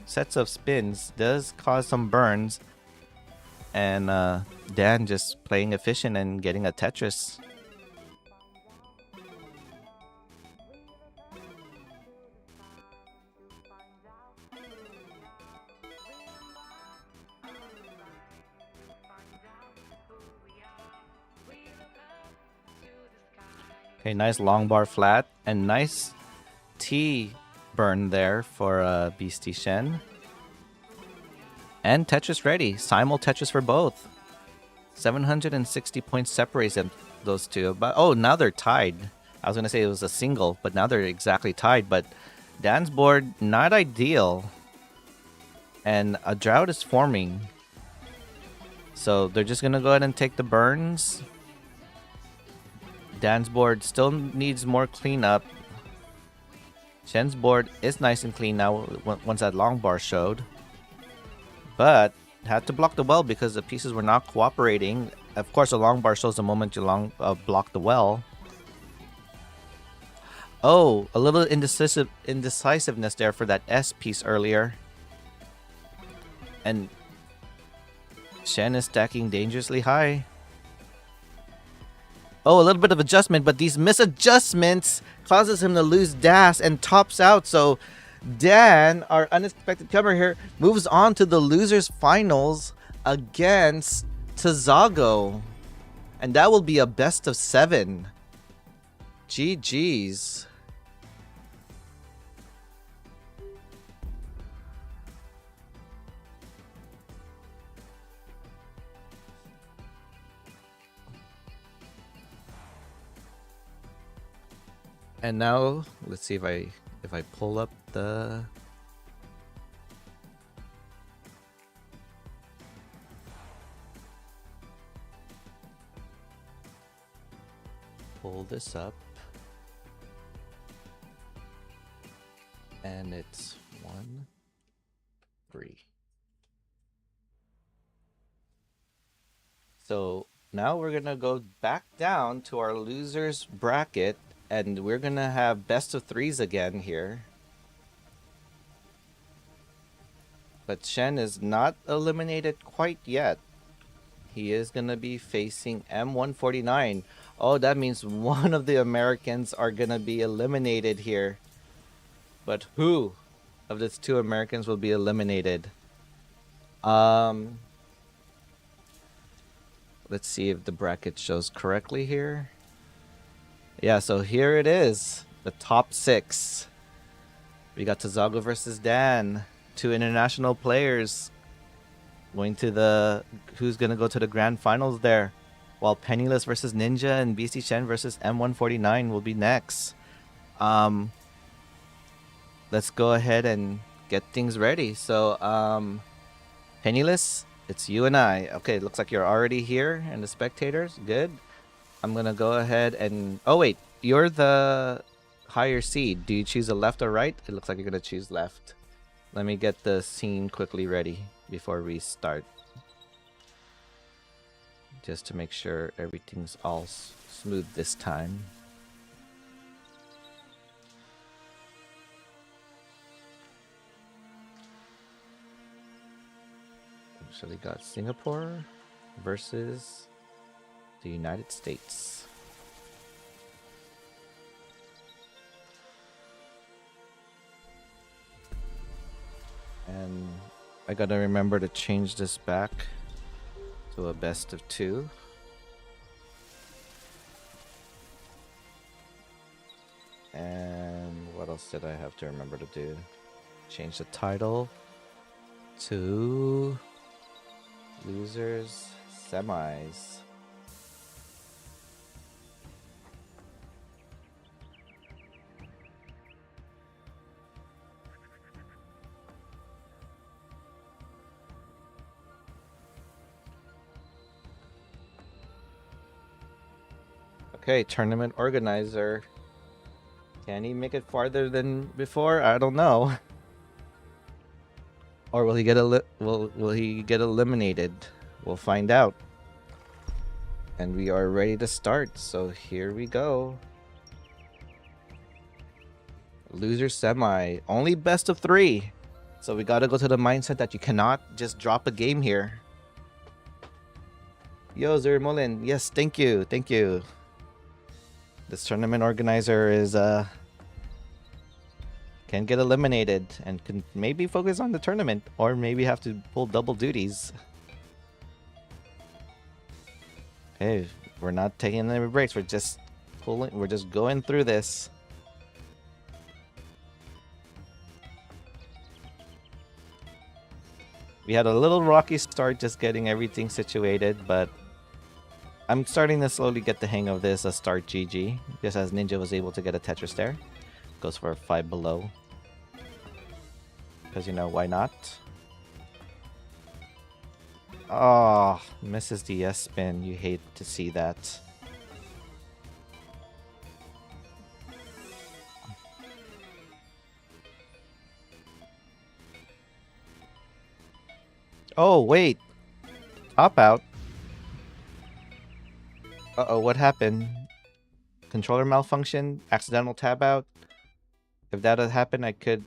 sets of spins does cause some burns. And Dan just playing efficient and getting a Tetris. Okay, nice long bar flat and nice T burn there for Beastie Shen. And Tetris ready. Simul Tetris for both. 760 points separates them, those two. But now they're tied. I was going to say it was a single, but now they're exactly tied. But Dan's board, not ideal. And a drought is forming. So they're just going to go ahead and take the burns. Dan's board still needs more cleanup. Shen's board is nice and clean now once that long bar showed. But had to block the well because the pieces were not cooperating. Of course, a long bar shows the moment you block the well. Oh, a little indecisiveness there for that S piece earlier. And Shen is stacking dangerously high. Oh, a little bit of adjustment, but these misadjustments causes him to lose DAS and tops out. So Dan, our unexpected comer here, moves on to the losers finals against Tazago. And that will be a best of 7. GG's. And now let's see if I pull up the pull this up, and it's 1, 3. So now we're gonna go back down to our losers bracket, and we're gonna have best of 3s again here. But Shen is not eliminated quite yet. He is gonna be facing M149. Oh, that means one of the Americans are gonna be eliminated here. But who of these 2 Americans will be eliminated? Let's see if the bracket shows correctly here. Yeah, so here it is. The top 6. We got Tazago versus Dan. 2 international players going to the... Who's going to go to the grand finals there? While Penniless versus Ninja and BC Shen versus M149 will be next. Let's go ahead and get things ready. So, Penniless, it's you and I. Okay, looks like you're already here and the spectators. Good. I'm going to go ahead and... Oh, wait. You're the higher seed. Do you choose the left or right? It looks like you're going to choose left. Let me get the scene quickly ready before we start. Just to make sure everything's all smooth this time. So we got Singapore versus the United States. And I gotta remember to change this back to a best of 2. And what else did I have to remember to do? Change the title to Losers Semis. Okay, tournament organizer. Can he make it farther than before? I don't know. Or will he get will he get eliminated? We'll find out. And we are ready to start. So here we go. Loser semi. Only best of 3. So we got to go to the mindset that you cannot just drop a game here. Yo, Zermolin. Yes, thank you. Thank you. This tournament organizer is can get eliminated and can maybe focus on the tournament, or maybe have to pull double duties. Hey, we're not taking any breaks. We're just going through this. We had a little rocky start just getting everything situated, but I'm starting to slowly get the hang of this. A start GG, just as Ninja was able to get a Tetris there. Goes for a 5 below. Because, you know, why not? Oh, misses the S spin. You hate to see that. Oh, wait. Top out. Uh-oh, what happened? Controller malfunction? Accidental tab out? If that had happened, I could...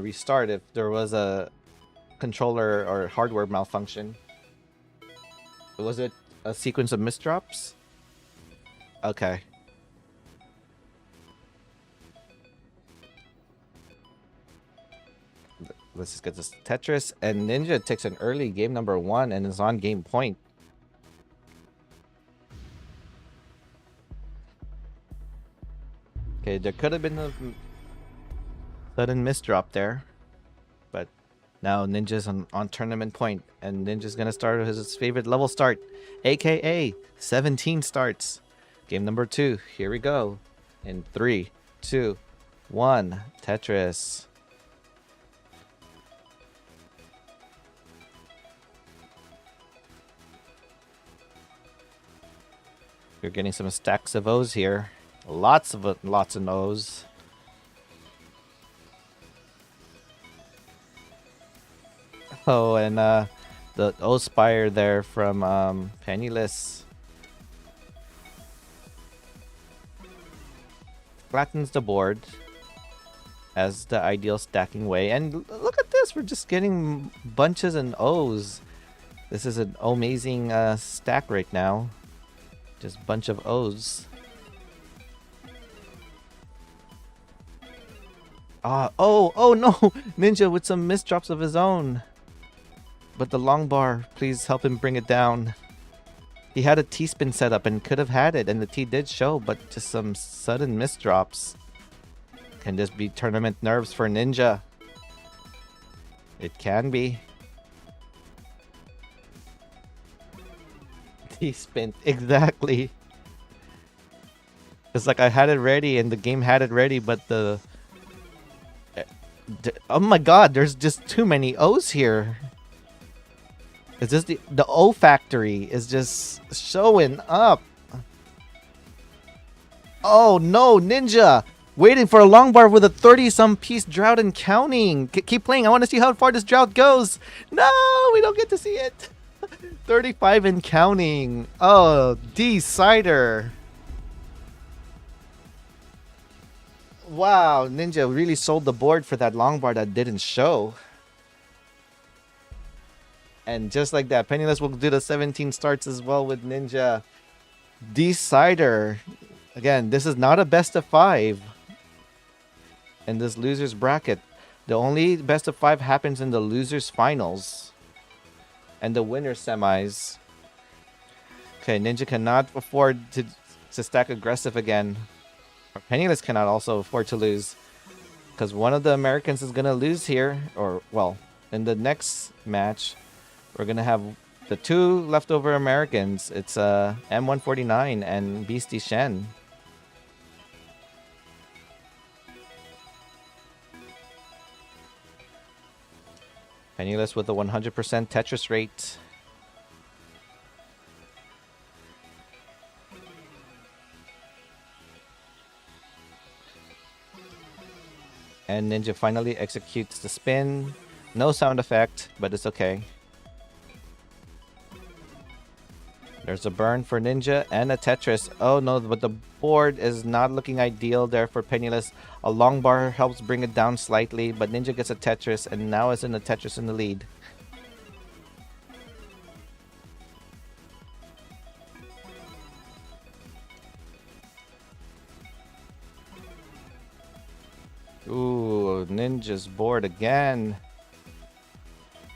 restart if there was a controller or hardware malfunction. Was it a sequence of misdrops? Okay. Let's just get this Tetris. And Ninja takes an early game number 1 and is on game point. Okay, there could have been a sudden misdrop there, but Now Ninja's on tournament point, and Ninja's gonna start his favorite level start, aka 17 starts. Game number 2. Here we go. In 3, 2, 1. Tetris. You're getting some stacks of O's here. Lots of O's. Oh, and the O Spire there from Penniless flattens the board as the ideal stacking way. And look at this, we're just getting bunches and O's. This is an amazing stack right now. Just bunch of O's. Oh no! Ninja with some misdrops of his own. But the long bar, please help him bring it down. He had a T-spin set up and could have had it, and the T did show, but just some sudden misdrops. Can this be tournament nerves for Ninja? It can be. T-spin, exactly. It's like I had it ready and the game had it ready, but the... Oh my god, there's just too many O's here. It's just the O factory is just showing up. Oh no, Ninja! Waiting for a long bar with a 30-some piece drought and counting. Keep playing. I want to see how far this drought goes. No, we don't get to see it. 35 and counting. Oh, D-Cider. Wow, Ninja really sold the board for that long bar that didn't show. And just like that, Penniless will do the 17 starts as well with Ninja. D-Cider. Again, this is not a best of 5 in this loser's bracket. The only best of 5 happens in the loser's finals and the winner's semis. Okay, Ninja cannot afford to stack aggressive again. Penniless cannot also afford to lose, because one of the Americans is going to lose here. Or, well, in the next match, we're going to have the 2 leftover Americans. It's M149 and Beastie Shen. Penniless with a 100% Tetris rate. And Ninja finally executes the spin. No sound effect, but it's okay. There's a burn for Ninja and a Tetris. Oh no, but the board is not looking ideal there for Penniless. A long bar helps bring it down slightly, but Ninja gets a Tetris and now is in the Tetris in the lead. Ooh, Ninja's board again.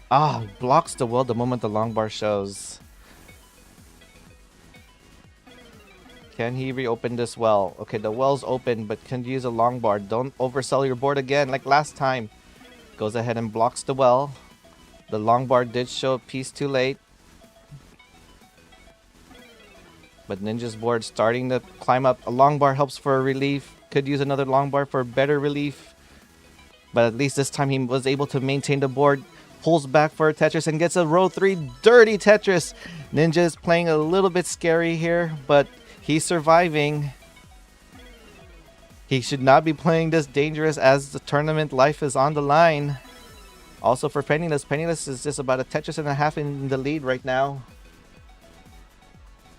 Ah, blocks the well the moment the long bar shows. Can he reopen this well? Okay, the well's open, but can you use a long bar? Don't oversell your board again like last time. Goes ahead and blocks the well. The long bar did show a piece too late. But Ninja's board starting to climb up. A long bar helps for a relief. Could use another long bar for better relief. But at least this time he was able to maintain the board. Pulls back for a Tetris and gets a row 3 dirty Tetris. Ninja is playing a little bit scary here, but he's surviving. He should not be playing this dangerous as the tournament life is on the line. Also for Penniless. Penniless is just about a Tetris and a half in the lead right now.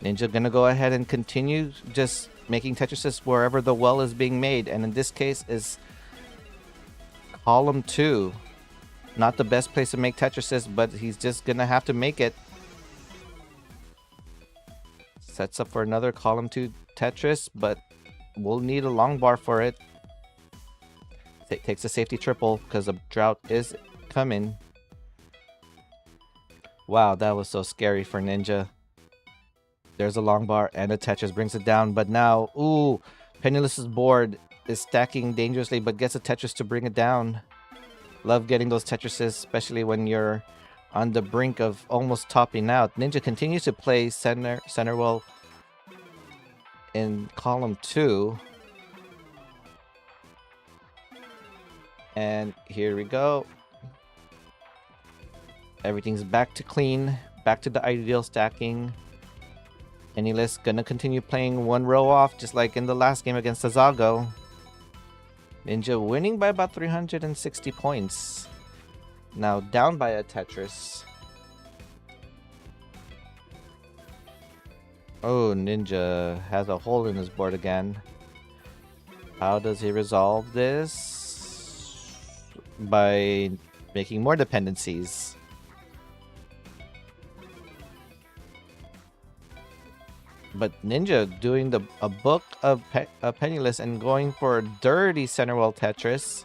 Ninja gonna go ahead and continue just making Tetrises wherever the well is being made. And in this case is column 2. Not the best place to make Tetrises, but he's just gonna have to make it. Sets up for another column 2 Tetris, but we'll need a long bar for it. Takes a safety triple because a drought is coming. Wow, that was so scary for Ninja. There's a long bar and a Tetris brings it down, but now, ooh, Penniless's board is stacking dangerously, but gets a Tetris to bring it down. Love getting those Tetrises, especially when you're on the brink of almost topping out. Ninja continues to play center well in column 2. And here we go. Everything's back to clean, back to the ideal stacking. Penniless gonna continue playing one row off, just like in the last game against Azago. Ninja winning by about 360 points. Now down by a Tetris. Oh, Ninja has a hole in his board again. How does he resolve this? By making more dependencies. But Ninja doing a book of Penniless and going for a dirty center wall Tetris.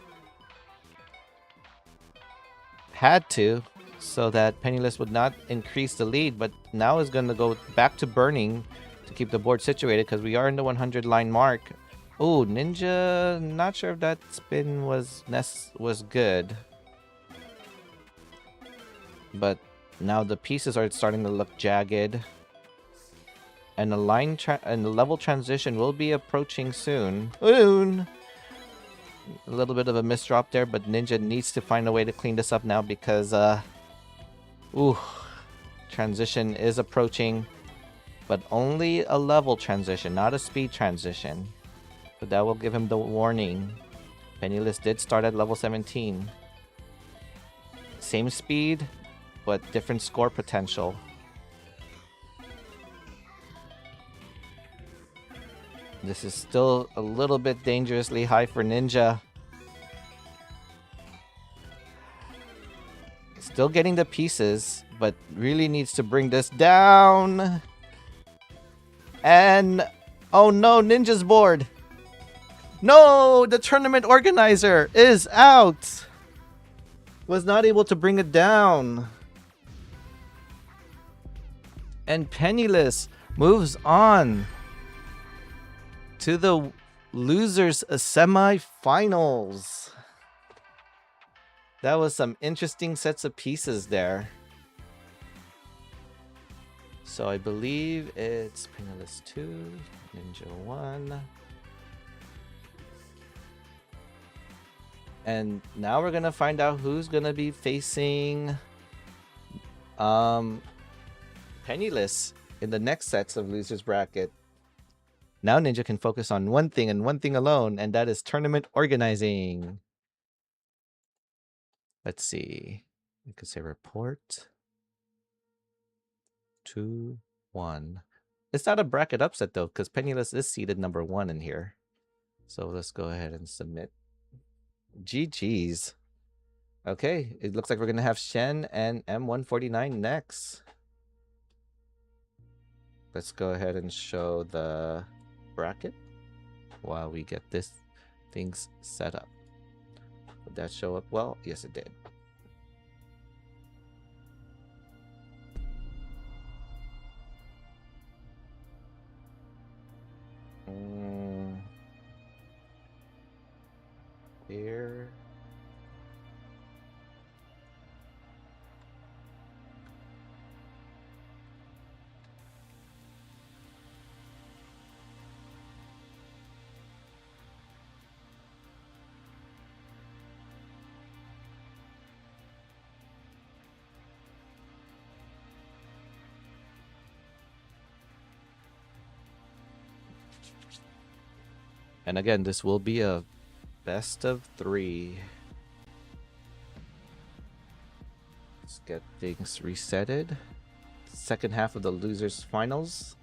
Had to, so that Penniless would not increase the lead, but now is going to go back to burning to keep the board situated because we are in the 100 line mark. Oh, Ninja, not sure if that spin was good. But now the pieces are starting to look jagged. And the level transition will be approaching soon. A little bit of a misdrop there, but Ninja needs to find a way to clean this up now because transition is approaching, but only a level transition, not a speed transition. But that will give him the warning. Penniless did start at level 17. Same speed, but different score potential. This is still a little bit dangerously high for Ninja. Still getting the pieces, but really needs to bring this down. And oh no, Ninja's board. No, the tournament organizer is out. Was not able to bring it down. And Penniless moves on to the losers semi-finals. That was some interesting sets of pieces there. So I believe it's Penniless 2, Ninja 1. And now we're gonna find out who's gonna be facing Penniless in the next sets of losers bracket. Now Ninja can focus on one thing and one thing alone, and that is tournament organizing. Let's see. We could say report 2, 1. It's not a bracket upset though, because Penniless is seeded number 1 in here. So let's go ahead and submit. GG's. Okay, it looks like we're gonna have Shen and M149 next. Let's go ahead and show the bracket while we get this things set up. Did that show up well? Yes, it did. Here. And again, this will be a best of 3. Let's get things resetted. Second half of the losers finals.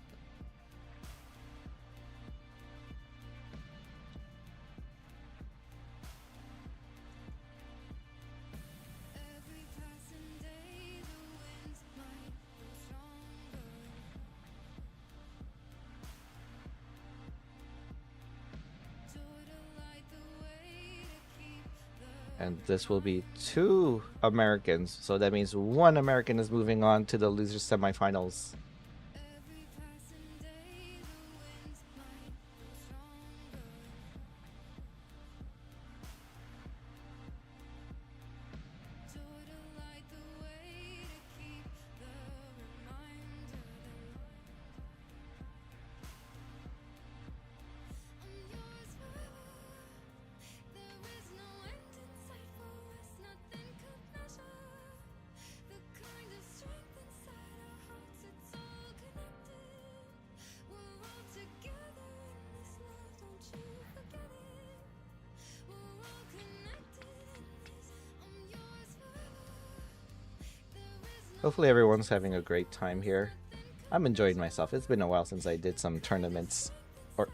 And this will be 2 Americans. So that means 1 American is moving on to the losers semifinals. Hopefully everyone's having a great time here. I'm enjoying myself. It's been a while since I did some tournaments. Or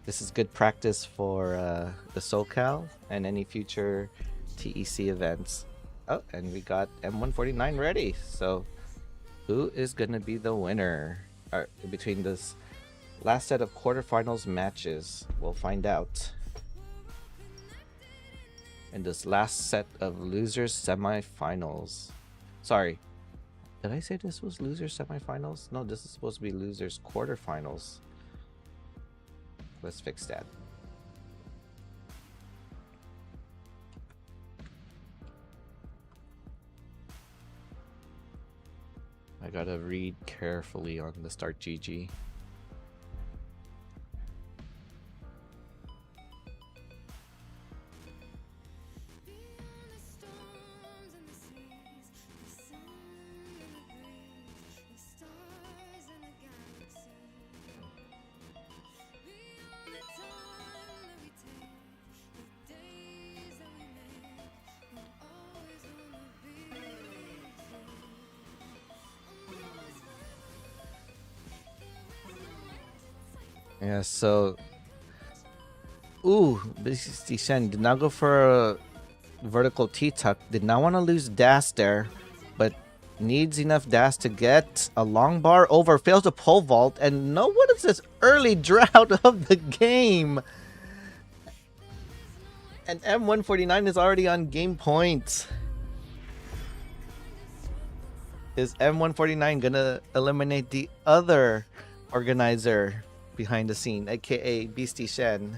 this is good practice for the SoCal and any future TEC events. Oh, and we got M149 ready. So who is going to be the winner between this last set of quarterfinals matches? We'll find out. In this last set of losers semifinals. Sorry, did I say this was losers semifinals? No, this is supposed to be losers quarterfinals. Let's fix that. I gotta read carefully on the Start GG. Yeah, so BC Shen did not go for a vertical T-tuck, did not want to lose dash there, but needs enough dash to get a long bar over, fails the pole vault, and no, what is this early drought of the game? And M149 is already on game point. Is M149 gonna eliminate the other organizer behind the scene, aka Beastie Shen?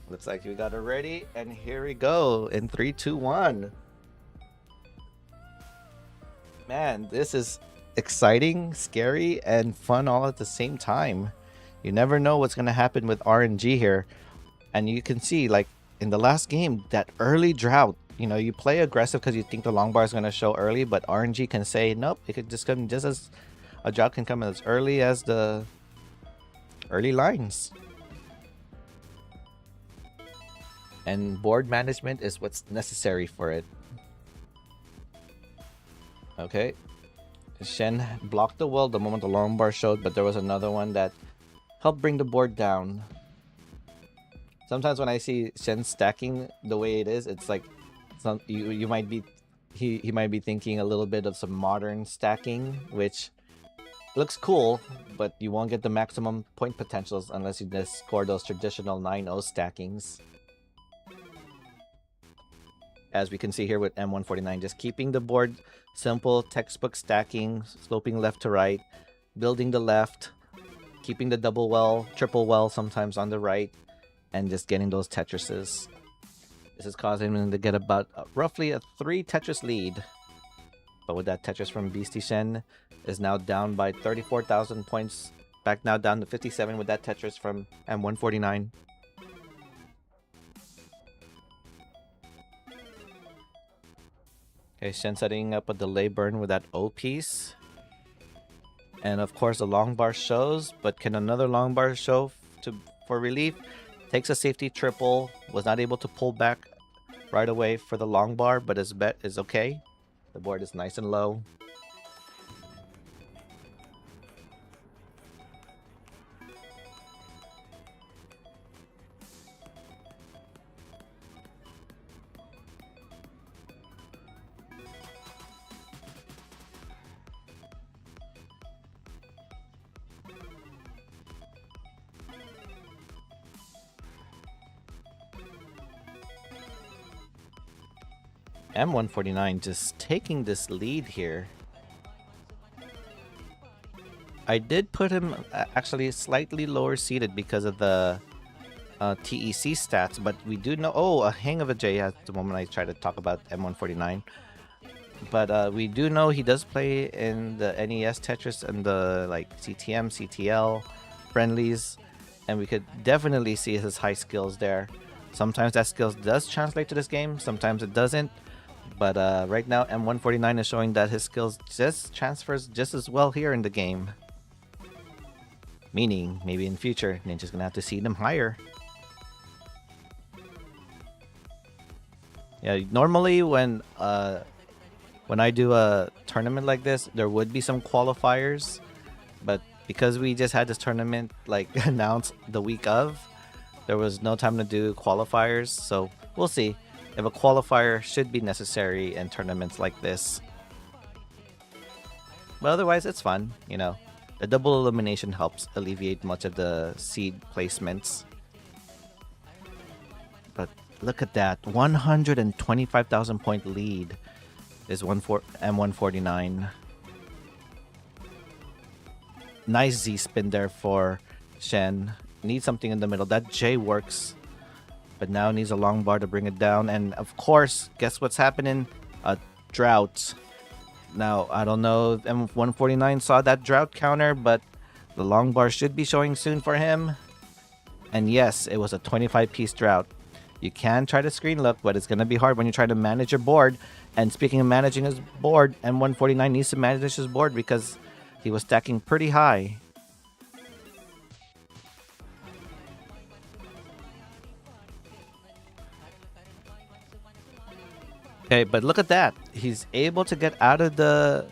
Looks like we got it ready, and here we go in 3, 2, 1. Man, this is exciting, scary, and fun all at the same time. You never know what's gonna happen with RNG here, and you can see, like in the last game, that early drought. You know, you play aggressive because you think the long bar is going to show early, but RNG can say, nope, it could just come just as a drought can come as early as the early lines. And board management is what's necessary for it. Okay. Shen blocked the wall the moment the long bar showed, but there was another one that helped bring the board down. Sometimes when I see Shen stacking the way it is, it's like you might be he might be thinking a little bit of some modern stacking, which looks cool, but you won't get the maximum point potentials unless you just score those traditional 9-0 stackings. As we can see here with M149, just keeping the board simple, textbook stacking, sloping left to right, building the left, keeping the double well, triple well sometimes on the right, and just getting those Tetrises. This is causing him to get about roughly a 3 Tetris lead. But with that Tetris from Beastie Shen is now down by 34,000 points. Back now down to 57 with that Tetris from M149. Okay, Shen setting up a delay burn with that O piece. And of course the long bar shows, but can another long bar show for relief? Takes a safety triple, was not able to pull back right away for the long bar, but his bet is okay. The board is nice and low. M149 just taking this lead here. I did put him actually slightly lower seated because of the TEC stats, but we do know... Oh, a hang of a J at the moment I try to talk about M149. But we do know he does play in the NES Tetris and the like CTM, CTL friendlies, and we could definitely see his high skills there. Sometimes that skills does translate to this game, sometimes it doesn't. But right now, M149 is showing that his skills just transfers just as well here in the game. Meaning, maybe in future, Ninja's gonna have to seed him higher. Yeah, normally when I do a tournament like this, there would be some qualifiers, but because we just had this tournament like announced the week of, there was no time to do qualifiers. So we'll see if a qualifier should be necessary in tournaments like this. But otherwise, it's fun. You know, the double elimination helps alleviate much of the seed placements. But look at that, 125,000 point lead is M149. Nice Z spin there for Shen. Needs something in the middle. That J works, but now needs a long bar to bring it down. And of course, guess what's happening? A drought. Now, I don't know if M149 saw that drought counter, but the long bar should be showing soon for him. And yes, it was a 25-piece drought. You can try to screen look, but it's going to be hard when you try to manage your board. And speaking of managing his board, M149 needs to manage his board because he was stacking pretty high. Okay, but look at that. He's able to get out of that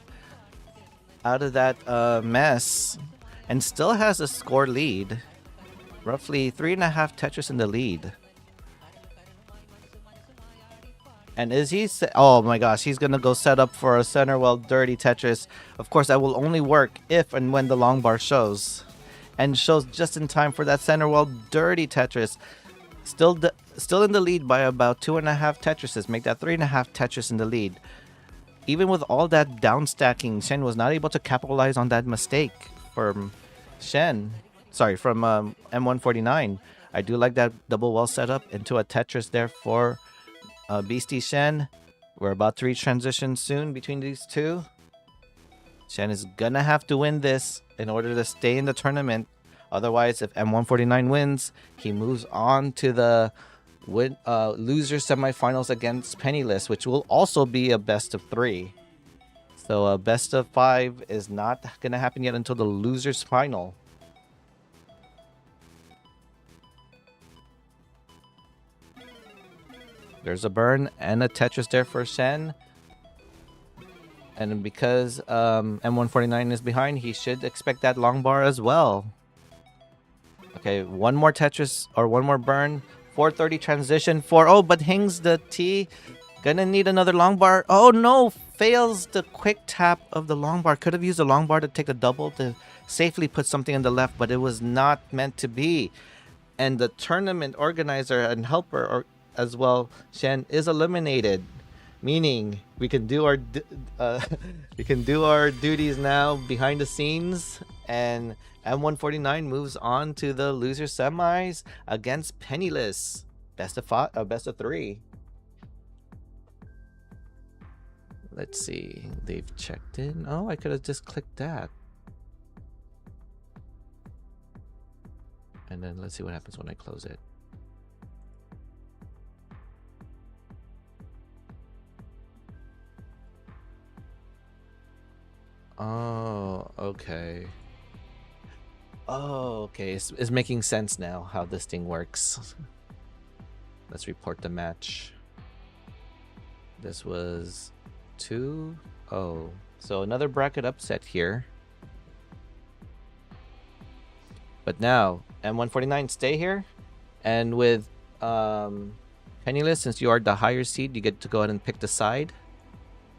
mess and still has a score lead. Roughly 3.5 Tetris in the lead. And is he... Oh my gosh, he's going to go set up for a center well dirty Tetris. Of course, that will only work if and when the long bar shows. And shows just in time for that center well dirty Tetris. Still in the lead by about 2.5 Tetrises. Make that 3.5 Tetris in the lead. Even with all that down stacking, Shen was not able to capitalize on that mistake from Shen. Sorry, from M149. I do like that double well setup into a Tetris there for Beastie Shen. We're about to reach transition soon between these two. Shen is gonna have to win this in order to stay in the tournament. Otherwise, if M149 wins, he moves on to the loser semifinals against Penniless, which will also be a best of 3. So a best of 5 is not going to happen yet until the loser's final. There's a burn and a Tetris there for Shen. And because M149 is behind, he should expect that long bar as well. Okay, one more Tetris or one more burn. 430 transition for... Oh, but Hings the T. Gonna need another long bar. Oh no, fails the quick tap of the long bar. Could have used the long bar to take the double to safely put something on the left, but it was not meant to be. And the tournament organizer and helper as well, Shen, is eliminated. Meaning we can do our duties now behind the scenes, and M149 moves on to the loser semis against Penniless. Best of 3. Let's see. They've checked in. Oh, I could have just clicked that. And then let's see what happens when I close it. Oh, okay. Oh, okay. It's making sense now how this thing works. Let's report the match. This was 2-0. So another bracket upset here. But now, M149, stay here. And with Penniless, since you are the higher seed, you get to go ahead and pick the side.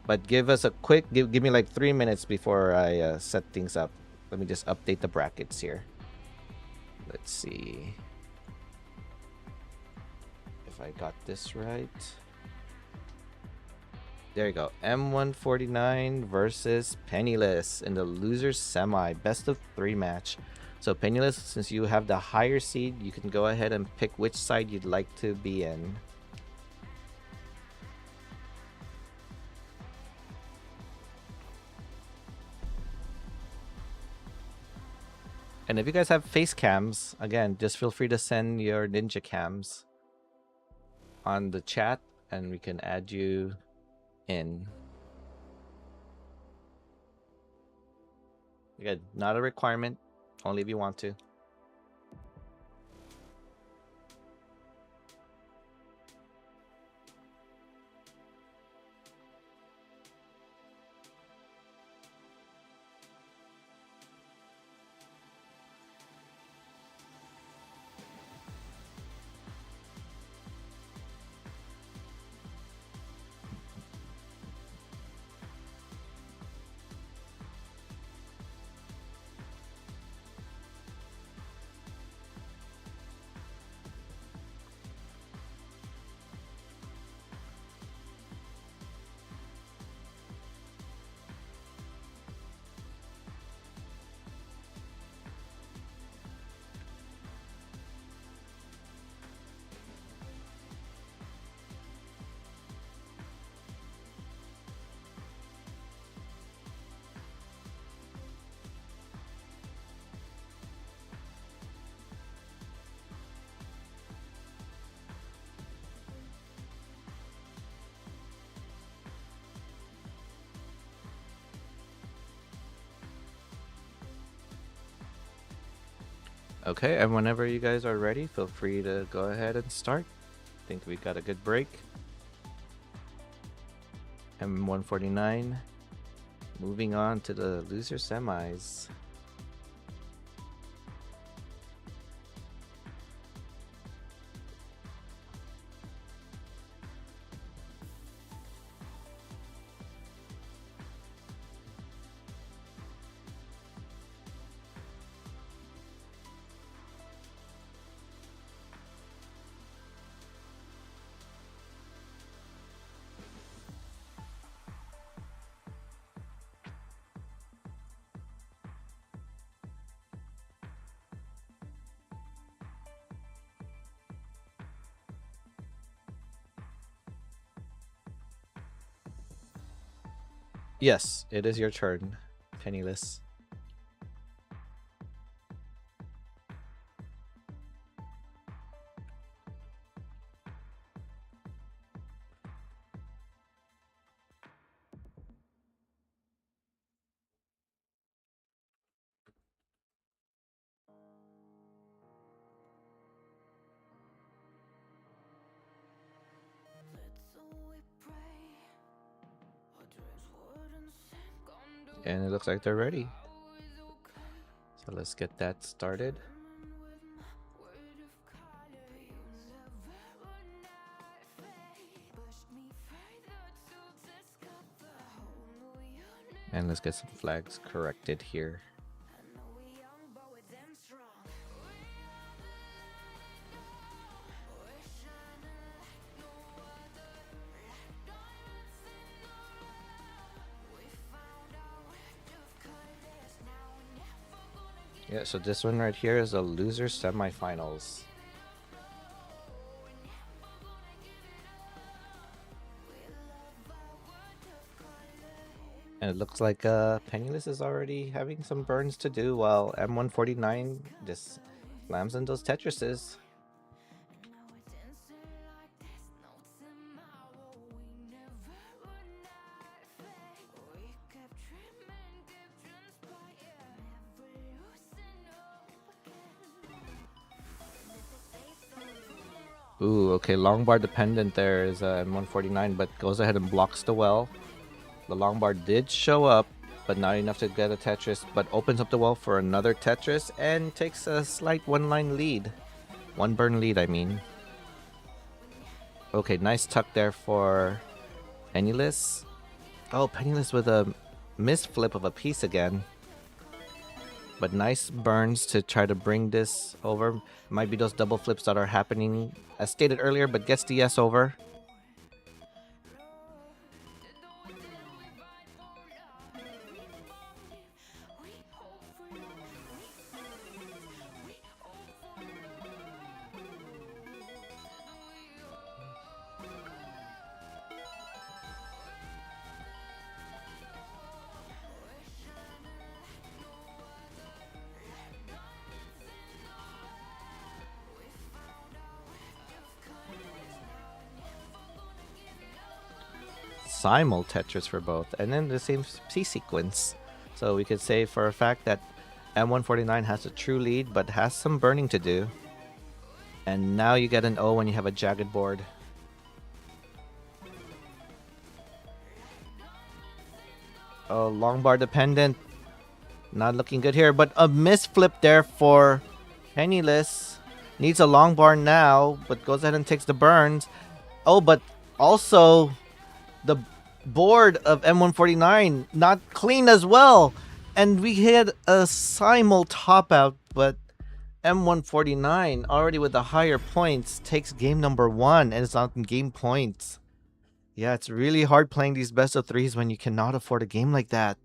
But give us a quick... Give me like 3 minutes before I set things up. Let me just update the brackets here. Let's see if I got this right. There you go. M149 versus Penniless in the loser semi. Best of 3 match. So Penniless, since you have the higher seed, you can go ahead and pick which side you'd like to be in. And if you guys have face cams, again, just feel free to send your ninja cams on the chat and we can add you in. Again, not a requirement, only if you want to. Okay, and whenever you guys are ready, feel free to go ahead and start. Think we got a good break. M149. Moving on to the loser semis. Yes, it is your turn, Penniless. And it looks like they're ready. So let's get that started. And let's get some flags corrected here. Yeah, so this one right here is a loser semifinals. And it looks like Penniless is already having some burns to do, while M149 just slams in those Tetrises. Ooh, okay, long bar dependent there is M149, but goes ahead and blocks the well. The long bar did show up, but not enough to get a Tetris, but opens up the well for another Tetris and takes a slight one-line lead. One burn lead, I mean. Okay, nice tuck there for Penniless. Oh, Penniless with a misflip of a piece again. But nice burns to try to bring this over. Might be those double flips that are happening as stated earlier, but gets the yes over. Simul Tetris for both, and then the same C sequence. So we could say for a fact that M149 has a true lead, but has some burning to do. And now you get an O when you have a jagged board. Oh, long bar dependent. Not looking good here, but a misflip there for Penniless. Needs a long bar now, but goes ahead and takes the burns. Oh, but also the board of M149 not clean as well. And we had a simul top out, but M149 already with the higher points takes game number 1 and it's on game points. Yeah, it's really hard playing these best of threes when you cannot afford a game like that.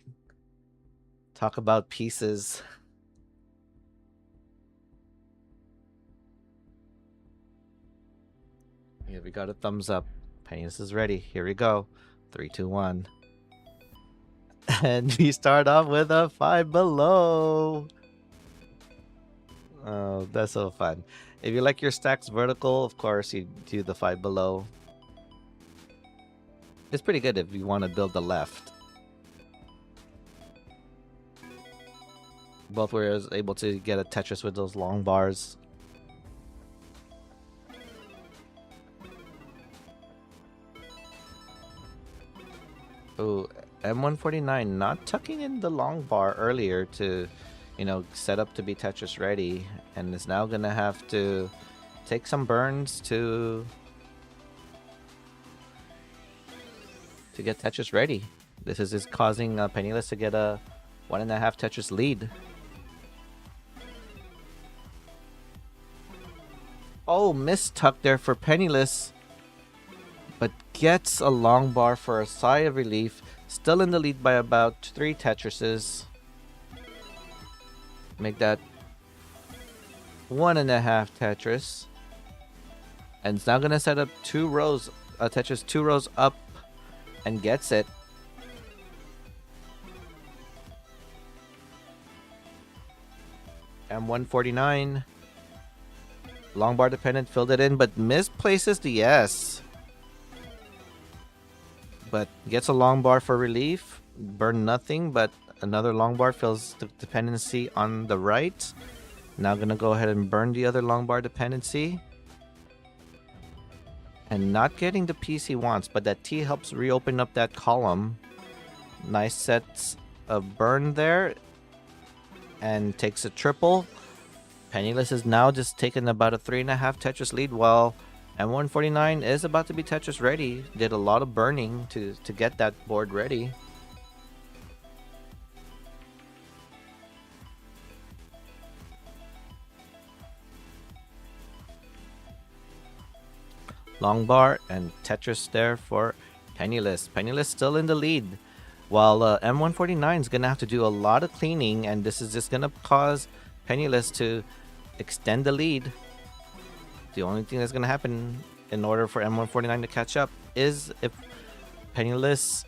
Talk about pieces. Yeah, we got a thumbs up. Penniless is ready. Here we go. 3, 2, 1. And we start off with a 5 below. Oh, that's so fun. If you like your stacks vertical, of course, you do the 5 below. It's pretty good if you want to build the left. Both were able to get a Tetris with those long bars. Ooh, M149 not tucking in the long bar earlier to, set up to be Tetris ready, and is now gonna have to take some burns to get Tetris ready. This is causing Penniless to get a 1.5 Tetris lead. Oh, missed tuck there for Penniless, but gets a long bar for a sigh of relief. Still in the lead by about 3 Tetrises. Make that 1.5 Tetris. And it's now gonna set up 2 rows, Tetris 2 rows up, and gets it. M149. Long bar dependent, filled it in, but misplaces the S. But gets a long bar for relief. Burn nothing, but another long bar fills the dependency on the right. Now gonna go ahead and burn the other long bar dependency. And not getting the piece he wants, but that T helps reopen up that column. Nice sets of burn there. And takes a triple. Penniless is now just taking about a 3.5 Tetris lead, while M149 is about to be Tetris ready. Did a lot of burning to get that board ready. Long bar and Tetris there for Penniless. Penniless still in the lead, while M149 is going to have to do a lot of cleaning, and this is just going to cause Penniless to extend the lead. The only thing that's going to happen in order for M149 to catch up is if Penniless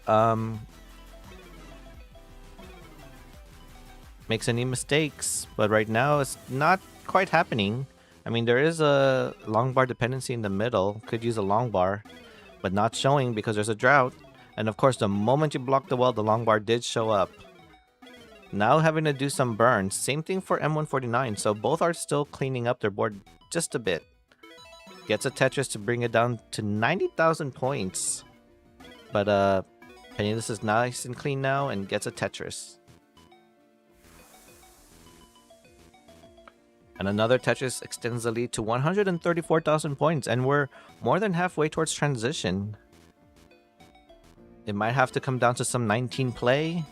makes any mistakes, but right now it's not quite happening. I mean, there is a long bar dependency in the middle. Could use a long bar, but not showing because there's a drought. And of course, the moment you block the well, the long bar did show up. Now having to do some burns. Same thing for M149. So both are still cleaning up their board just a bit. Gets a Tetris to bring it down to 90,000 points. But Penniless is nice and clean now and gets a Tetris. And another Tetris extends the lead to 134,000 points. And we're more than halfway towards transition. It might have to come down to some 19 play.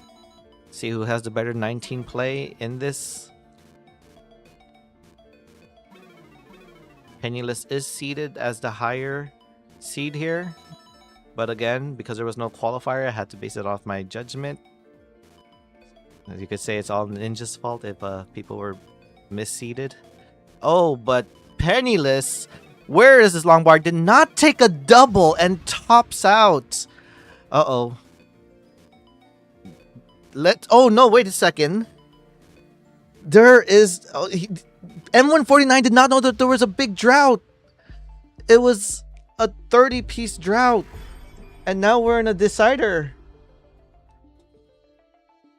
See who has the better 19 play in this. Penniless is seeded as the higher seed here. But again, because there was no qualifier, I had to base it off my judgment. As you could say, it's all Ninja's fault if people were misseeded. Oh, but Penniless, where is this long bar? Did not take a double and tops out. Uh-oh. Oh no, wait a second. There is M149 did not know that there was a big drought. It was a 30-piece drought. And now we're in a decider.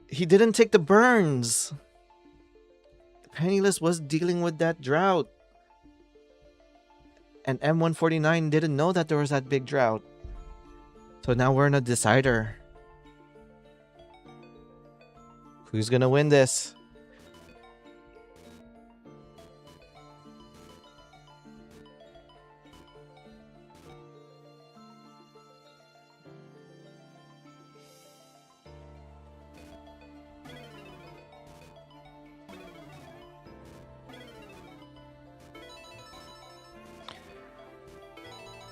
He didn't take the burns. Penniless was dealing with that drought. And M149 didn't know that there was that big drought. So now we're in a decider. Who's gonna win this?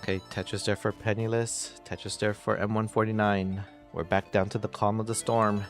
Okay, Tetris there for Penniless. Tetris there for M149. We're back down to the calm of the storm.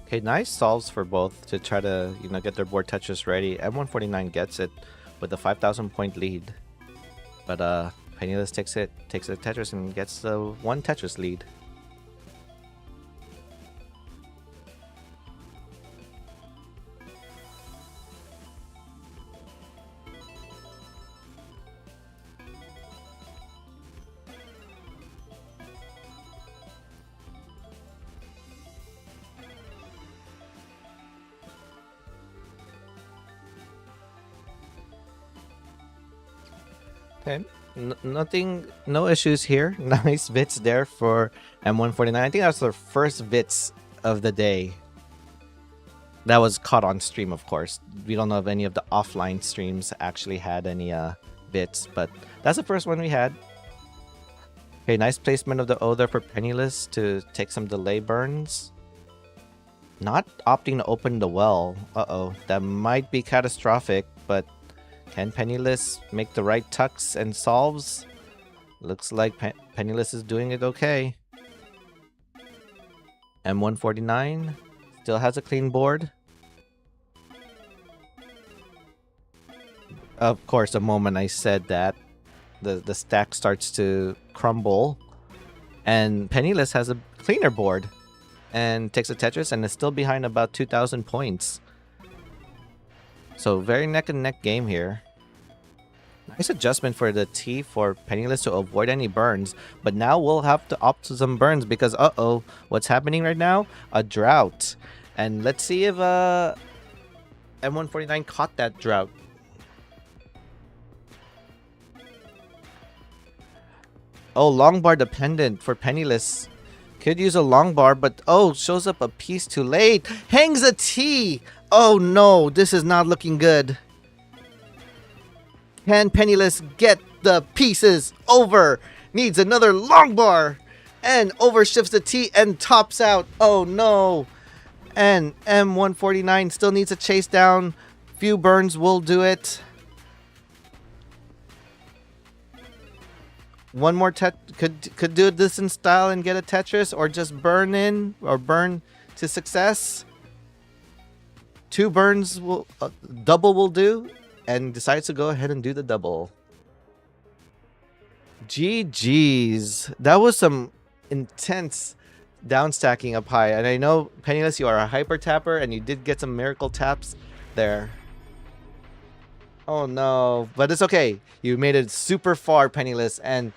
Okay, nice solves for both to try to, get their board Tetris ready. M149 gets it with a 5,000 point lead. But Penniless takes a Tetris and gets the 1 Tetris lead. Okay, nothing, no issues here. Nice bits there for M149. I think that's the first bits of the day. That was caught on stream, of course. We don't know if any of the offline streams actually had any bits, but that's the first one we had. Okay, nice placement of the O there for Penniless to take some delay burns. Not opting to open the well. Uh-oh, that might be catastrophic, but can Penniless make the right tucks and solves? Looks like Penniless is doing it okay. M149 still has a clean board. Of course, the moment I said that, the stack starts to crumble, and Penniless has a cleaner board and takes a Tetris and is still behind about 2,000 points. So very neck and neck game here. Nice adjustment for the T for Penniless to avoid any burns, but now we'll have to opt to some burns because uh-oh, what's happening right now? A drought. And let's see if M149 caught that drought. Oh, long bar dependent for Penniless. Could use a long bar, but oh, shows up a piece too late. Hangs a T! Oh no, this is not looking good. Can Penniless get the pieces over? Needs another long bar. And overshifts the T and tops out. Oh no. And M149 still needs a chase down. Few burns will do it. One more could do this in style and get a Tetris, or just burn in or burn to success. 2 burns will double will do, and decides to go ahead and do the double. GG's. That was some intense downstacking up high, and I know Penniless, you are a hyper tapper, and you did get some miracle taps there. Oh no, but it's okay. You made it super far, Penniless, and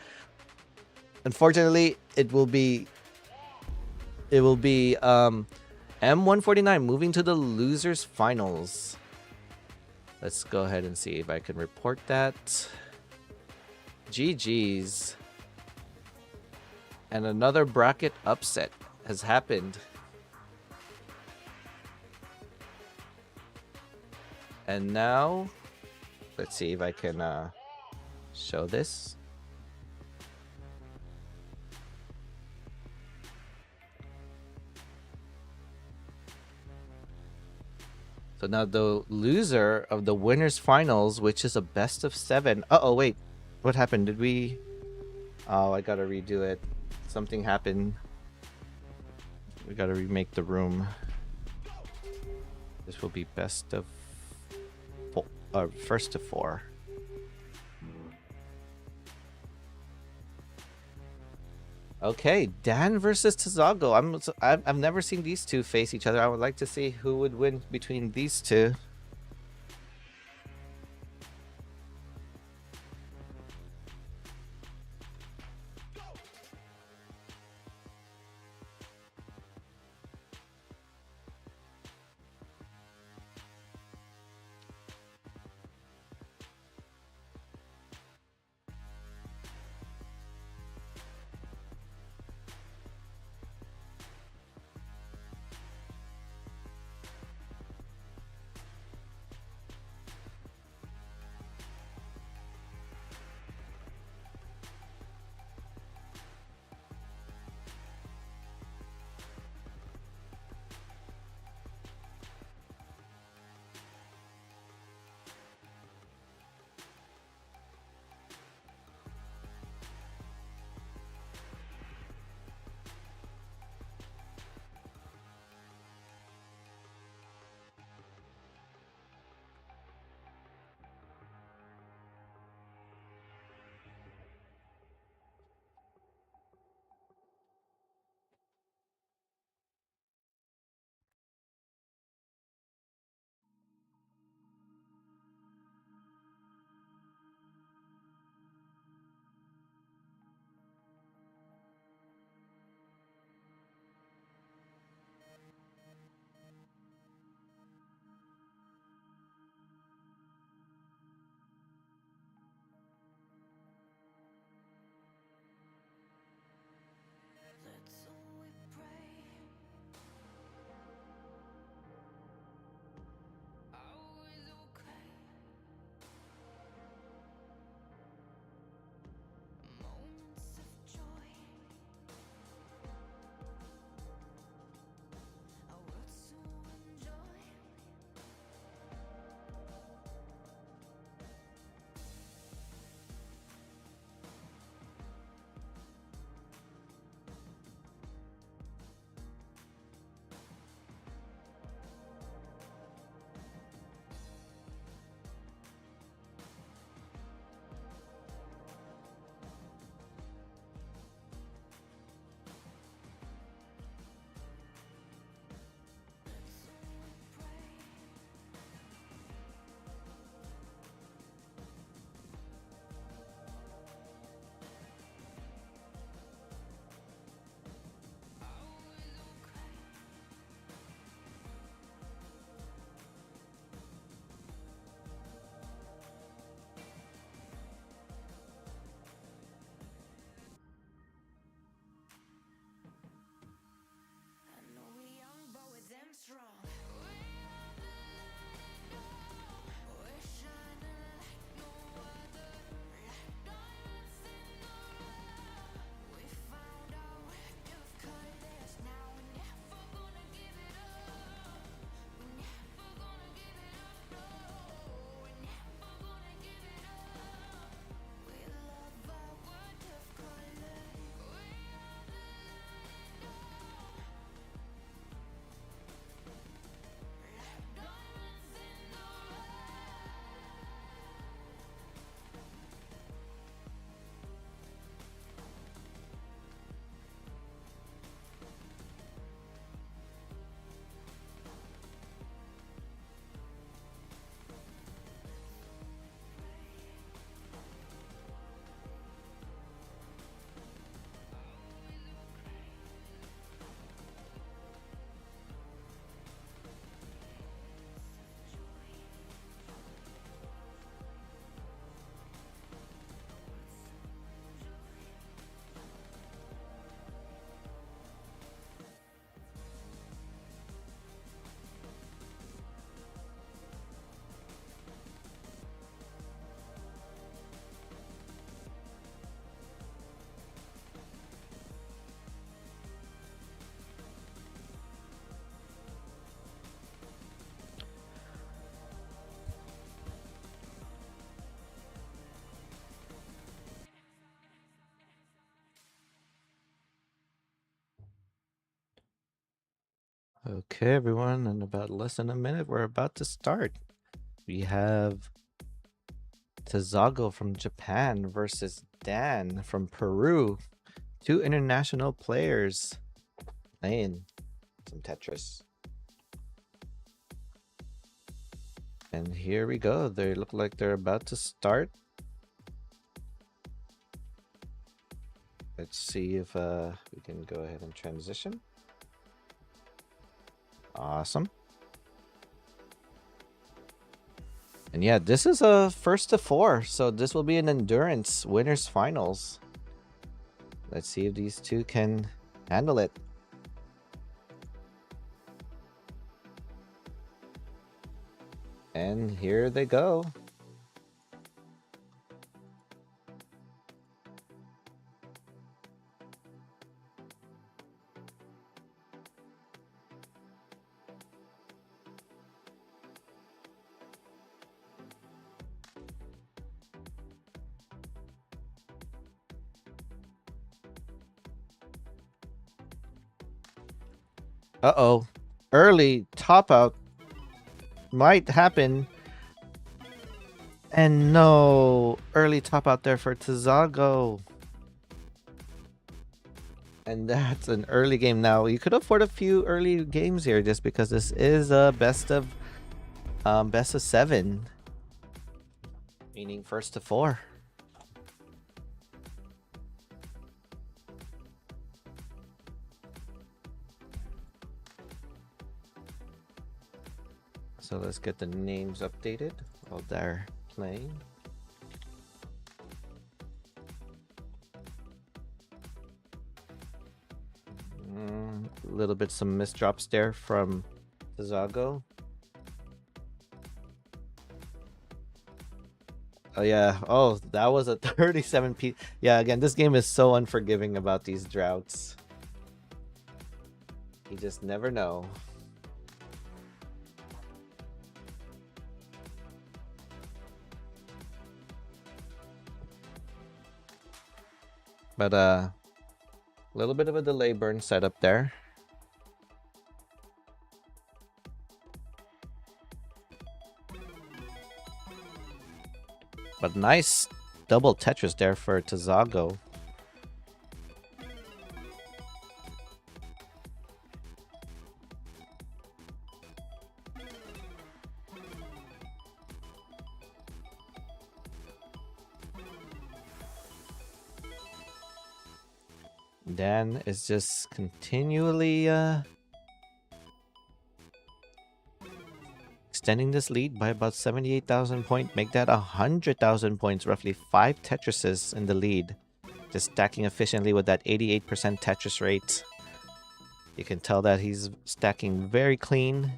unfortunately, it will be M149 moving to the losers finals. Let's go ahead and see if I can report that. GG's. And another bracket upset has happened. And now, let's see if I can show this. So now the loser of the winners finals, which is a best of 7. Uh-oh, wait. What happened? Did we... Oh, I gotta redo it. Something happened. We gotta remake the room. This will be best of... first to 4. Okay, Dan versus Tazago. I've never seen these two face each other. I would like to see who would win between these two. Okay, everyone, in about less than a minute, we're about to start. We have Tazago from Japan versus Dan from Peru. Two international players playing some Tetris. And here we go. They look like they're about to start. Let's see if we can go ahead and transition. Awesome. And yeah, this is a first to four, so this will be an endurance winners finals. Let's see if these two can handle it. And here they go. Uh-oh. Early top out might happen. And no, early top out there for Tazago. And that's an early game. Now, you could afford a few early games here just because this is a best of 7. Meaning first to 4. So let's get the names updated while they're playing. A little bit some misdrops there from Tazago. Oh yeah. Oh, that was a 37 P. Yeah, again, this game is so unforgiving about these droughts. You just never know. But a little bit of a delay burn setup there. But nice double Tetris there for Tazago. Dan is just continually extending this lead by about 78,000 points. Make that 100,000 points, roughly 5 Tetrises in the lead. Just stacking efficiently with that 88% Tetris rate. You can tell that he's stacking very clean.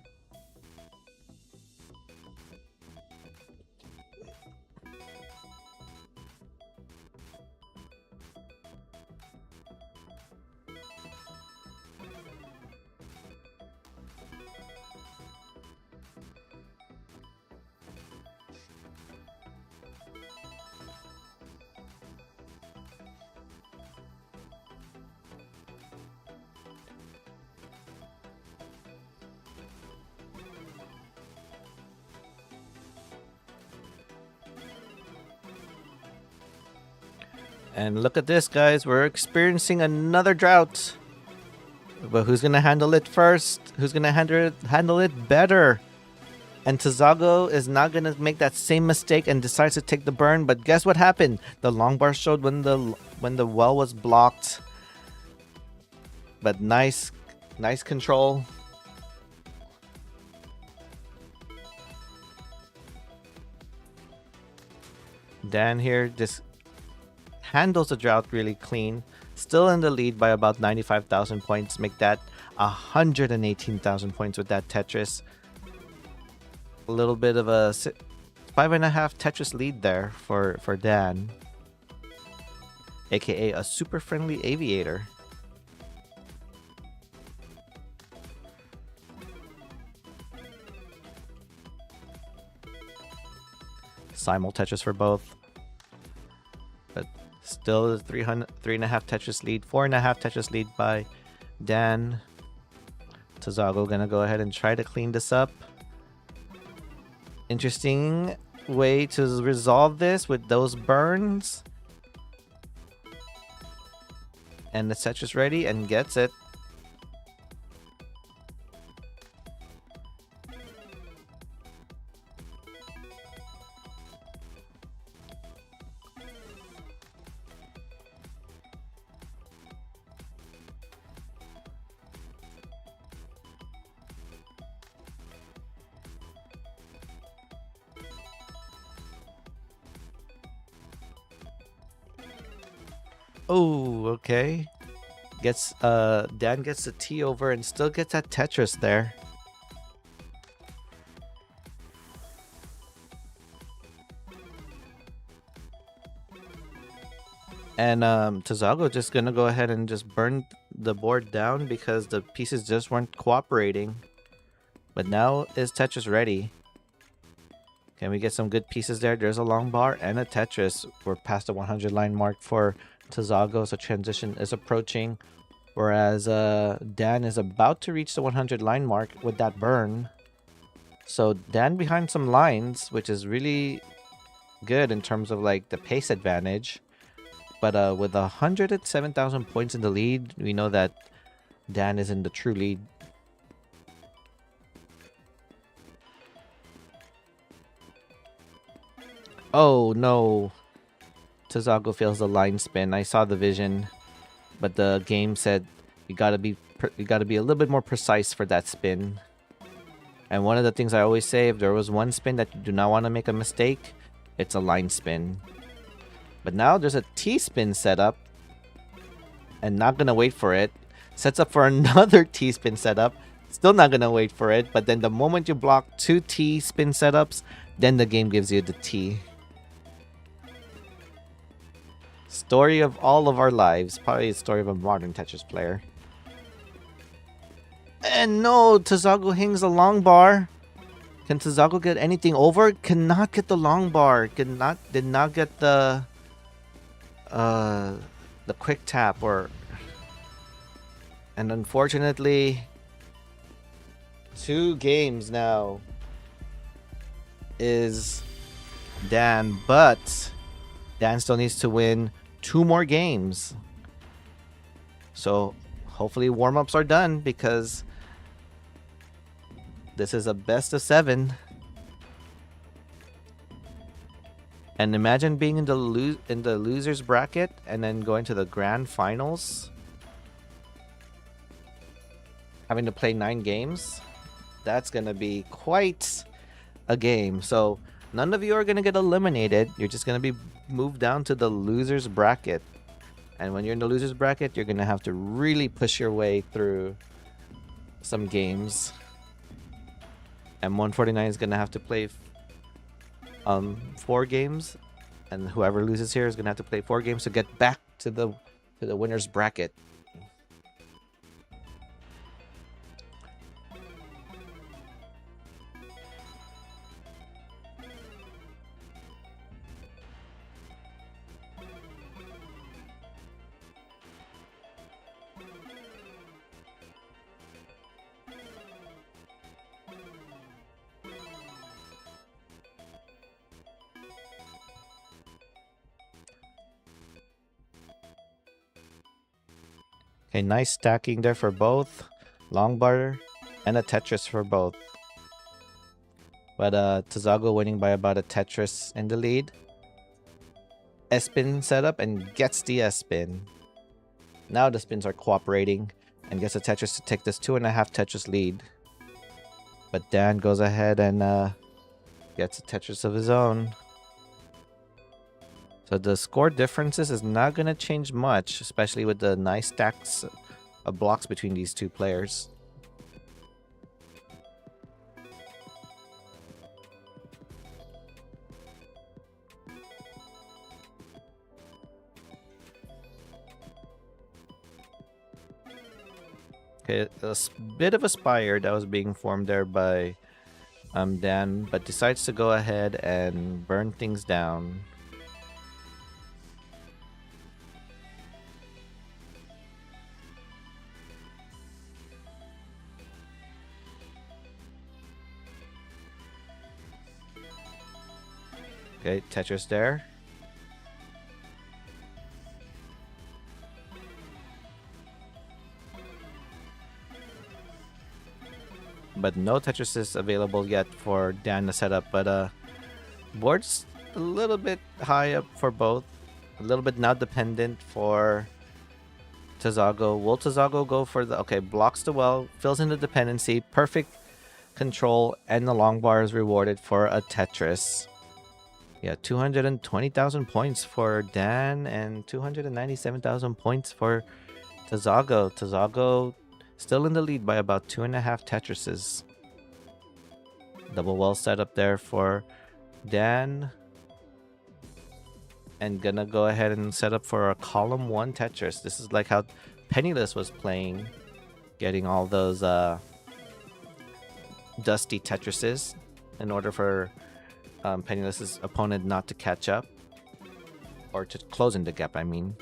And look at this, guys. We're experiencing another drought. But who's going to handle it first? Who's going to handle it better? And Tazago is not going to make that same mistake and decides to take the burn. But guess what happened? The long bar showed when the well was blocked. But nice control. Dan here just handles the drought really clean. Still in the lead by about 95,000 points. Make that 118,000 points with that Tetris. A little bit of a 5.5 Tetris lead there for Dan. AKA a super friendly aviator. Simul Tetris for both. But still 3.5 Tetris lead, 4.5 Tetris lead by Dan. Tazago gonna go ahead and try to clean this up. Interesting way to resolve this with those burns. And the Tetris ready and gets it. Oh, okay. Dan gets the T over and still gets that Tetris there. And Tazago just gonna go ahead and just burn the board down because the pieces just weren't cooperating. But now is Tetris ready? Can we get some good pieces there? There's a long bar and a Tetris. We're past the 100 line mark for Tazago, so transition is approaching. Whereas Dan is about to reach the 100 line mark with that burn. So Dan behind some lines, which is really good in terms of like the pace advantage. But with 107,000 points in the lead, we know that Dan is in the true lead. Oh no. Tazago fails the line spin. I saw the vision, but the game said you gotta be a little bit more precise for that spin. And one of the things I always say, if there was one spin that you do not want to make a mistake, it's a line spin. But now there's a T-spin setup, and not gonna wait for it. Sets up for another T-spin setup, still not gonna wait for it. But then the moment you block 2 T-spin setups, then the game gives you the T. Story of all of our lives, probably the story of a modern Tetris player. And no, Tazago hangs a long bar. Can Tazago get anything over? Cannot get the long bar. Did not get the quick tap and unfortunately 2 games now is Dan, but Dan still needs to win 2 more games. So hopefully warm-ups are done because this is a best of 7. And imagine being in the losers bracket and then going to the grand finals, having to play 9 games. That's gonna be quite a game. So none of you are gonna get eliminated. You're just gonna be moved down to the losers bracket. And when you're in the losers bracket, you're gonna have to really push your way through some games. And 149 is gonna have to play 4 games, and whoever loses here is gonna have to play 4 games to get back to the winner's bracket. Okay, nice stacking there for both. Long bar and a Tetris for both. But Tazago winning by about a Tetris in the lead. S-spin setup and gets the S-spin. Now the spins are cooperating and gets a Tetris to take this 2.5 Tetris lead. But Dan goes ahead and gets a Tetris of his own. So the score differences is not going to change much, especially with the nice stacks of blocks between these 2 players. Okay, a bit of a spire that was being formed there by Dan, but decides to go ahead and burn things down. Okay, Tetris there. But no Tetris is available yet for Dan to set up. But board's a little bit high up for both. A little bit now dependent for Tazago. Will Tazago go for the... Okay, blocks the well, fills in the dependency. Perfect control, and the long bar is rewarded for a Tetris. Yeah, 220,000 points for Dan and 297,000 points for Tazago. Tazago still in the lead by about 2.5 Tetrises. Double well set up there for Dan. And gonna go ahead and set up for a column 1 Tetris. This is like how Penniless was playing, getting all those dusty Tetrises in order for Penniless's opponent not to catch up, or to close in the gap, I mean.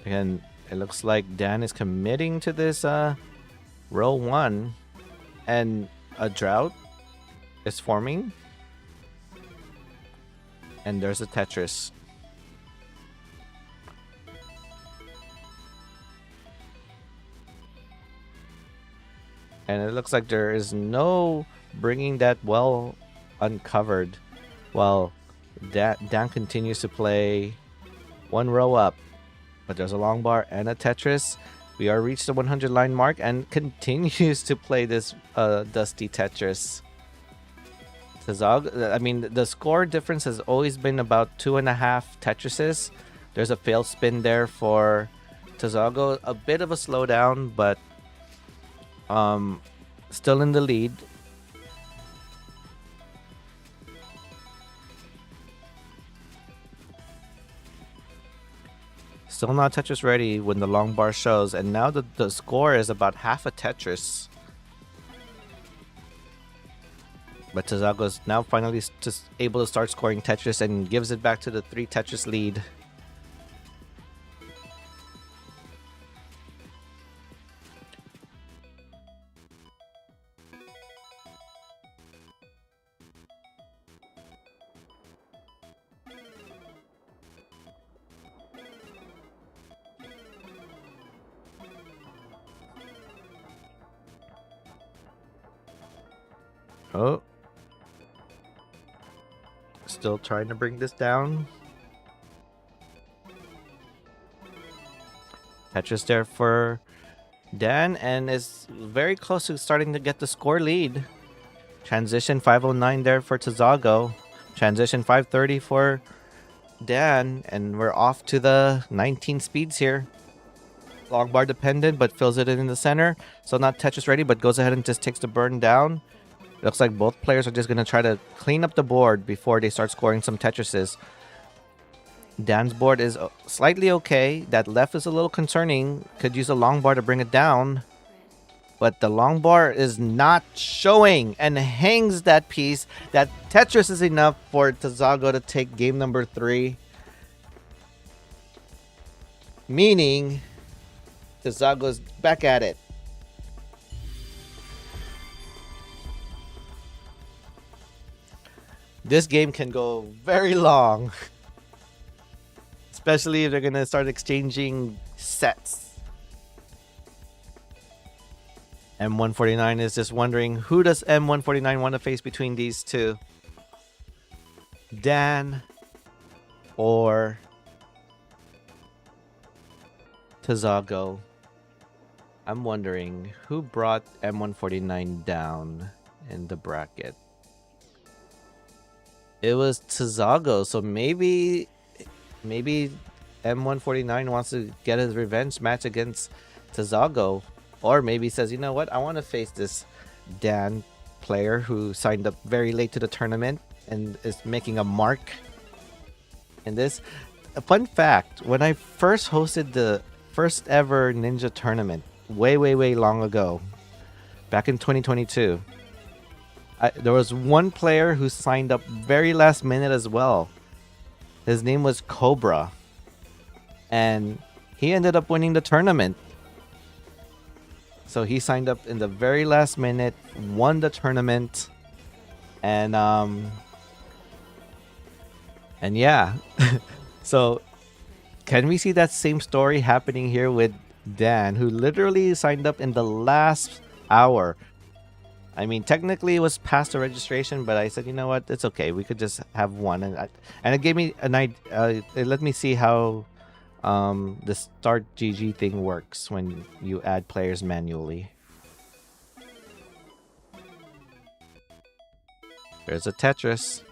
Again, it looks like Dan is committing to this row 1, and a drought is forming. And there's a Tetris. And it looks like there is no bringing that well uncovered, while Dan continues to play one row up. But there's a long bar and a Tetris. We are reached the 100 line mark and continues to play this dusty Tetris. I mean, the score difference has always been about 2.5 Tetrises. There's a fail spin there for Tazago. A bit of a slowdown, but still in the lead. Still not Tetris ready when the long bar shows, and now the score is about half a Tetris. But Tazago is now finally just able to start scoring Tetris and gives it back to the 3 Tetris lead. Oh. Still trying to bring this down. Tetris there for Dan, and is very close to starting to get the score lead. Transition 509 there for Tazago. Transition 530 for Dan, and we're off to the 19 speeds here. Long bar dependent, but fills it in the center. So not Tetris ready, but goes ahead and just takes the burn down. It looks like both players are just going to try to clean up the board before they start scoring some Tetrises. Dan's board is slightly okay. That left is a little concerning. Could use a long bar to bring it down. But the long bar is not showing and hangs that piece. That Tetris is enough for Tazago to take game number 3. Meaning, Tazago's back at it. This game can go very long. Especially if they're going to start exchanging sets. M149 is just wondering, who does M149 want to face between these two? Dan or Tazago? I'm wondering who brought M149 down in the bracket. It was Tazago, so maybe M149 wants to get his revenge match against Tazago, or maybe says, you know what, I want to face this Dan player who signed up very late to the tournament and is making a mark in this. A fun fact, when I first hosted the first ever Ninja tournament way long ago, back in 2022, there was one player who signed up very last minute as well. His name was Cobra. and he ended up winning the tournament. So he signed up in the very last minute, won the tournament, and yeah. So can we see that same story happening here with Dan, who literally signed up in the last hour? I mean, technically it was past the registration, but I said, you know what, it's okay. We could just have one, and it gave me an idea. It let me see how the start GG thing works when you add players manually. There's a Tetris.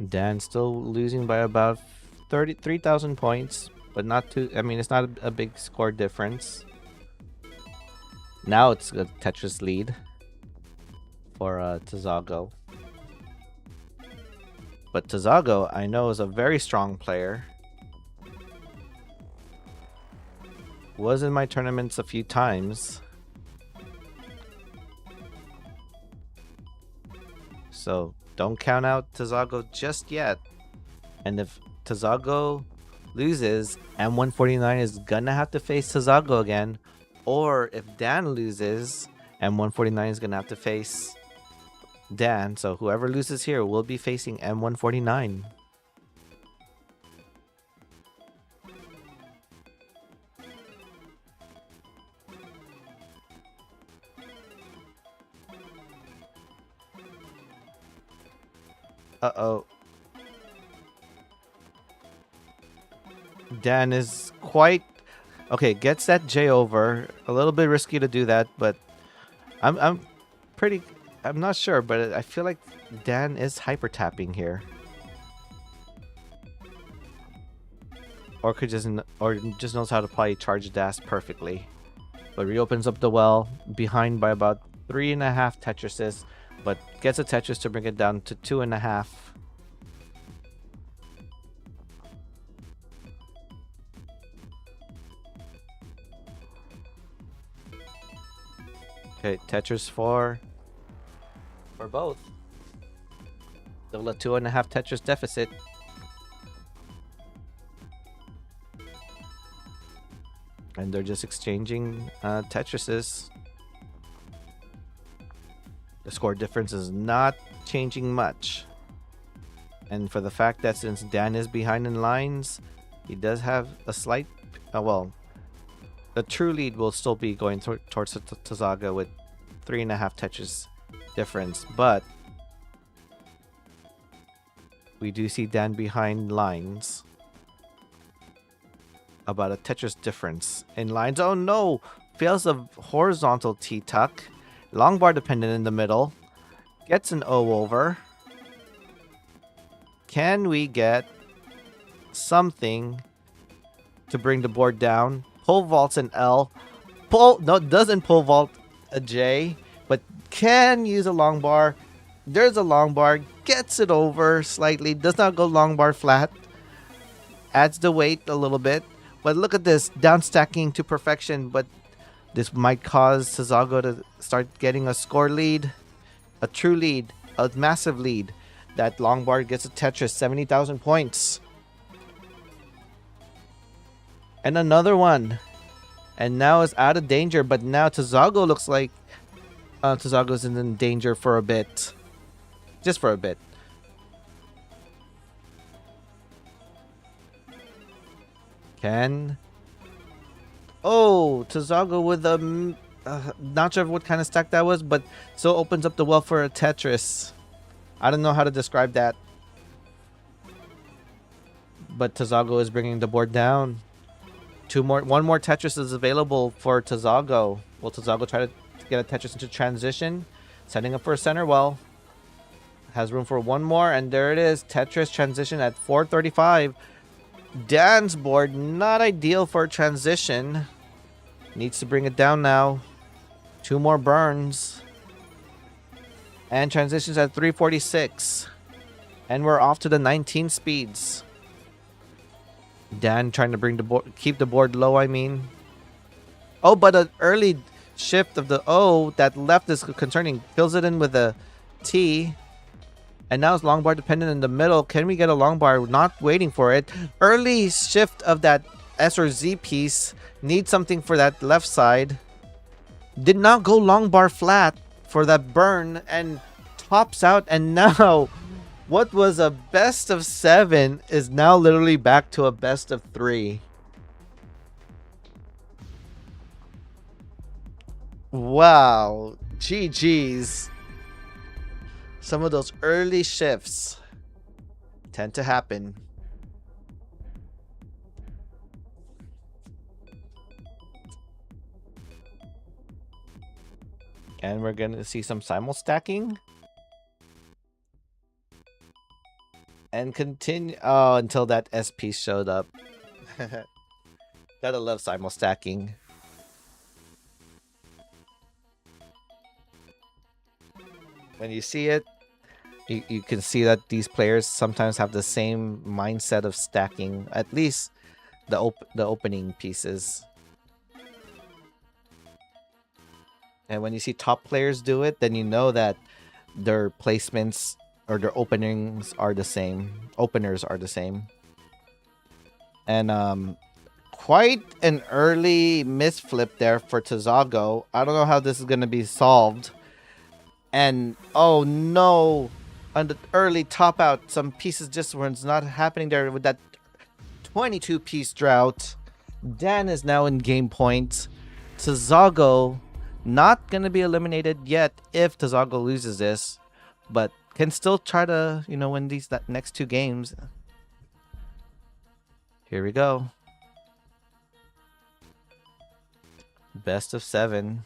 Dan still losing by about 33,000 points, but not too. I mean, it's not a big score difference. Now it's a Tetris lead for Tazago. But Tazago, I know, is a very strong player. Was in my tournaments a few times. So don't count out Tazago just yet. And if Tazago loses, M149 is gonna have to face Tazago again. Or if Dan loses, M149 is gonna have to face Dan. So whoever loses here will be facing M149. Uh-oh. Dan is quite... Okay, gets that J over. A little bit risky to do that, but I'm pretty... I'm not sure, but I feel like Dan is hyper tapping here. Or just knows how to probably charge DAS perfectly. But reopens up the well, behind by about 3.5 Tetrises, but gets a Tetris to bring it down to 2.5. Okay, Tetris for both. Still a 2.5 Tetris deficit. And they're just exchanging Tetrises. The score difference is not changing much. And for the fact that since Dan is behind in lines, he does have a slight... well, the true lead will still be going towards Tazaga with 3.5 Tetris difference. But we do see Dan behind lines. About a Tetris difference in lines. Oh no! Fails a horizontal T-tuck. Long bar dependent in the middle. Gets an O over. Can we get something to bring the board down? Pull vaults an L. Doesn't pull vault a J, but can use a long bar. There's a long bar. Gets it over slightly. Does not go long bar flat. Adds the weight a little bit. But look at this, down stacking to perfection, but this might cause Tazago to start getting a score lead, a true lead, a massive lead. That long bar gets a Tetris, 70,000 points. And another one. And now it's out of danger, but now Tazago looks like Tazago's in danger for a bit. Just for a bit. Oh, Tazago with a... not sure what kind of stack that was, but still opens up the well for a Tetris. I don't know how to describe that. But Tazago is bringing the board down. One more Tetris is available for Tazago. Will Tazago try to get a Tetris into transition? Setting up for a center well. Has room for one more, and there it is. Tetris transition at 435. Dan's board, not ideal for a transition. Needs to bring it down now. 2 more burns. And transitions at 346. And we're off to the 19 speeds. Dan trying to bring the board, keep the board low, I mean. Oh, but an early shift of the O that left is concerning. Fills it in with a T. And now it's long bar dependent in the middle. Can we get a long bar? Not waiting for it. Early shift of that S or Z piece. Need something for that left side. Did not go long bar flat for that burn. And tops out. And now what was a best of 7 is now literally back to a best of 3. Wow. GG's. Some of those early shifts tend to happen. And we're going to see some simul stacking. And continue. Oh, until that S piece showed up. Gotta love simul stacking. When you see it, you can see that these players sometimes have the same mindset of stacking, at least the opening pieces. And when you see top players do it, then you know that their placements or their openings are the same. Openers are the same. And quite an early misflip there for Tazago. I don't know how this is going to be solved. And oh no, on the early top out, some pieces just were not happening there with that 22 piece drought. Dan is now in game point. Tazago not going to be eliminated yet if Tazago loses this, but can still try to, win these next 2 games. Here we go. Best of 7.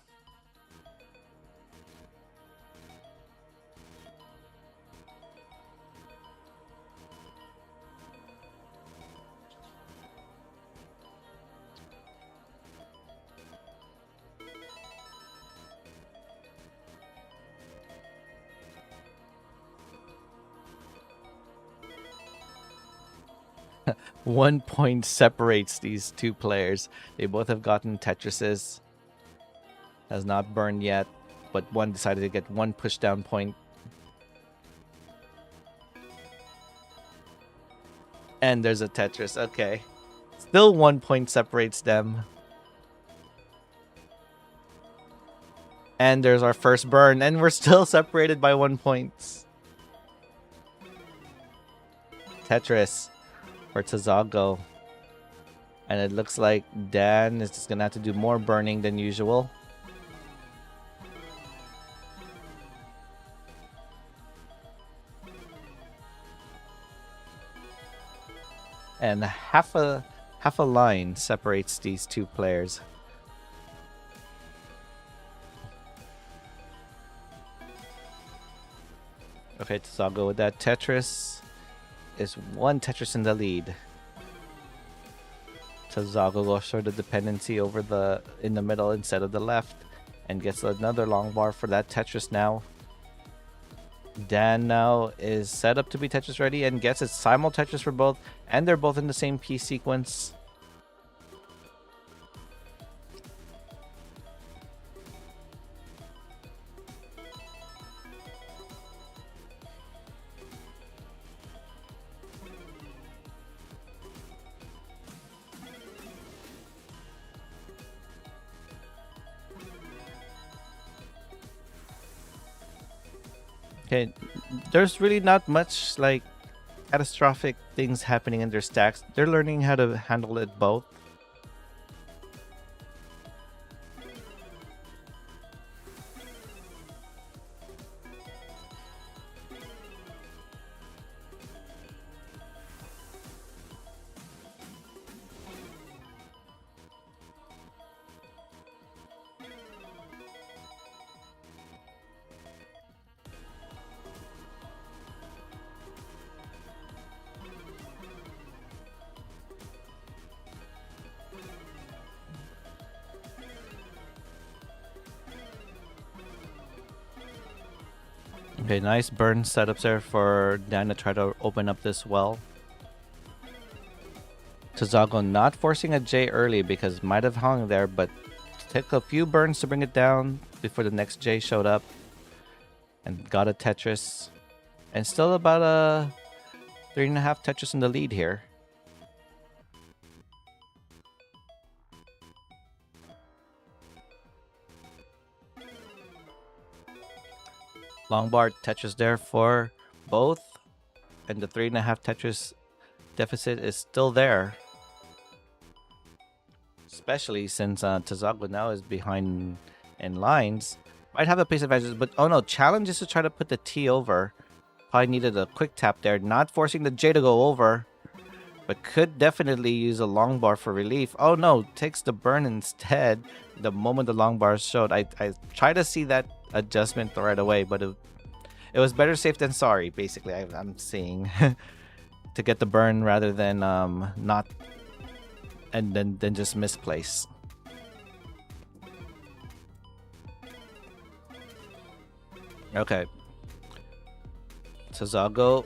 One point separates these 2 players. They both have gotten Tetrises. Has not burned yet, but one decided to get 1 pushdown point. And there's a Tetris. Okay. Still 1 point separates them. And there's our first burn, and we're still separated by 1 point. Tetris for Tazago. And it looks like Dan is just going to have to do more burning than usual. And half a line separates these 2 players. Okay, Tazago with that Tetris. Is 1 Tetris in the lead. Tazago goes for the dependency over in the middle instead of the left, and gets another long bar for that Tetris now. Dan now is set up to be Tetris ready and gets it simul Tetris for both, and they're both in the same piece sequence. Okay, there's really not much like catastrophic things happening in their stacks. They're learning how to handle it both. Okay, nice burn setups there for Dan to try to open up this well. Tazago not forcing a J early because might have hung there, but took a few burns to bring it down before the next J showed up. and got a Tetris, and still about a 3.5 Tetris in the lead here. Long bar Tetris there for both, and the 3.5 Tetris deficit is still there. Especially since Tazago now is behind in lines. Might have a pace advantage, but oh no, challenge is to try to put the T over. Probably needed a quick tap there, not forcing the J to go over, but could definitely use a long bar for relief. Oh no, takes the burn instead the moment the long bar showed. I tried to see that adjustment right away, but it was better safe than sorry, basically. I'm seeing to get the burn rather than not, and then just misplace. Okay. Tazago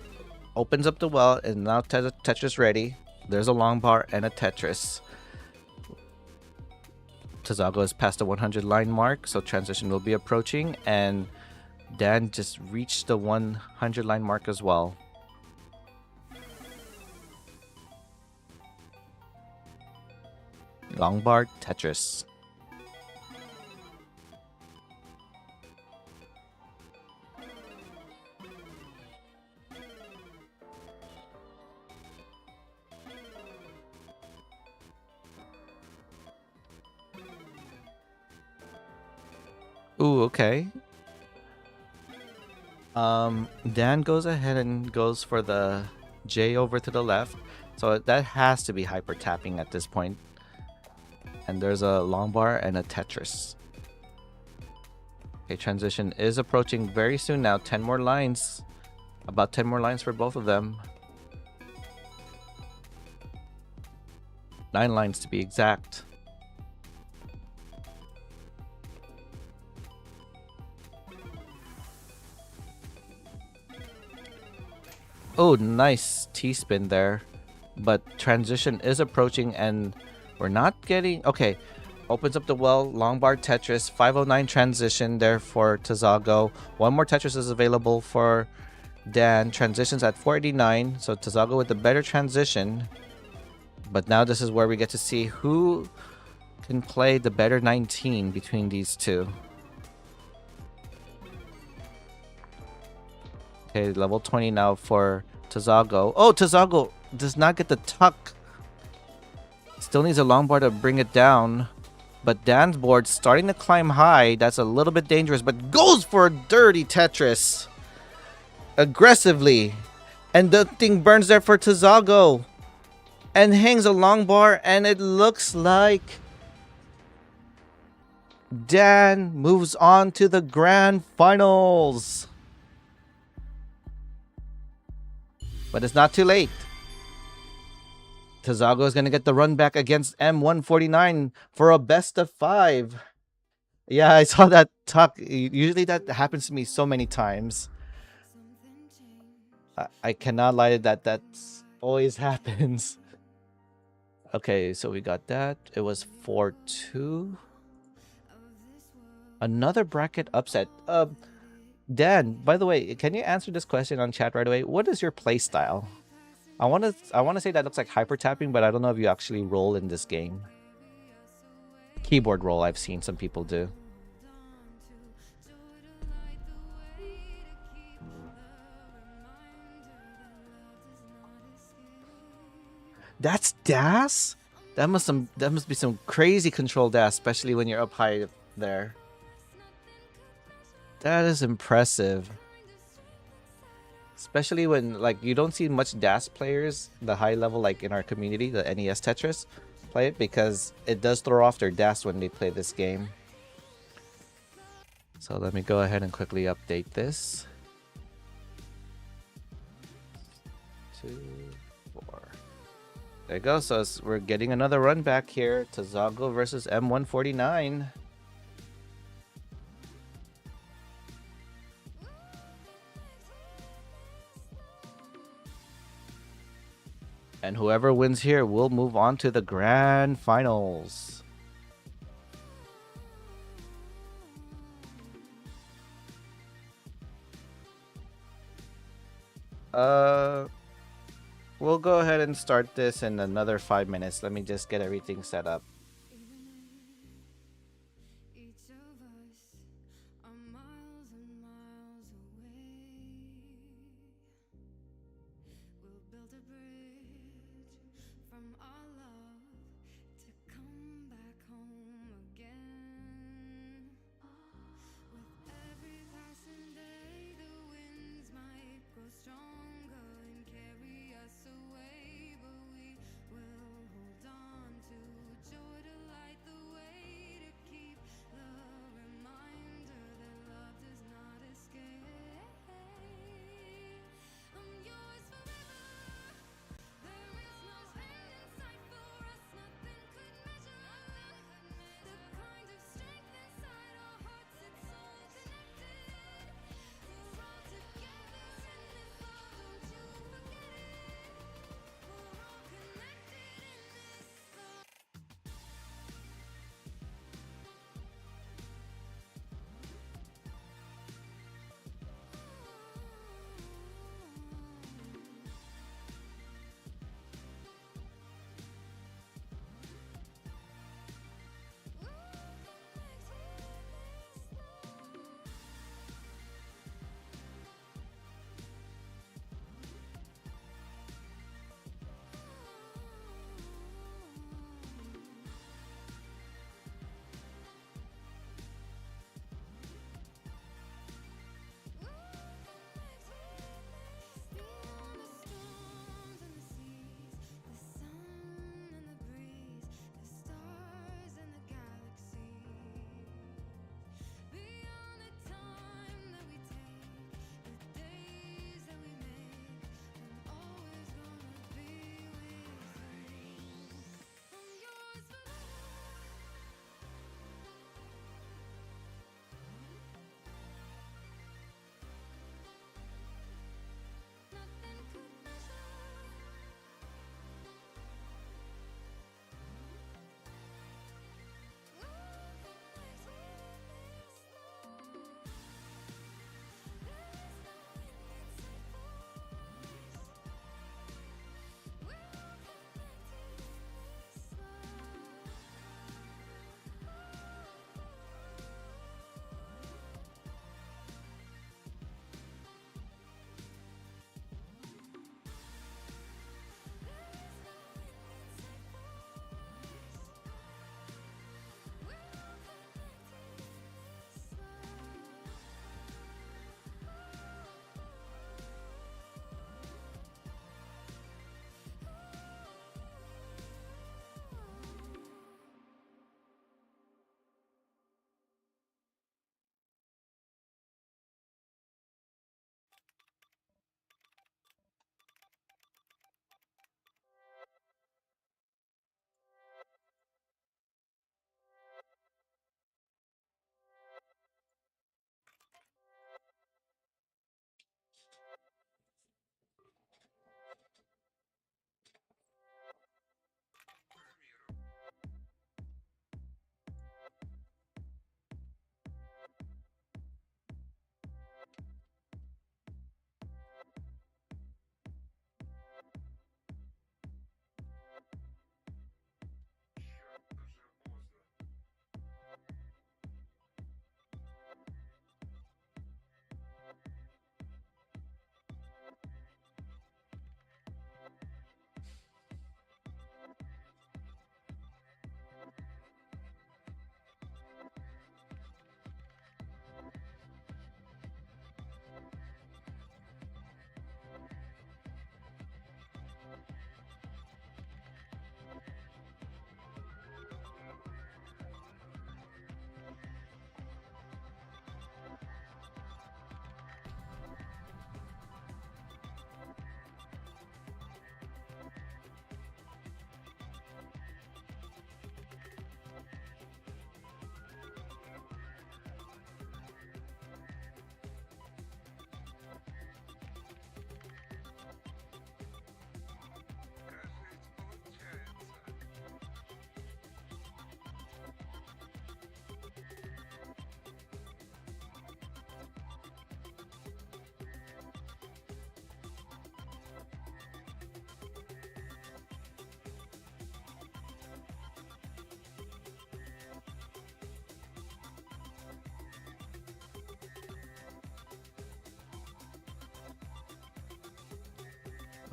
opens up the well, and now Tetris ready. There's a long bar and a Tetris. Tazago has passed the 100 line mark, so transition will be approaching, and Dan just reached the 100 line mark as well. Long bar Tetris. Ooh, okay. Dan goes ahead and goes for the J over to the left. So that has to be hyper tapping at this point. And there's a long bar and a Tetris. Okay, transition is approaching very soon now. 10 more lines. About 10 more lines for both of them. 9 lines to be exact. Oh, nice T-spin there. But transition is approaching and we're not getting... Okay, opens up the well, long bar Tetris, 509 transition there for Tazago. One more Tetris is available for Dan. Transitions at 489, so Tazago with the better transition. But now this is where we get to see who can play the better 19 between these two. Okay, level 20 now for Tazago. Oh, Tazago does not get the tuck. Still needs a long bar to bring it down. But Dan's board starting to climb high. That's a little bit dangerous, but goes for a dirty Tetris. Aggressively. And the thing burns there for Tazago. And hangs a long bar, and it looks like Dan moves on to the grand finals. But it's not too late. Tazago is going to get the run back against M149 for a best of 5. Yeah, I saw that tuck. Usually that happens to me so many times. I cannot lie to that. That always happens. Okay, so we got that. It was 4-2. Another bracket upset. Dan, by the way, can you answer this question on chat right away? What is your play style? I want to say that looks like hyper tapping, but I don't know if you actually roll in this game. Keyboard roll, I've seen some people do. That's DAS? That must be some crazy control DAS, especially when you're up high there. That is impressive. Especially when, like, you don't see much DAS players, the high level, like in our community, the NES Tetris, play it because it does throw off their DAS when they play this game. So let me go ahead and quickly update this. 2, 4. There you go. So we're getting another run back here. Tazago versus M149. And whoever wins here will move on to the grand finals. Uh, we'll go ahead and start this in another 5 minutes. Let me just get everything set up.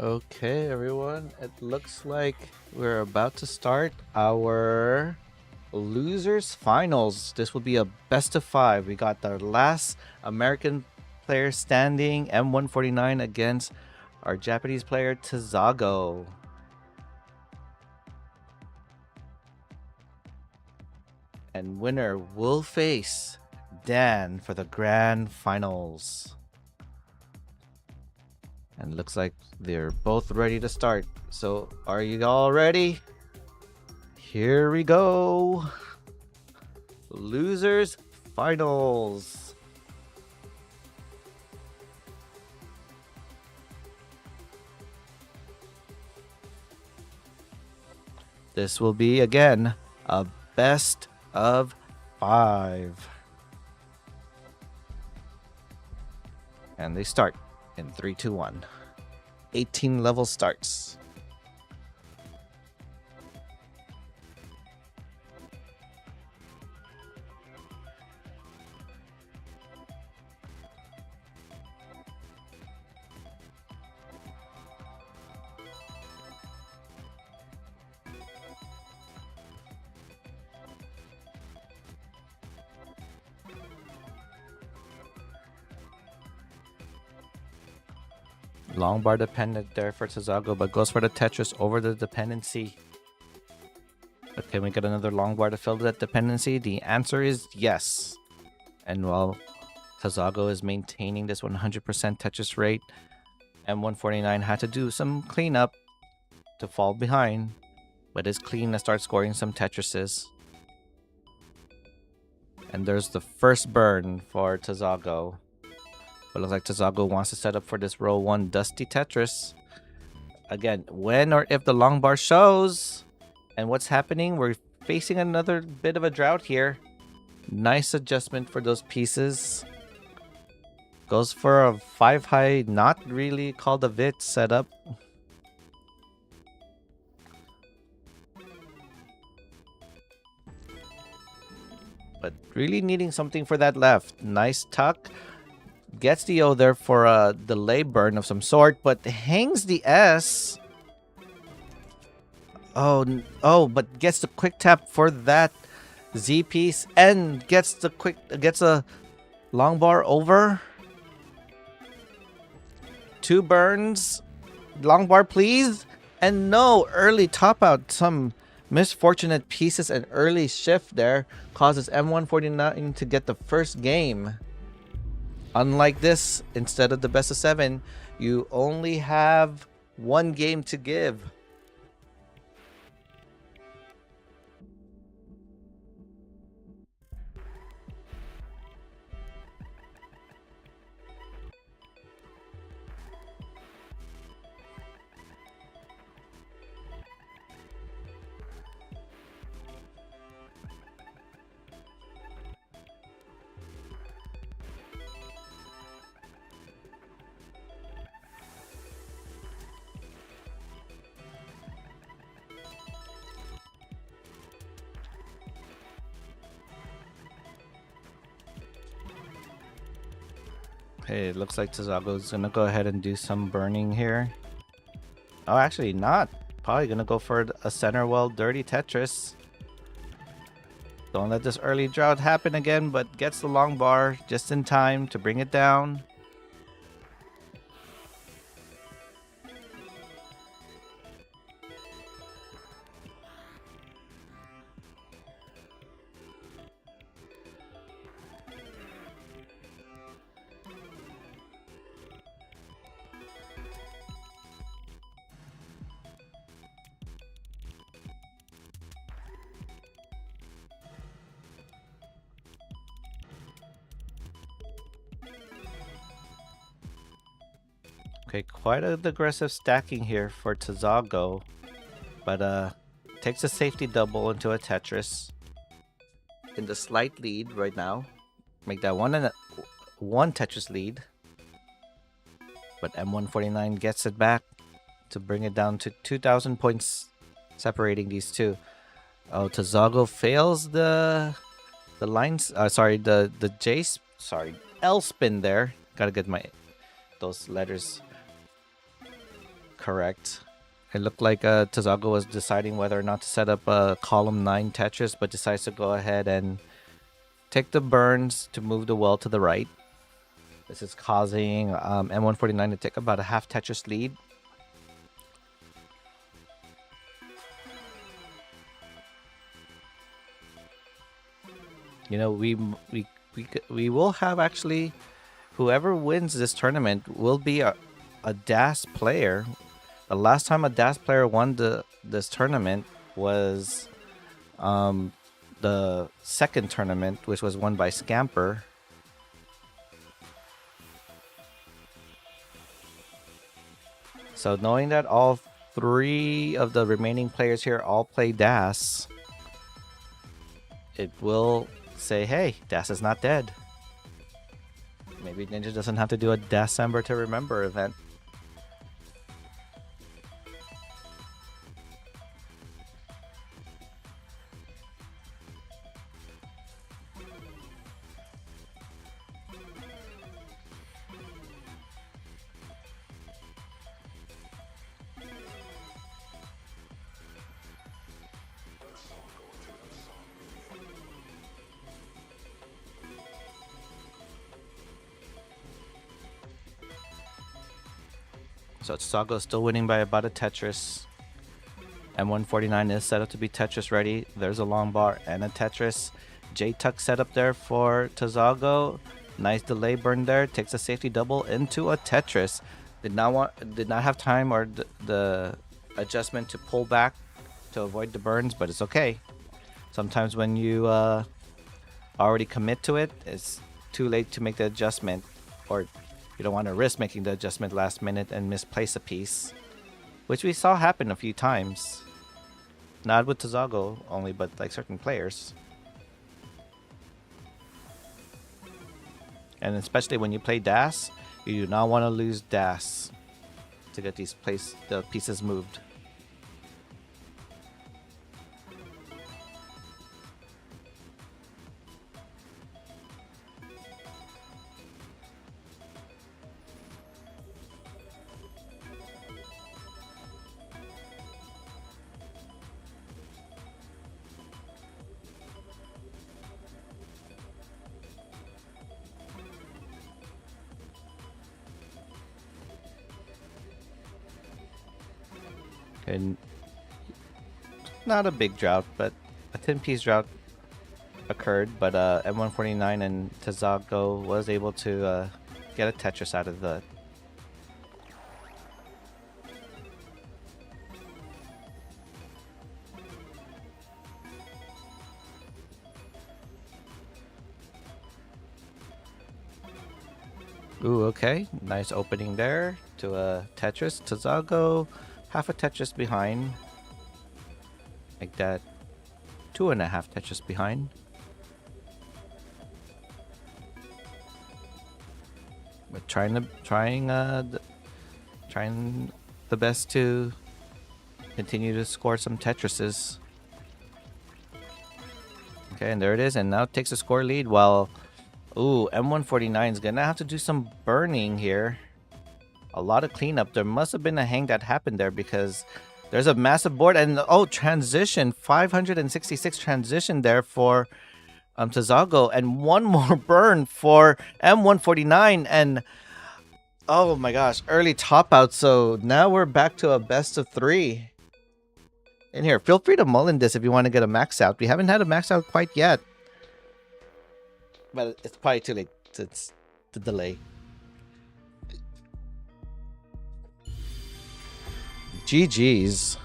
Okay, everyone. It looks like we're about to start our losers finals. This will be a best of 5. We got the last American player standing, M149, against our Japanese player Tazago. And winner will face Dan for the grand finals. And looks like they're both ready to start. So are you all ready? Here we go. Losers finals. This will be again a best of 5. And they start in 3, 2, 1. 18 level starts. Long bar dependent there for Tazago, but goes for the Tetris over the dependency. But can we get another long bar to fill that dependency? The answer is yes. And while Tazago is maintaining this 100% Tetris rate, M149 had to do some cleanup to fall behind, but is clean to start scoring some Tetrises. And there's the first burn for Tazago. But looks like Tazago wants to set up for this row 1 Dusty Tetris. Again, when or if the long bar shows. And what's happening? We're facing another bit of a drought here. Nice adjustment for those pieces. Goes for a 5 high, not really called a VIT setup. But really needing something for that left. Nice tuck. Gets the O there for a delay burn of some sort, but hangs the S. Oh, but gets the quick tap for that Z piece and gets a long bar over. 2 burns. Long bar, please. And no, early top out. Some misfortunate pieces and early shift there causes M149 to get the first game. Unlike this, instead of the best of 7, you only have 1 game to give. Okay, it looks like Tazago's gonna go ahead and do some burning here. Oh, actually not. Probably gonna go for a center well dirty Tetris. Don't let this early drought happen again, but gets the long bar just in time to bring it down. Okay, quite an aggressive stacking here for Tazago, but takes a safety double into a Tetris. In the slight lead right now. Make that one Tetris lead. But M149 gets it back to bring it down to 2,000 points separating these two. Oh, Tazago fails the lines. The J. Sorry, L spin there. Gotta get those letters correct. It looked like Tazago was deciding whether or not to set up a column 9 Tetris, but decides to go ahead and take the burns to move the well to the right. This is causing M149 to take about a half Tetris lead. You know, we will have actually, whoever wins this tournament will be a DAS player. The last time a DAS player won this tournament was the second tournament, which was won by Scamper. So knowing that all 3 of the remaining players here all play DAS, it will say, hey, DAS is not dead. Maybe Ninja doesn't have to do a December to Remember event. So Sago is still winning by about a Tetris. M149 is set up to be Tetris ready. There's a long bar and a Tetris. J-Tuck set up there for Tazago. Nice delay burn there. Takes a safety double into a Tetris. Did not have time or the adjustment to pull back to avoid the burns, but it's okay. Sometimes when you already commit to it, it's too late to make the adjustment, or you don't want to risk making the adjustment last minute and misplace a piece, which we saw happen a few times. Not with Tazago only, but like certain players. And especially when you play DAS, you do not want to lose DAS to get the pieces moved. And not a big drought, but a 10-piece drought occurred. But M149 and Tazago was able to get a Tetris out of the. Ooh, okay. Nice opening there to a Tetris. Tazago, half a Tetris behind. Like that. 2.5 Tetris behind. But trying the best to continue to score some Tetrises. Okay, and there it is, and now it takes a score lead while M149 is gonna have to do some burning here. A lot of cleanup. There must have been a hang that happened there because there's a massive board and transition. 566 transition there for Tazago, and one more burn for M149, and oh my gosh, early top out. So now we're back to a best of 3 in here. Feel free to mull in this if you want to get a max out. We haven't had a max out quite yet, but it's probably too late. It's the delay. GG's.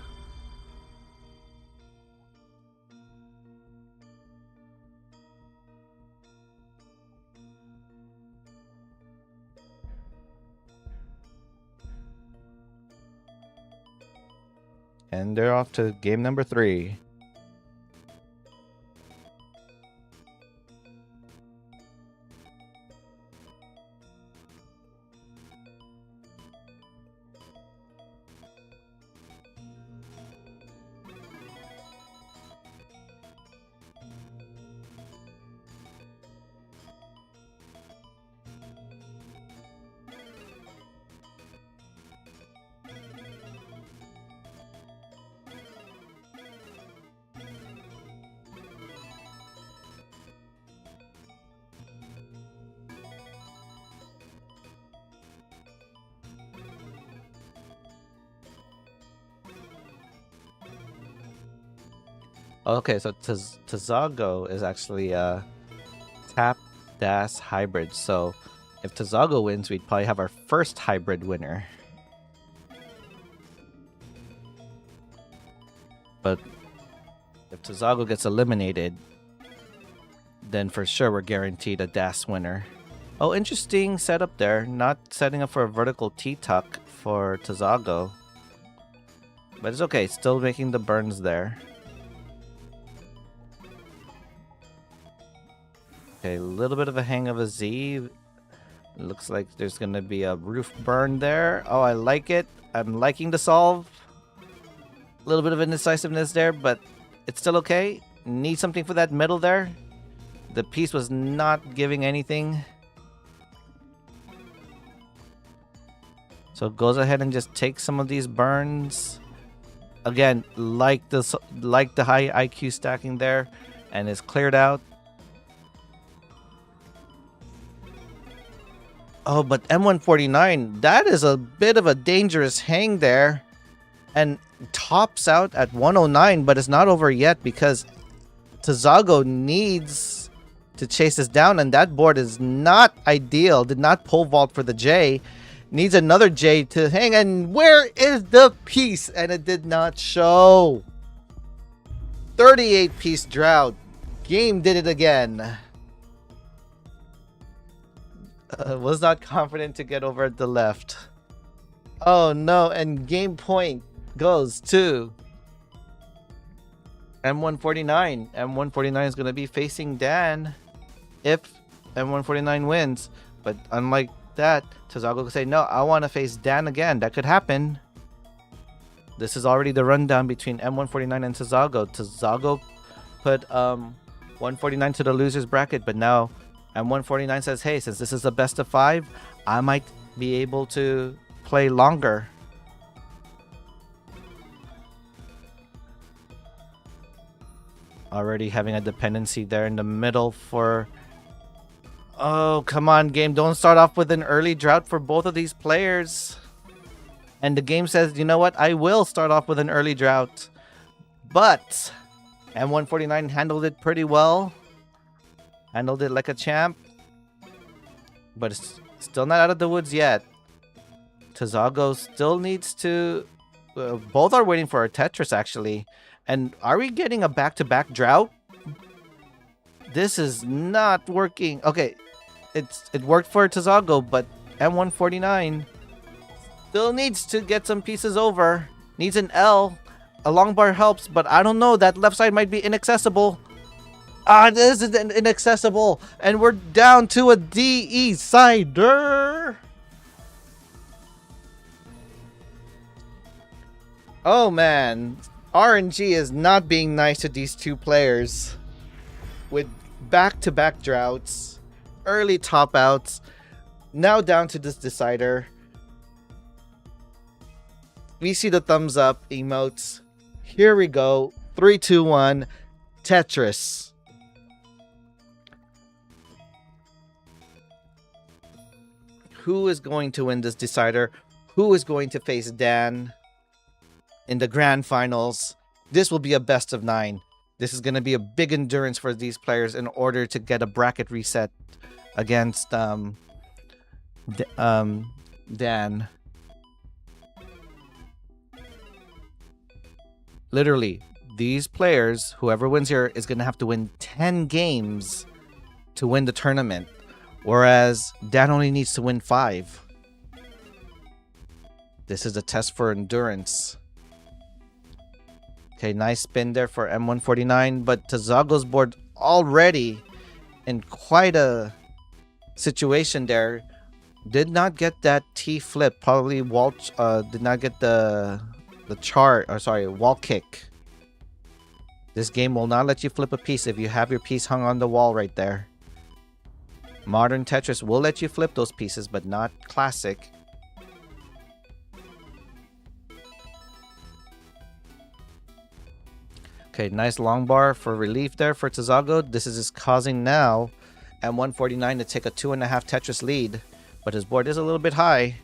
And they're off to game number 3. Okay, so Tazago is actually a tap das hybrid. So if Tazago wins, we'd probably have our first hybrid winner. But if Tazago gets eliminated, then for sure we're guaranteed a das winner. Oh, interesting setup there. Not setting up for a vertical T-tuck for Tazago. But it's okay, still making the burns there. Okay, a little bit of a hang of a Z. It looks like there's gonna be a roof burn there. Oh, I like it. I'm liking the solve. A little bit of indecisiveness there, but it's still okay. Need something for that middle there. The piece was not giving anything. So it goes ahead and just takes some of these burns. Again, like the high IQ stacking there, and is cleared out. Oh, but M149, that is a bit of a dangerous hang there. And tops out at 109, but it's not over yet because Tazago needs to chase this down, and that board is not ideal. Did not pole vault for the J. Needs another J to hang, and where is the piece? And it did not show. 38 piece drought. Game did it again. Was not confident to get over at the left. Oh no, and game point goes to M149. M149 is going to be facing Dan if M149 wins. But unlike that, Tazago could say, no, I want to face Dan again. That could happen. This is already the rundown between M149 and Tazago. Tazago put 149 to the loser's bracket, but now M149 says, hey, since this is a best of 5, I might be able to play longer. Already having a dependency there in the middle for... Oh, come on, game. Don't start off with an early drought for both of these players. And the game says, you know what? I will start off with an early drought. But M149 handled it pretty well. Handled it like a champ. But it's still not out of the woods yet. Tazago still needs to... both are waiting for a Tetris, actually. And are we getting a back-to-back drought? This is not working. Okay, it worked for Tazago, but M149 still needs to get some pieces over. Needs an L. A long bar helps, but I don't know. That left side might be inaccessible. Ah, this is inaccessible. And we're down to a DE-sider. Oh, man. RNG is not being nice to these two players. With back-to-back droughts, early top outs, now down to this decider. We see the thumbs up emotes. Here we go. 3, 2, 1. Tetris. Who is going to win this decider? Who is going to face Dan in the grand finals? This will be a best of 9. This is going to be a big endurance for these players in order to get a bracket reset against Dan. Literally, these players, whoever wins here, is going to have to win 10 games to win the tournament. Whereas Dan only needs to win 5. This is a test for endurance. Okay, nice spin there for M149, but Tazago's board already in quite a situation there. Did not get that T flip. Probably Walt did not get the wall kick. This game will not let you flip a piece if you have your piece hung on the wall right there. Modern Tetris will let you flip those pieces, but not Classic. Okay, nice long bar for relief there for Tazago. This is causing now M149 to take a 2.5 Tetris lead, but his board is a little bit high.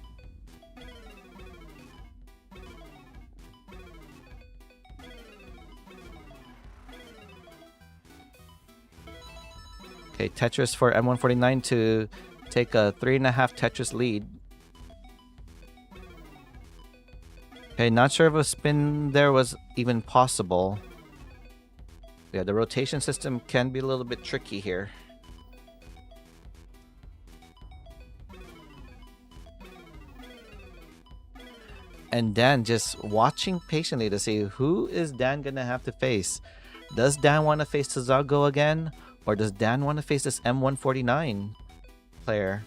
Okay, Tetris for M149 to take a 3.5 Tetris lead. Okay, not sure if a spin there was even possible. Yeah, the rotation system can be a little bit tricky here. And Dan just watching patiently to see who is Dan gonna have to face. Does Dan want to face Tazago again? Or does Dan want to face this M149 player?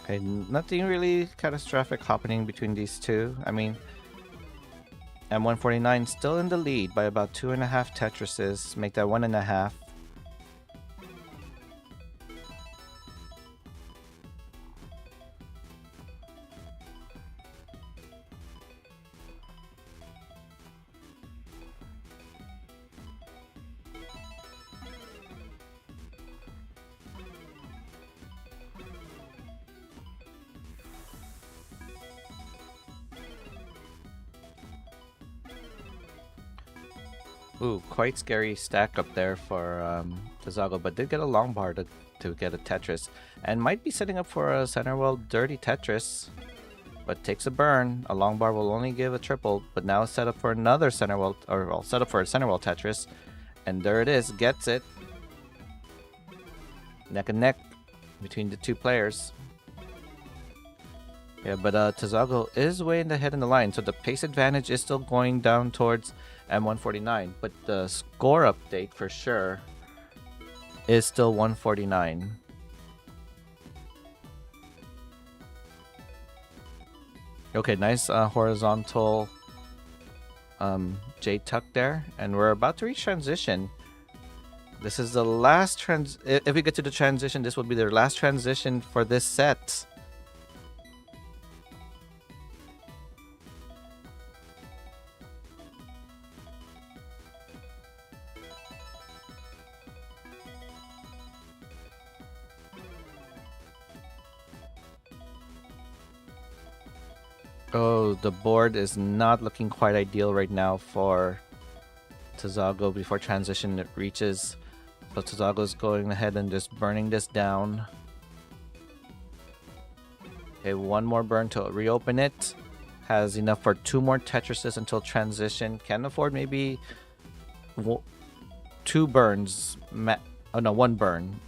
Okay, nothing really catastrophic happening between these two. I mean, M149 still in the lead by about 2.5 Tetrises. Make that 1.5. Ooh, quite scary stack up there for Tazago, but did get a long bar to get a Tetris. And might be setting up for a center well dirty Tetris, but takes a burn. A long bar will only give a triple, but now set up for another center well, or well, set up for a center well Tetris. And there it is, gets it. Neck and neck between the two players. Yeah, but Tazago is way in the head in the line, so the pace advantage is still going down towards M149, but the score update for sure is still 149. Okay, nice horizontal J tuck there, and we're about to reach transition. This is the last if we get to the transition, this will be their last transition for this set. Oh, the board is not looking quite ideal right now for Tazago before transition reaches. So Tazago's going ahead and just burning this down. Okay, one more burn to reopen it. Has enough for 2 more Tetrises until transition. Can afford maybe 2 burns. Oh no, 1 burn.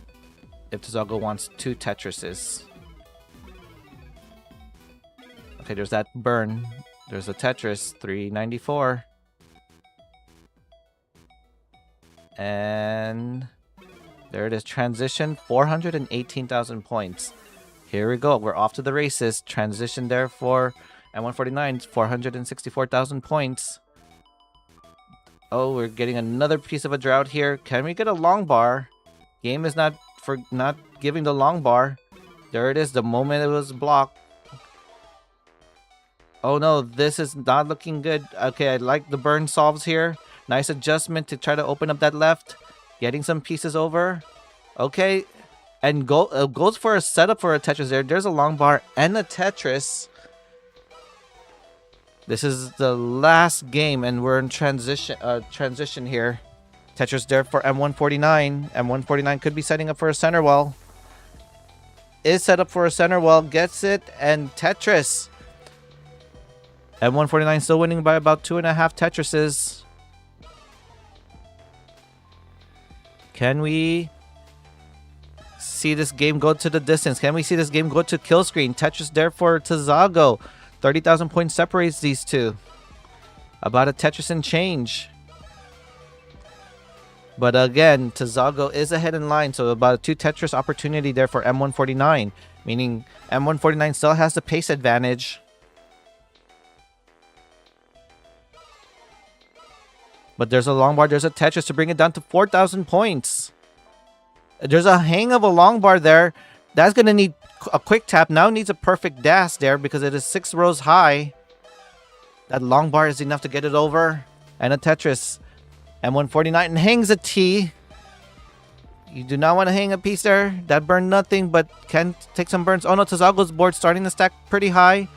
If Tazago wants 2 Tetrises. Okay, there's that burn. There's a Tetris, 394. And there it is, transition, 418,000 points. Here we go, we're off to the races. Transition there for M149, 464,000 points. Oh, we're getting another piece of a drought here. Can we get a long bar? Game is not giving the long bar. There it is, the moment it was blocked. Oh no, this is not looking good. Okay, I like the burn solves here. Nice adjustment to try to open up that left. Getting some pieces over. Okay, and goes for a setup for a Tetris there. There's a long bar and a Tetris. This is the last game and we're in transition here. Tetris there for M149. M149 could be setting up for a center well. Is set up for a center well, gets it, and Tetris. M149 still winning by about 2.5 Tetrises. Can we see this game go to the distance? Can we see this game go to kill screen? Tetris there for Tazago. 30,000 points separates these two. About a Tetris and change. But again, Tazago is ahead in line, so about a 2 Tetris opportunity there for M149. Meaning M149 still has the pace advantage. But there's a long bar, there's a Tetris to bring it down to 4,000 points. There's a hang of a long bar there. That's going to need a quick tap. Now needs a perfect dash there because it is 6 rows high. That long bar is enough to get it over. And a Tetris. M149 hangs a T. You do not want to hang a piece there. That burned nothing, but can take some burns. Oh no, Tazago's board starting to stack pretty high.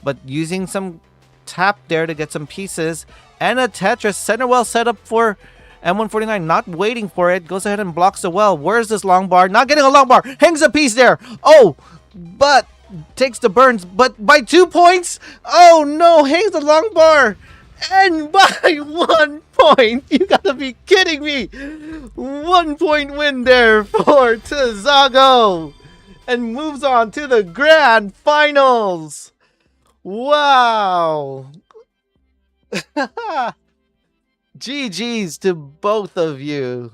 But using some tap there to get some pieces. And a Tetris. Center well set up for M149. Not waiting for it. Goes ahead and blocks the well. Where's this long bar? Not getting a long bar. Hangs a piece there. Oh, but takes the burns. But by 2 points. Oh no, hangs the long bar. And by 1 point, you gotta be kidding me. 1 point win there for Tazago. And moves on to the grand finals. Wow. GG's to both of you.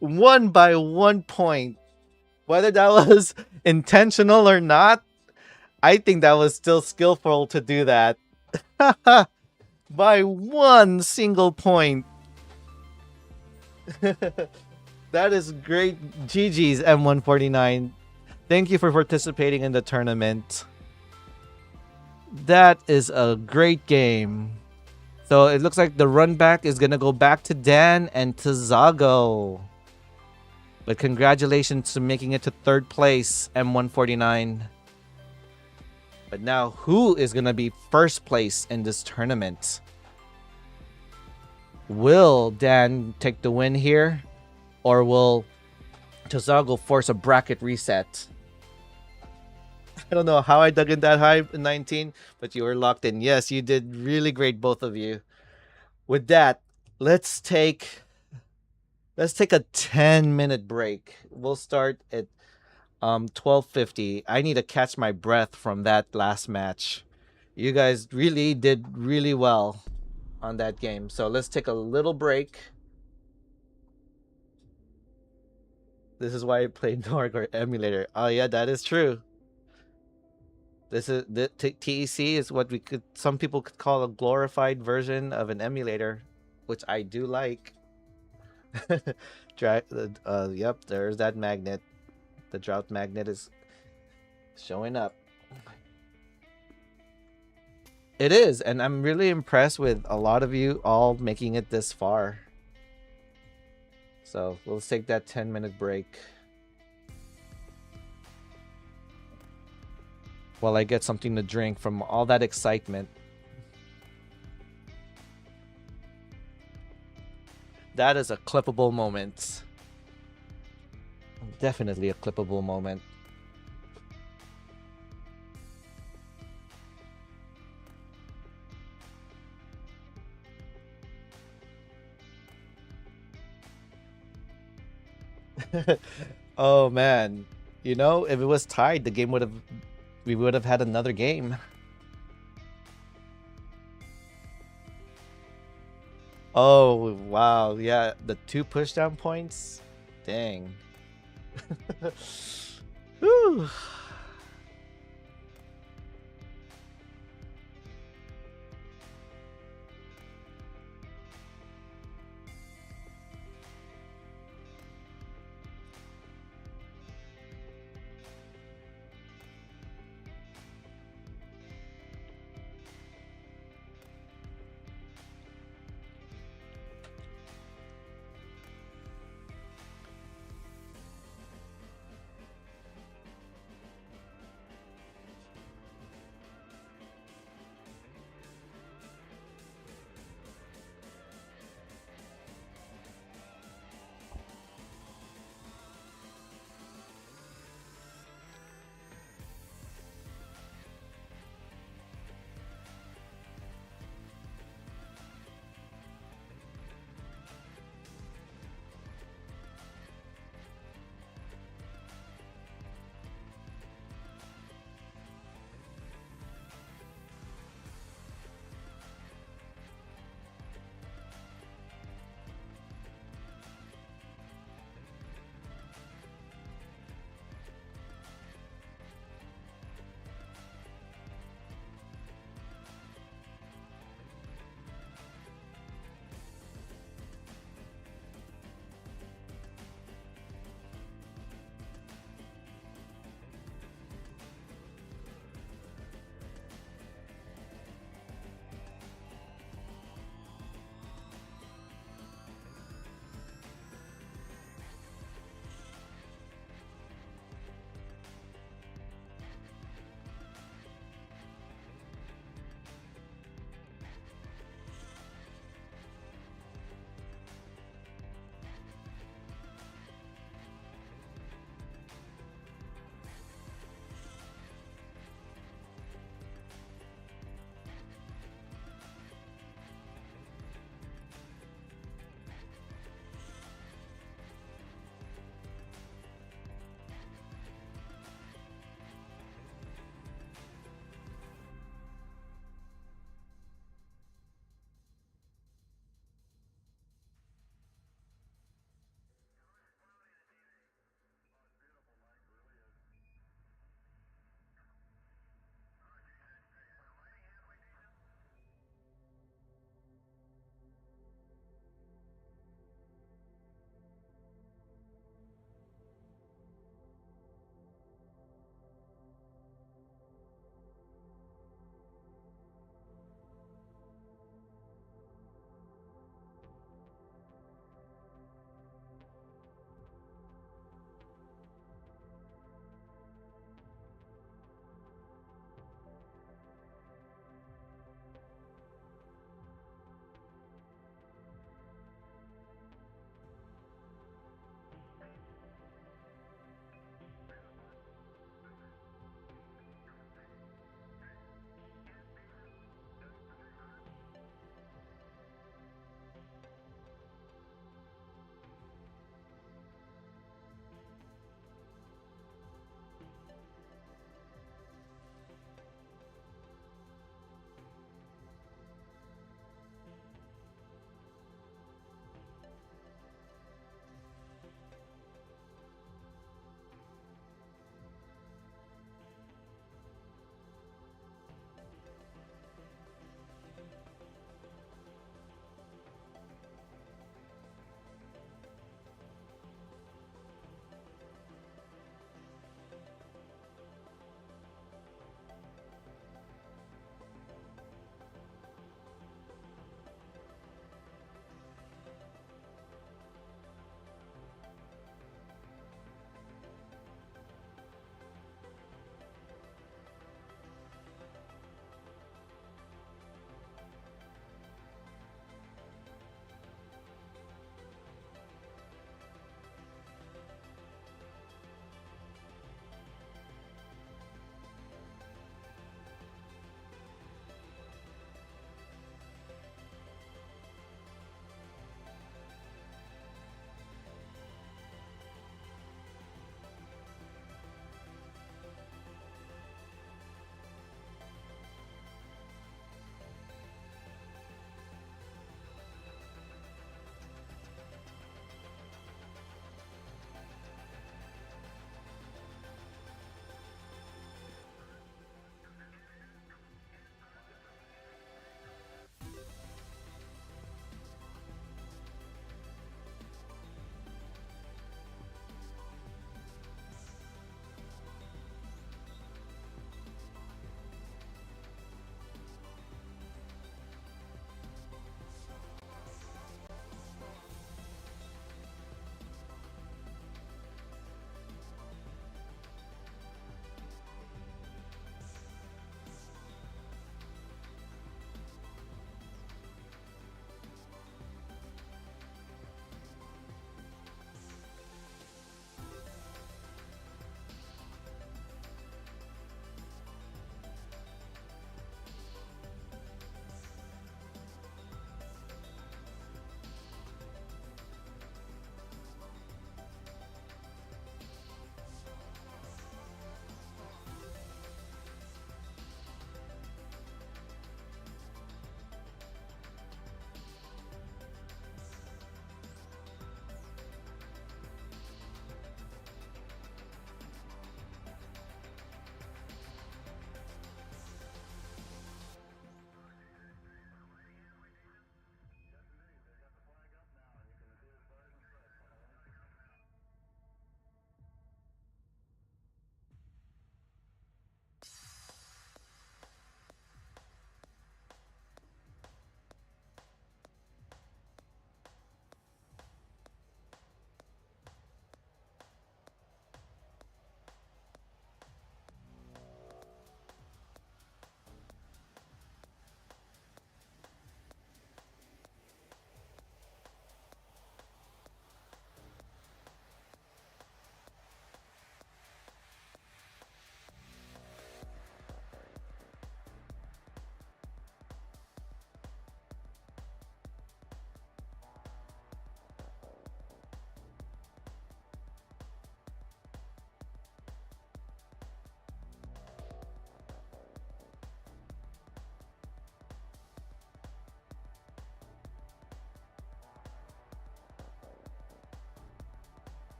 Won by 1 point. Whether that was intentional or not, I think that was still skillful to do that. By 1 single point. That is great. GG's M149. Thank you for participating in the tournament. That is a great game. So it looks like the run back is going to go back to Dan and Tazago. But congratulations to making it to 3rd place, M149. But now, who is going to be 1st place in this tournament? Will Dan take the win here? Or will Tazago force a bracket reset? I don't know how I dug in that high in 19, but you were locked in. Yes, you did really great, both of you. With that, let's take a 10-minute break. We'll start at 12:50. I need to catch my breath from that last match. You guys really did really well on that game. So let's take a little break. This is why I played Norg or emulator. Oh yeah, that is true. This is the TEC is what some people could call a glorified version of an emulator, which I do like. Yep, there's that magnet. The drought magnet is showing up. It is, and I'm really impressed with a lot of you all making it this far. So let's take that 10-minute break while I get something to drink from all that excitement. That is a clippable moment. Definitely a clippable moment. Oh man, you know, if it was tied, the game we would have had another game. Oh wow, yeah, the 2 pushdown points. Dang. Whew.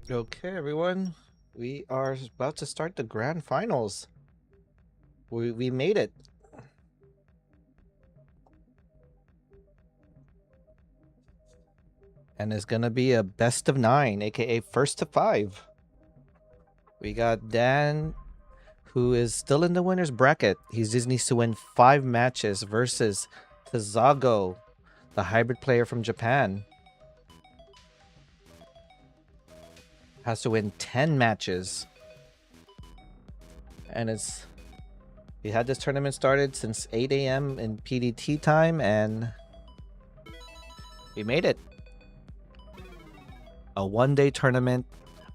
Okay, everyone. We are about to start the grand finals. We made it. And it's gonna be a best of 9, aka first to 5. We got Dan, who is still in the winner's bracket. He just needs to win 5 matches versus Tazago, the hybrid player from Japan. Has to win 10 matches. And we had this tournament started since 8 a.m. in PDT time, and we made it. A one-day tournament,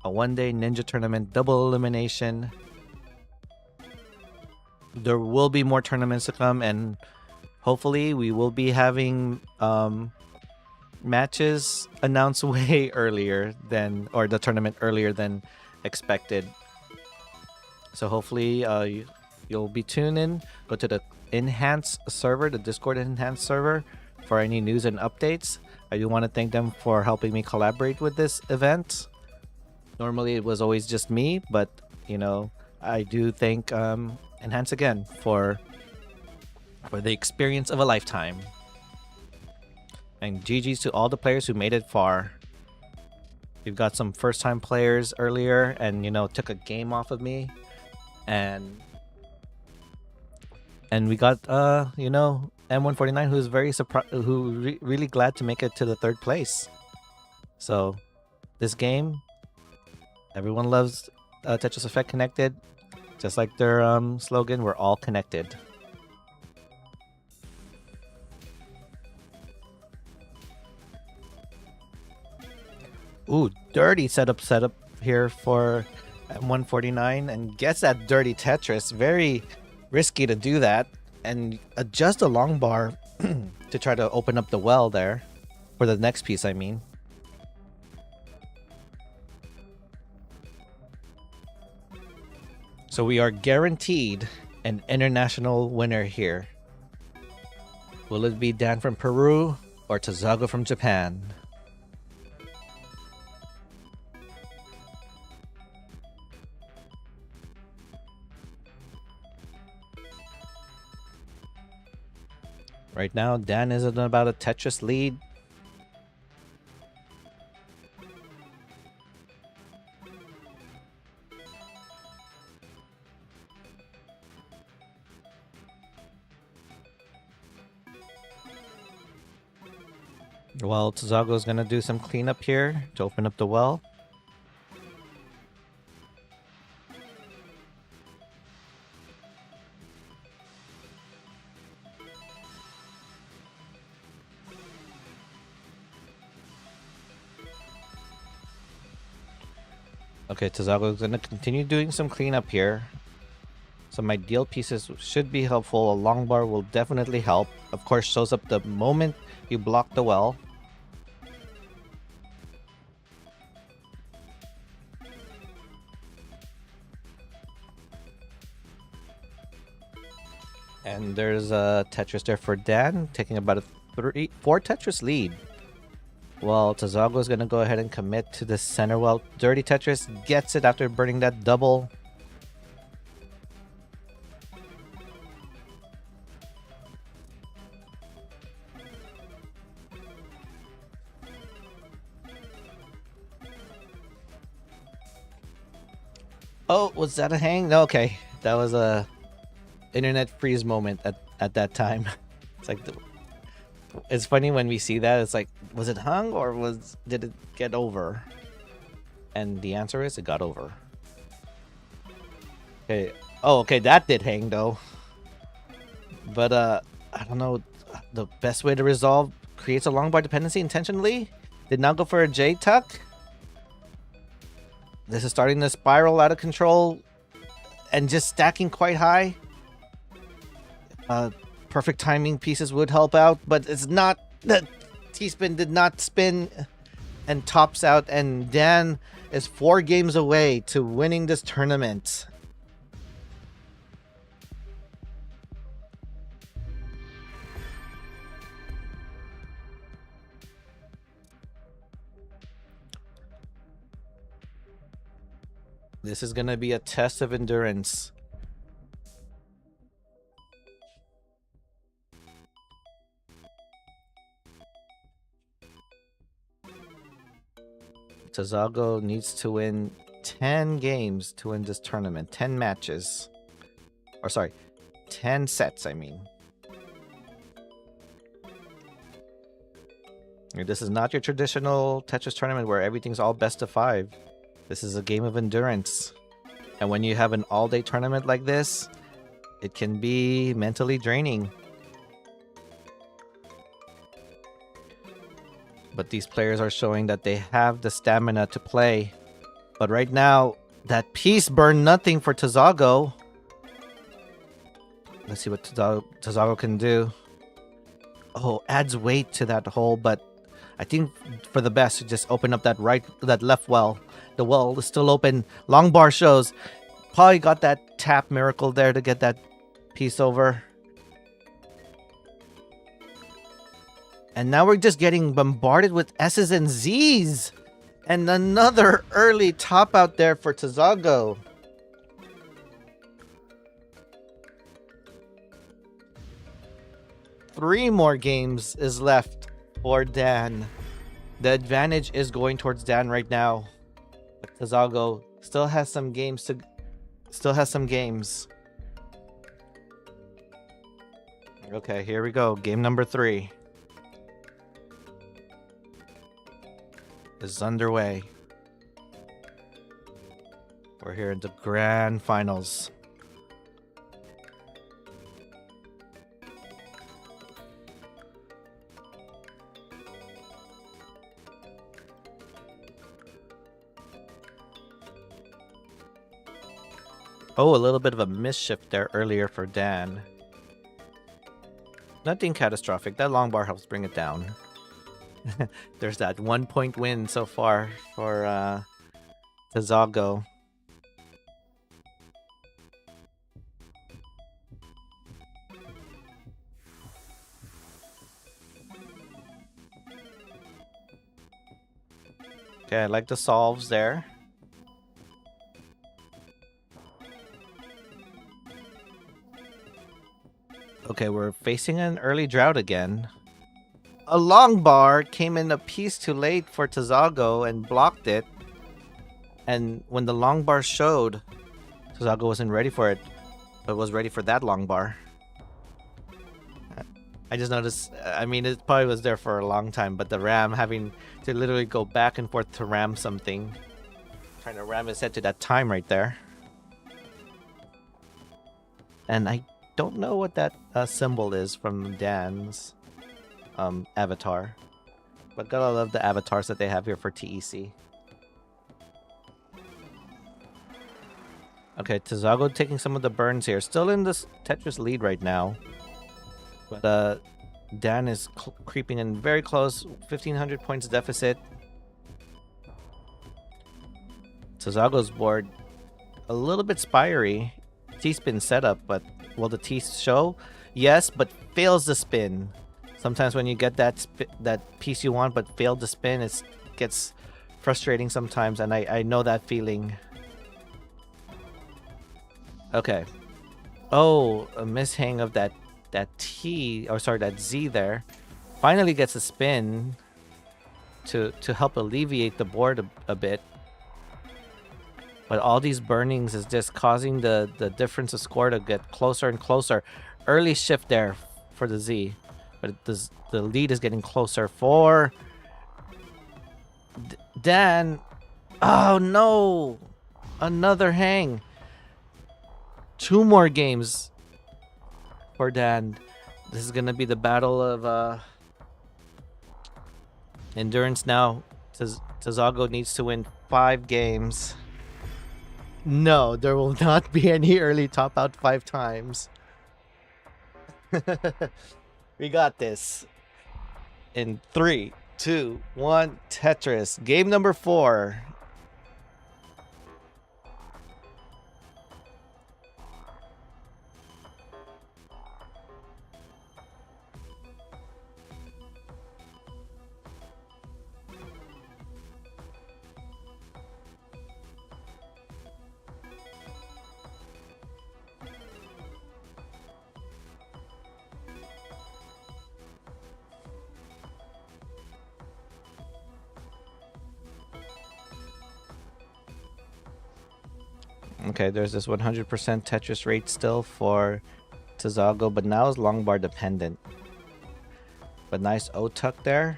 a one-day ninja tournament, double elimination. There will be more tournaments to come, and hopefully we will be having matches announced way earlier than, or the tournament earlier than expected. So hopefully you'll be tuned in. Go to the Enhanced server, the Discord Enhanced server, for any news and updates. I do want to thank them for helping me collaborate with this event. Normally it was always just me, but you know, I do thank Enhance again for the experience of a lifetime. And GG's to all the players who made it far. We've got some first-time players earlier, and you know, took a game off of me, and we got you know, M149, who's very surprised, really glad to make it to the 3rd place. So this game, everyone loves Tetris Effect Connected, just like their slogan. We're all connected. Ooh, dirty setup here for M149, and gets that dirty Tetris. Very risky to do that, and adjust a long bar to try to open up the well there for the next piece, I mean. So we are guaranteed an international winner here. Will it be Dan from Peru or Tazago from Japan? Right now, Dan is in about a Tetris lead. Well, Tazago's gonna do some cleanup here to open up the well. Okay, Tazago's gonna continue doing some cleanup here. Some ideal pieces should be helpful. A long bar will definitely help. Of course, shows up the moment you block the well. And there's a Tetris there for Dan, taking about a 4 Tetris lead. Well, Tazago is going to go ahead and commit to the center well. Dirty Tetris gets it after burning that double. Oh, was that a hang? No, okay. That was a internet freeze moment at that time. It's like it's funny when we see that. It's like, was it hung or did it get over? And the answer is it got over. Okay. Oh, okay, that did hang though. But I don't know, the best way to resolve creates a long bar dependency intentionally. Did not go for a J tuck. This is starting to spiral out of control and just stacking quite high. Perfect timing pieces would help out, but it's not. The T-spin did not spin and tops out, and Dan is 4 games away to winning this tournament. This is gonna be a test of endurance. Tazago needs to win 10 games to win this tournament. 10 matches. Or sorry, 10 sets, I mean. This is not your traditional Tetris tournament where everything's all best of 5. This is a game of endurance. And when you have an all-day tournament like this, it can be mentally draining. But these players are showing that they have the stamina to play. But right now, that piece burned nothing for Tazago. Let's see what Tazago can do. Oh, adds weight to that hole, but I think for the best to just open up that left well. The well is still open. Long bar shows. Probably got that tap miracle there to get that piece over. And now we're just getting bombarded with S's and Z's. And another early top out there for Tazago. Three more games is left for Dan. The advantage is going towards Dan right now. But Tazago still has some games to... Okay, here we go. Game number 3 is underway. We're here in the grand finals. Oh, a little bit of a misshift there earlier for Dan. Nothing catastrophic. That long bar helps bring it down. There's that 1-point win so far for Tazago. Okay, I like the solves there. Okay, we're facing an early drought again. A long bar came in a piece too late for Tazago and blocked it. And when the long bar showed, Tazago wasn't ready for it, but was ready for that long bar. I just noticed, I mean, it probably was there for a long time, but the ram having to literally go back and forth to ram something. Trying to ram his head to that time right there. And I don't know what that symbol is from Dan's avatar. But gotta love the avatars that they have here for TEC. Okay, Tazago taking some of the burns here. Still in this Tetris lead right now. But Dan is creeping in very close. 1,500 points deficit. Tazago's board a little bit spiry. T-spin setup, but will the T show? Yes, but fails the spin. Sometimes when you get that piece you want but failed to spin, it gets frustrating sometimes, and I know that feeling. Okay. Oh, a mishang of that T, or sorry, that Z there. Finally gets a spin to help alleviate the board a bit. But all these burnings is just causing the difference of score to get closer and closer. Early shift there for the Z. But the lead is getting closer for Dan. Oh no! Another hang. 2 more games for Dan. This is gonna be the battle of endurance now. Tazago needs to win 5 games. No, there will not be any early top out 5 times. We got this. In 3, 2, 1, Tetris. Game number 4. Okay, there's this 100% Tetris rate still for Tazago, but now it's long bar dependent. But nice O-tuck there.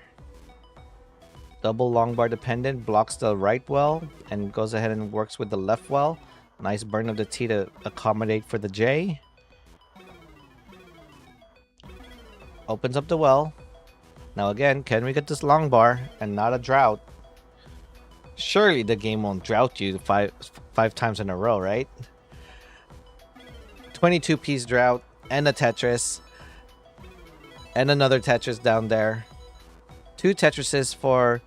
Double long bar dependent, blocks the right well, and goes ahead and works with the left well. Nice burn of the T to accommodate for the J. Opens up the well. Now again, can we get this long bar and not a drought? Surely the game won't drought you five times in a row, right? 22-piece drought and a Tetris. And another Tetris down there. 2 Tetrises for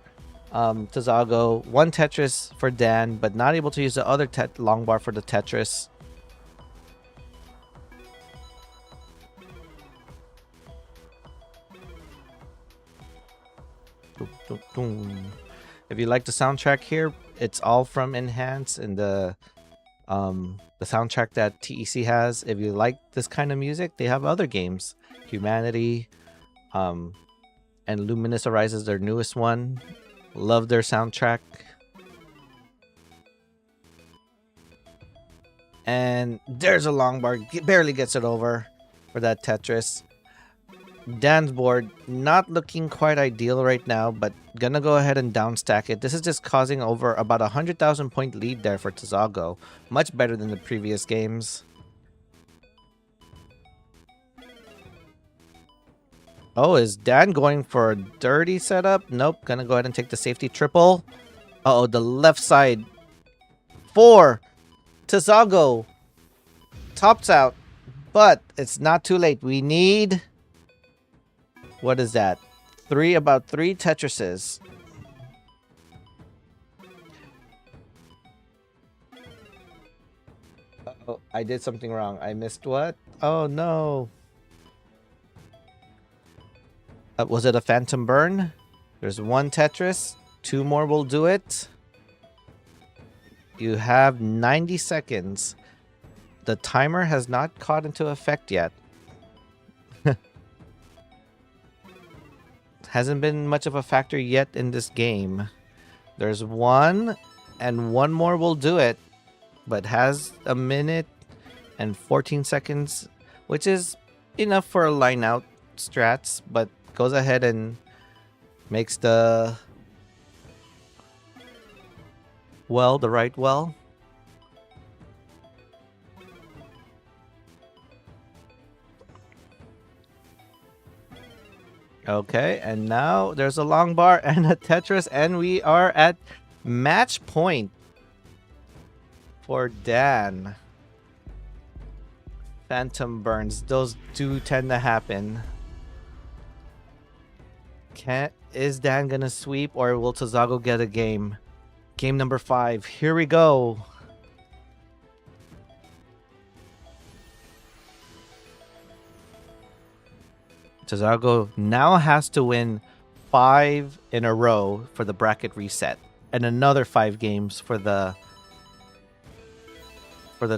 Tazago. 1 Tetris for Dan, but not able to use the other long bar for the Tetris. If you like the soundtrack here, it's all from Enhance and the soundtrack that TEC has. If you like this kind of music, they have other games. Humanity, and Luminous Arises, their newest one. Love their soundtrack. And there's a long bar. Barely gets it over for that Tetris. Dan's board not looking quite ideal right now, but gonna go ahead and downstack it. This is just causing over about 100,000 point lead there for Tazago. Much better than the previous games. Oh, is Dan going for a dirty setup? Nope, gonna go ahead and take the safety triple. Uh-oh, the left side for Tazago. Tops out, but it's not too late. We need... What is that? About 3 Tetrises. Oh, I did something wrong. I missed what? Oh, no. Was it a Phantom Burn? There's 1 Tetris. 2 more will do it. You have 90 seconds. The timer has not caught into effect yet. Hasn't been much of a factor yet in this game. There's 1, and 1 more will do it, but has a minute and 14 seconds, which is enough for a line out strats, but goes ahead and makes the right well. Okay, and now there's a long bar and a Tetris, and we are at match point for Dan. Phantom burns, those do tend to happen. Is Dan gonna sweep, or will Tazago get a game? Game number 5, here we go. Tazago now has to win 5 in a row for the bracket reset, and another 5 games for the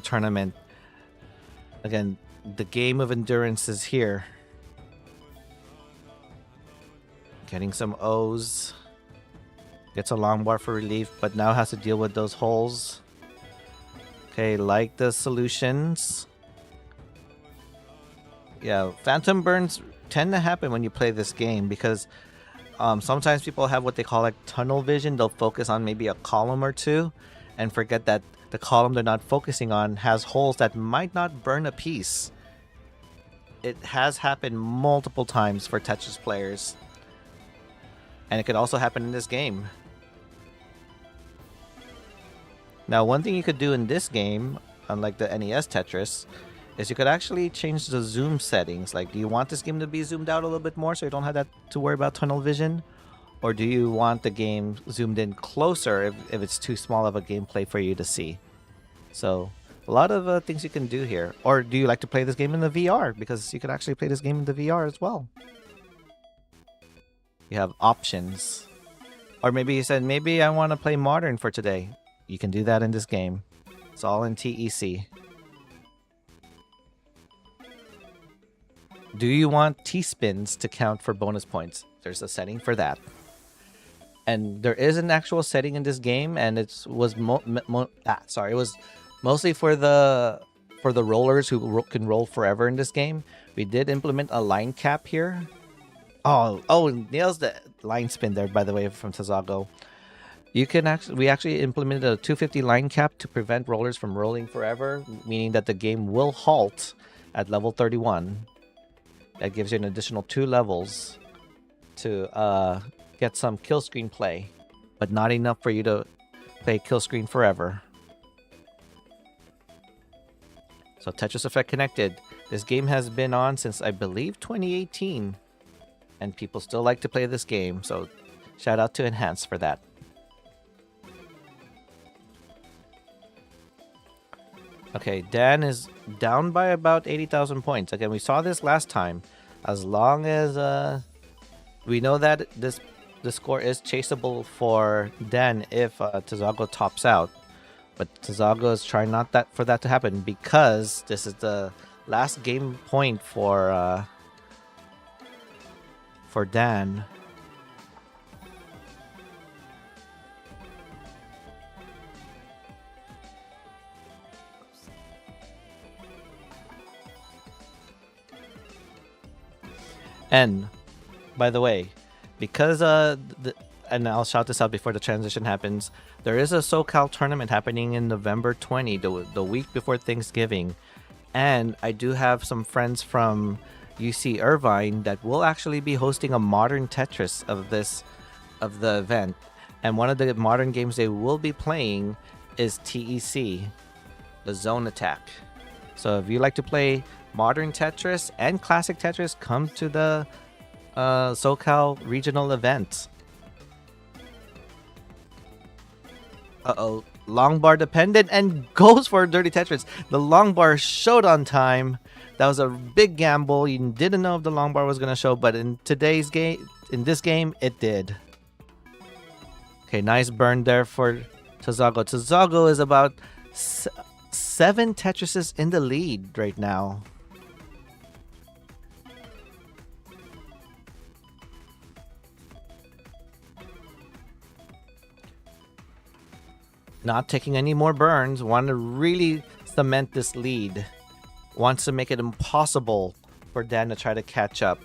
tournament. Again, the game of endurance is here. Getting some O's. Gets a long bar for relief, but now has to deal with those holes. Okay, like the solutions. Yeah, Phantom Burns tend to happen when you play this game because sometimes people have what they call like tunnel vision. They'll focus on maybe a column or two and forget that the column they're not focusing on has holes that might not burn a piece. It has happened multiple times for Tetris players. And it could also happen in this game. Now, one thing you could do in this game, unlike the NES Tetris, is you could actually change the zoom settings. Like, do you want this game to be zoomed out a little bit more so you don't have that to worry about tunnel vision? Or do you want the game zoomed in closer if it's too small of a gameplay for you to see? So, a lot of things you can do here. Or do you like to play this game in the VR? Because you could actually play this game in the VR as well. You have options. Or maybe you said, maybe I want to play modern for today. You can do that in this game. It's all in TEC. Do you want T-spins to count for bonus points? There's a setting for that. And there is an actual setting in this game, and it was Mostly for the rollers who can roll forever in this game. We did implement a line cap here. Oh, nails the line spin there, by the way, from Tazago. We actually implemented a 250 line cap to prevent rollers from rolling forever, meaning that the game will halt at level 31. That gives you an additional 2 levels to get some kill screen play, but not enough for you to play kill screen forever. So Tetris Effect Connected. This game has been on since I believe 2018, and people still like to play this game. So shout out to Enhance for that. Okay, Dan is down by about 80,000 points. Again, we saw this last time. As long as we know that the score is chaseable for Dan if Tazago tops out. But Tazago is trying for that to happen because this is the last game point for Dan. And by the way, because and I'll shout this out before the transition happens, there is a SoCal tournament happening in November 20, the week before Thanksgiving. And I do have some friends from UC Irvine that will actually be hosting a modern Tetris of the event. And one of the modern games they will be playing is TEC, the Zone Attack. So if you like to play modern Tetris and classic Tetris, come to the SoCal regional event. Uh-oh, long bar dependent and goes for Dirty Tetris. The long bar showed on time. That was a big gamble. You didn't know if the long bar was going to show, but in this game, it did. Okay, nice burn there for Tazago. Tazago is about 7 Tetrises in the lead right now. Not taking any more burns. Want to really cement this lead. Wants to make it impossible for Dan to try to catch up.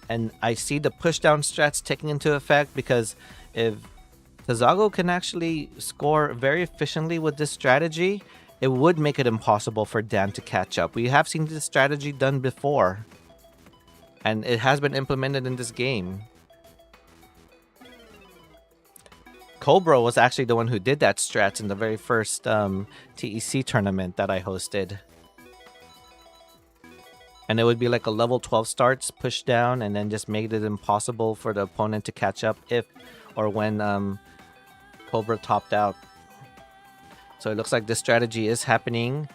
And I see the push down strats taking into effect because if Tazago can actually score very efficiently with this strategy, it would make it impossible for Dan to catch up. We have seen this strategy done before, and it has been implemented in this game. Cobra was actually the one who did that strats in the very first TEC tournament that I hosted. And it would be like a level 12 starts, push down, and then just made it impossible for the opponent to catch up if or when Cobra topped out. So it looks like this strategy is happening.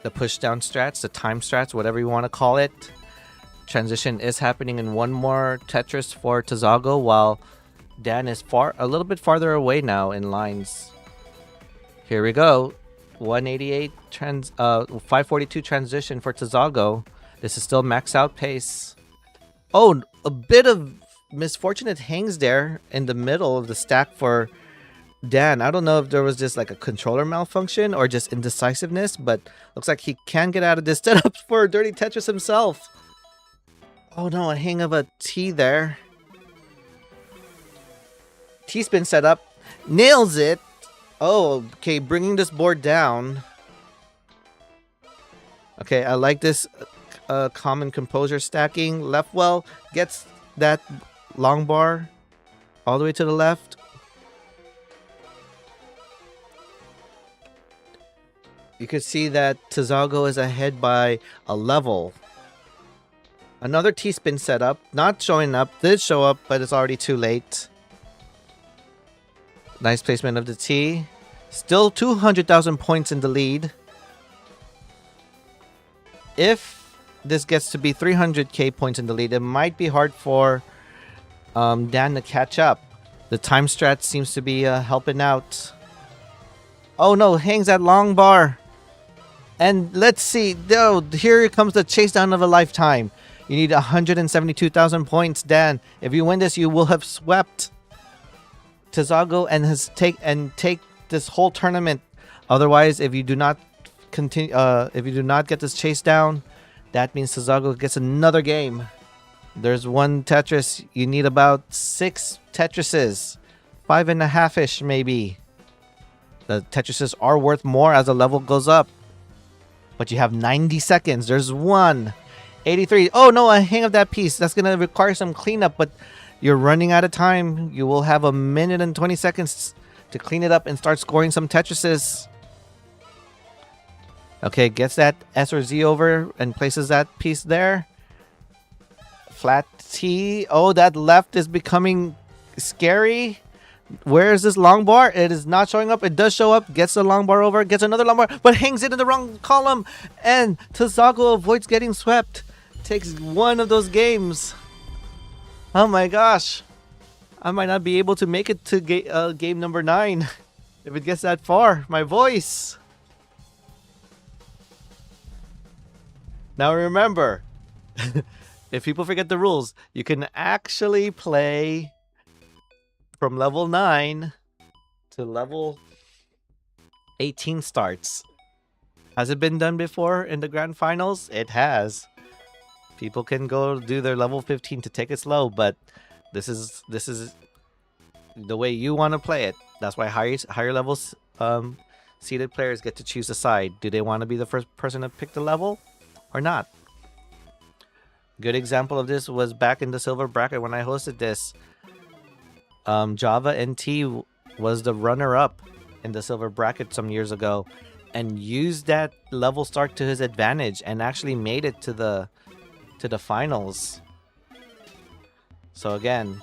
The push down strats, the time strats, whatever you want to call it. Transition is happening in one more Tetris for Tazago, while Dan is a little bit farther away now in lines. Here we go. 188 542 transition for Tazago. This is still max out pace. Oh, a bit of misfortunate hangs there in the middle of the stack for Dan. I don't know if there was just like a controller malfunction or just indecisiveness, but looks like he can get out of this setup for Dirty Tetris himself. Oh no, a hang of a T there. T-spin setup. Nails it. Oh, okay, bringing this board down. Okay, I like this common composure stacking. Left well gets that long bar all the way to the left. You could see that Tazago is ahead by a level. Another T-spin setup. Not showing up. Did show up, but it's already too late. Nice placement of the T. Still 200,000 points in the lead. If this gets to be 300k points in the lead, it might be hard for Dan to catch up. The time strat seems to be helping out. Oh no, hangs that long bar. And let's see. Oh, here comes the chase down of a lifetime. You need 172,000 points, Dan. If you win this, you will have swept Tazago and take this whole tournament. Otherwise, if you do not continue, if you do not get this chase down, that means Tazago gets another game. There's one Tetris. You need about 6 Tetrises, 5.5-ish maybe. The Tetrises are worth more as the level goes up. But you have 90 seconds. There's 183. Oh no, I hang up that piece. That's gonna require some cleanup, but you're running out of time. You will have 1 minute and 20 seconds to clean it up and start scoring some Tetrises. Okay, gets that S or Z over and places that piece there. Flat T. Oh, that left is becoming scary. Where is this long bar? It is not showing up. It does show up. Gets the long bar over. Gets another long bar, but hangs it in the wrong column. And Tazago avoids getting swept. Takes one of those games. Oh my gosh. I might not be able to make it to game number 9 if it gets that far. My voice. Now remember, if people forget the rules, you can actually play from level 9 to level 18 starts. Has it been done before in the grand finals? It has. People can go do their level 15 to take it slow, but this is the way you want to play it. That's why higher levels seeded players get to choose a side. Do they want to be the first person to pick the level or not? Good example of this was back in the silver bracket when I hosted this. Java NT was the runner-up in the silver bracket some years ago and used that level start to his advantage and actually made it to the finals. So again,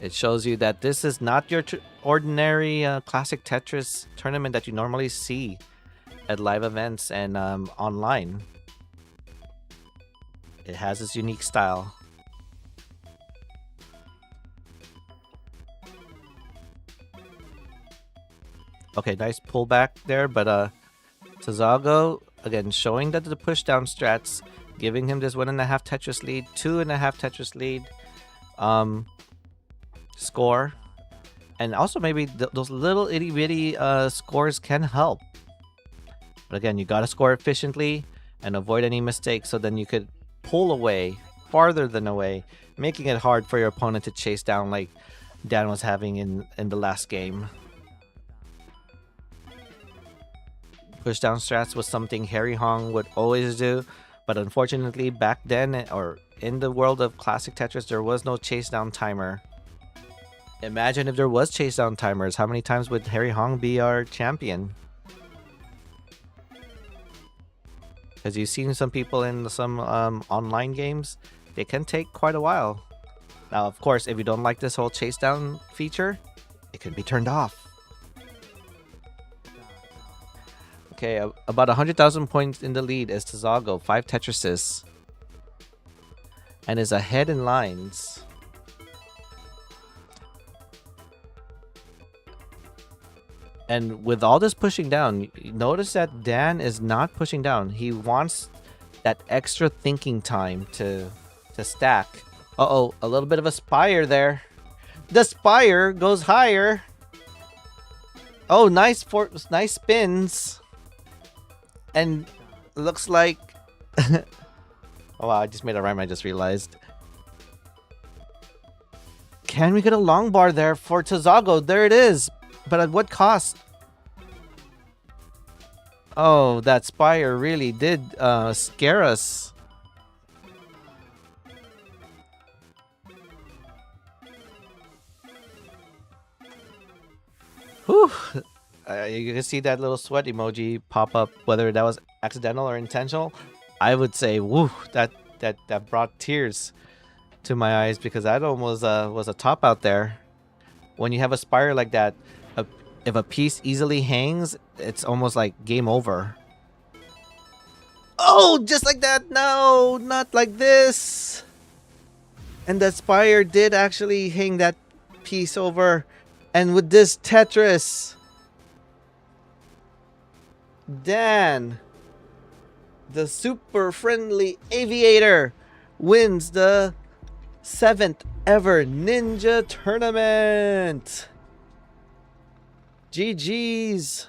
it shows you that this is not your ordinary classic Tetris tournament that you normally see at live events and online. It has its unique style. Okay, nice pullback there, but Tazago, again, showing that the pushdown strats, giving him this 1.5 Tetris lead, 2.5 Tetris lead score. And also maybe those little itty-bitty scores can help. But again, you gotta score efficiently and avoid any mistakes so then you could pull away, farther than away, making it hard for your opponent to chase down like Dan was having in the last game. Pushdown strats was something Harry Hong would always do, but unfortunately back then, or in the world of classic Tetris, there was no chase down timer. Imagine if there was chase down timers, how many times would Harry Hong be our champion? Because you've seen some people in some online games, they can take quite a while. Now, of course, if you don't like this whole chase down feature, it can be turned off. Okay, about 100,000 points in the lead is Tazago, 5 Tetrises, and is ahead in lines. And with all this pushing down, notice that Dan is not pushing down. He wants that extra thinking time to stack. Uh-oh, a little bit of a spire there. The spire goes higher. Oh, nice spins. And looks like... Oh, wow, I just made a rhyme, I just realized. Can we get a long bar there for Tazago? There it is. But at what cost? Oh, that spire really did scare us. Whew. You can see that little sweat emoji pop up, whether that was accidental or intentional. I would say, woo, that brought tears to my eyes because that almost was a top out there. When you have a spire like that, if a piece easily hangs, it's almost like game over. Oh, just like that. No, not like this. And that spire did actually hang that piece over. And with this Tetris, Dan, the super friendly aviator, wins the 7th ever Ninja Tournament. GG's.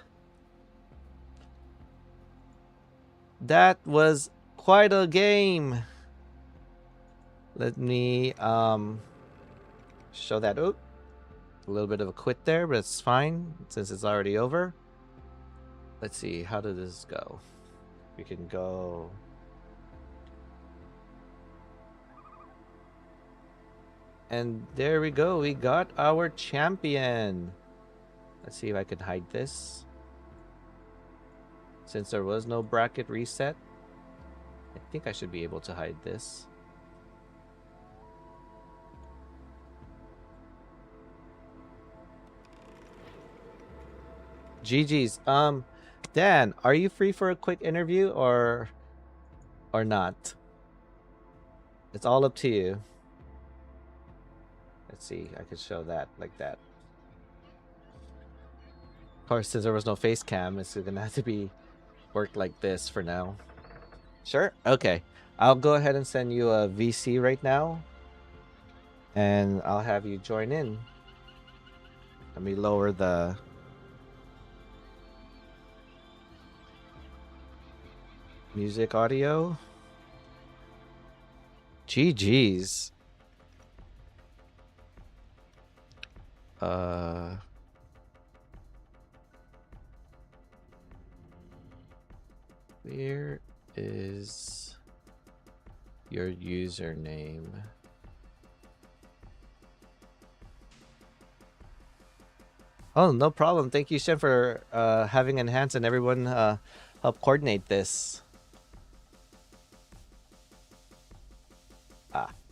That was quite a game. Let me show that. Oh, a little bit of a quit there, but it's fine since it's already over. Let's see, how did this go? We can go. And there we go. We got our champion. Let's see if I can hide this. Since there was no bracket reset, I think I should be able to hide this. GG's. Dan, are you free for a quick interview or not? It's all up to you. Let's see. I could show that like that. Of course, since there was no face cam, it's gonna have to be worked like this for now. Sure. Okay. I'll go ahead and send you a VC right now, and I'll have you join in. Let me lower the music audio. GG's. Where is your username? Oh, no problem. Thank you, Shen, for having Enhance and everyone help coordinate this.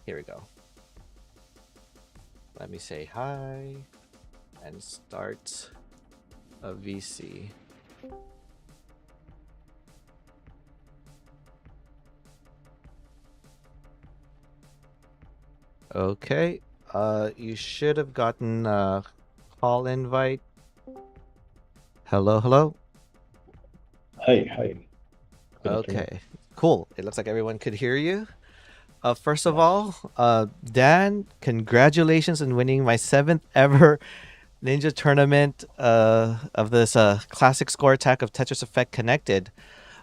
Here we go. Let me say hi and start a VC. Okay. You should have gotten a call invite. Hello, hello. Hi. Okay, cool. It looks like everyone could hear you. First of all, Dan, congratulations on winning my 7th ever Ninja tournament of this Classic Score Attack of Tetris Effect Connected.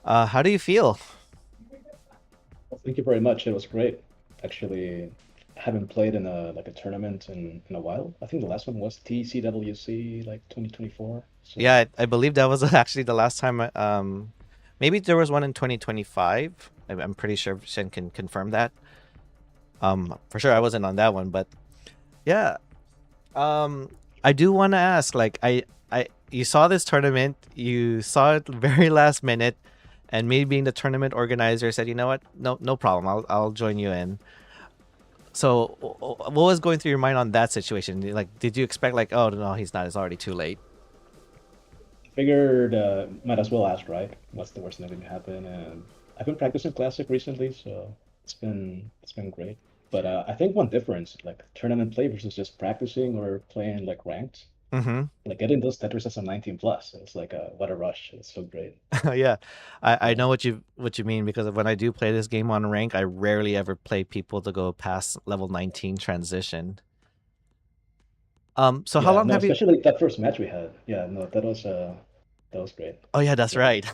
How do you feel? Well, thank you very much. It was great. Actually, I haven't played in a tournament in a while. I think the last one was TCWC like 2024. So Yeah, I believe that was actually the last time. Maybe there was one in 2025. I'm pretty sure Shen can confirm that. For sure I wasn't on that one, but yeah. I do want to ask, like, you saw this tournament, you saw it very last minute, and me being the tournament organizer said, you know what, no problem, I'll join you in. So what was going through your mind on that situation? Like, did you expect like, oh no, he's not, it's already too late? I figured might as well ask, right? What's the worst thing that can happen? And I've been practicing Classic recently, so it's been great. But I think one difference, like tournament play versus just practicing or playing like ranked, Mm-hmm. like getting those Tetris as a 19 plus, it's like what a rush. It's so great. Yeah, I Yeah. know what you mean, because when I do play this game on rank, I rarely ever play people to go past level 19 transition. So how Yeah, long no, have you? especially that first match we had. Yeah, no, that was great. Oh yeah, that's Yeah. right.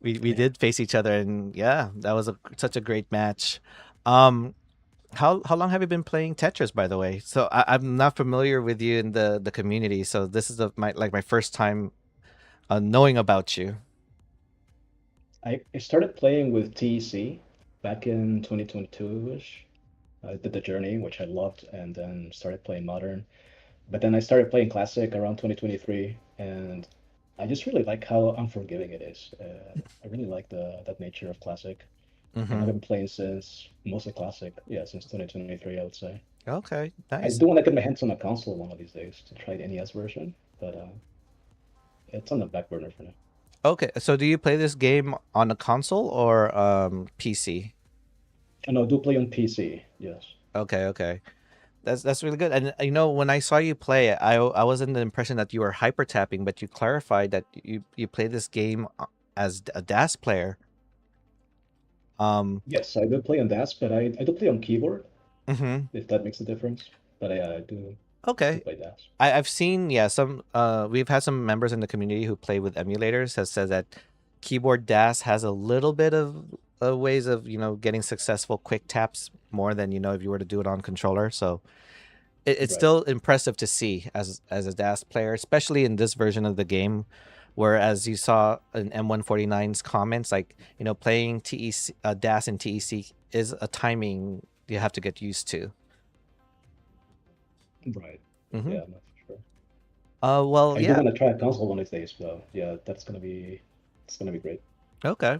We Yeah. did face each other, and yeah, that was such a great match. Um, how long have you been playing Tetris, by the way? So I'm not familiar with you in the community, so this is my first time knowing about you. I started playing with TEC back in 2022-ish. I did the journey, which I loved, and then started playing modern. But then I started playing classic around 2023, and I just really like how unforgiving it is. I really like the that nature of classic, and I've Mm-hmm. been playing since mostly classic, yeah, since 2023, I would say. Okay, I nice. do want to get my hands on a console one of these days to try the NES version, but it's on the back burner for now. Okay, so do you play this game on a console or PC? I know I do play on PC, yes. Okay, okay. That's really good. And when I saw you play, I was in the impression that you were hyper tapping, but you clarified that you play this game as a DAS player. Um, Yes, I do play on DAS, but I do play on keyboard, mhm. if that makes a difference. But I do. Okay. play DAS. I've seen, some we've had some members in the community who play with emulators has said that keyboard DAS has a little bit of ways of, getting successful quick taps more than, if you were to do it on controller. So it's Right. still impressive to see as a DAS player, especially in this version of the game, whereas you saw in M149's comments, like, playing TEC DAS and TEC is a timing you have to get used to. Right. Mm-hmm. Yeah, no, for sure. Well, I do yeah. want to try a console one of these days, so yeah, it's gonna be great. Okay.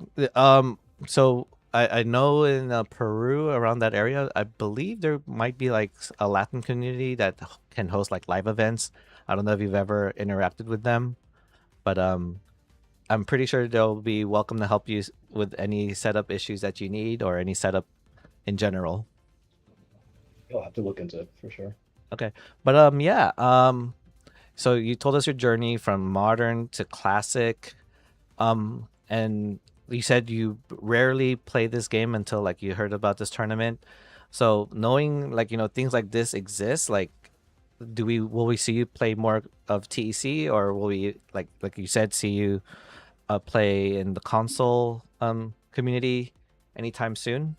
So I know in Peru, around that area, I believe there might be like a Latin community that can host like live events. I don't know if you've ever interacted with them, but I'm pretty sure they'll be welcome to help you with any setup issues that you need or any setup in general. You'll have to look into it for sure. Okay. But yeah, so you told us your journey from modern to classic. And you said you rarely play this game until like you heard about this tournament. So knowing like, things like this exist, like will we see you play more of TEC, or will we like you said, see you play in the console community anytime soon?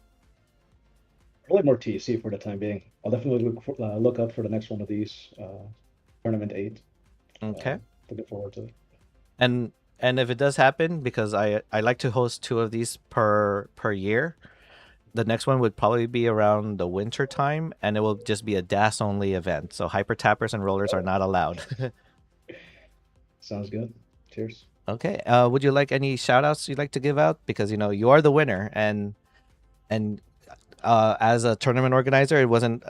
Probably more TEC for the time being. I'll definitely look out for the next one of these, tournament 8. Okay. Looking forward to it. And if it does happen, because I like to host 2 of these per year, the next one would probably be around the winter time, and it will just be a DAS only event. So hyper tappers and rollers are not allowed. Sounds good. Cheers. Okay. Would you like any shout outs you'd like to give out? Because you are the winner, and as a tournament organizer, it wasn't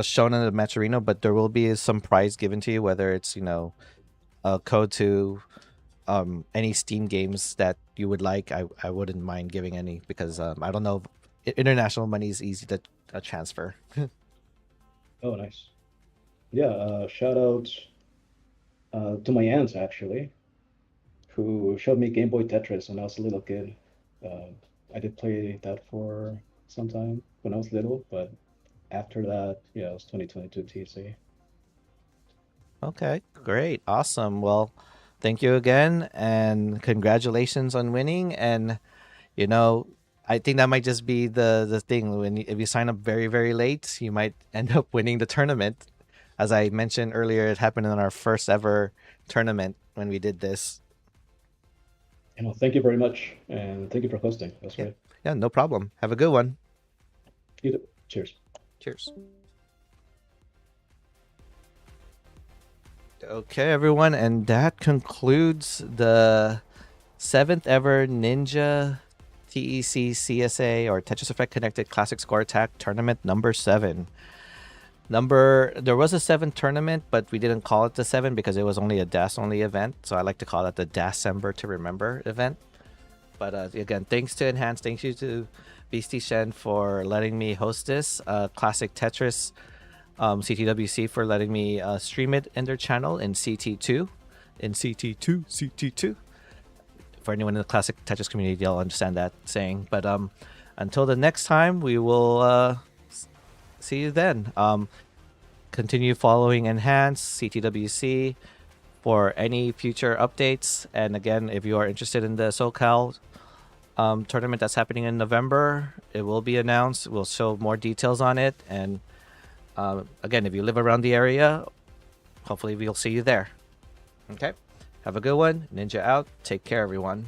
shown in the Matcherino, but there will be some prize given to you, whether it's a code to any Steam games that you would like. I wouldn't mind giving any, because I don't know if international money is easy to transfer. Oh, nice. Yeah, shout out to my aunts actually, who showed me Game Boy Tetris when I was a little kid. I did play that for some time when I was little, but after that, yeah, it was 2022 TC. Okay, great, awesome. Well, thank you again, and congratulations on winning. And I think that might just be the thing. If you sign up very, very late, you might end up winning the tournament. As I mentioned earlier, it happened in our first ever tournament when we did this. Thank you very much, and thank you for hosting. That's great. Yeah, no problem. Have a good one. You too. Cheers. Cheers. Okay, everyone, and that concludes the 7th ever Ninja TEC CSA, or Tetris Effect Connected Classic Score Attack tournament number 7. There was a 7th tournament, but we didn't call it the 7 because it was only a DAS only event. So I like to call it the December to Remember event. But again, thanks to Enhance, thank you to Beastie Shen for letting me host this. Classic Tetris, CTWC for letting me stream it in their channel in CT2. For anyone in the Classic Tetris community, they'll understand that saying. But until the next time, we will see you then. Continue following Enhance, CTWC, for any future updates. And again, if you are interested in the SoCal tournament that's happening in November, it will be announced. We'll show more details on it. And again, if you live around the area, hopefully we'll see you there. Okay, have a good one. Ninja out. Take care, everyone.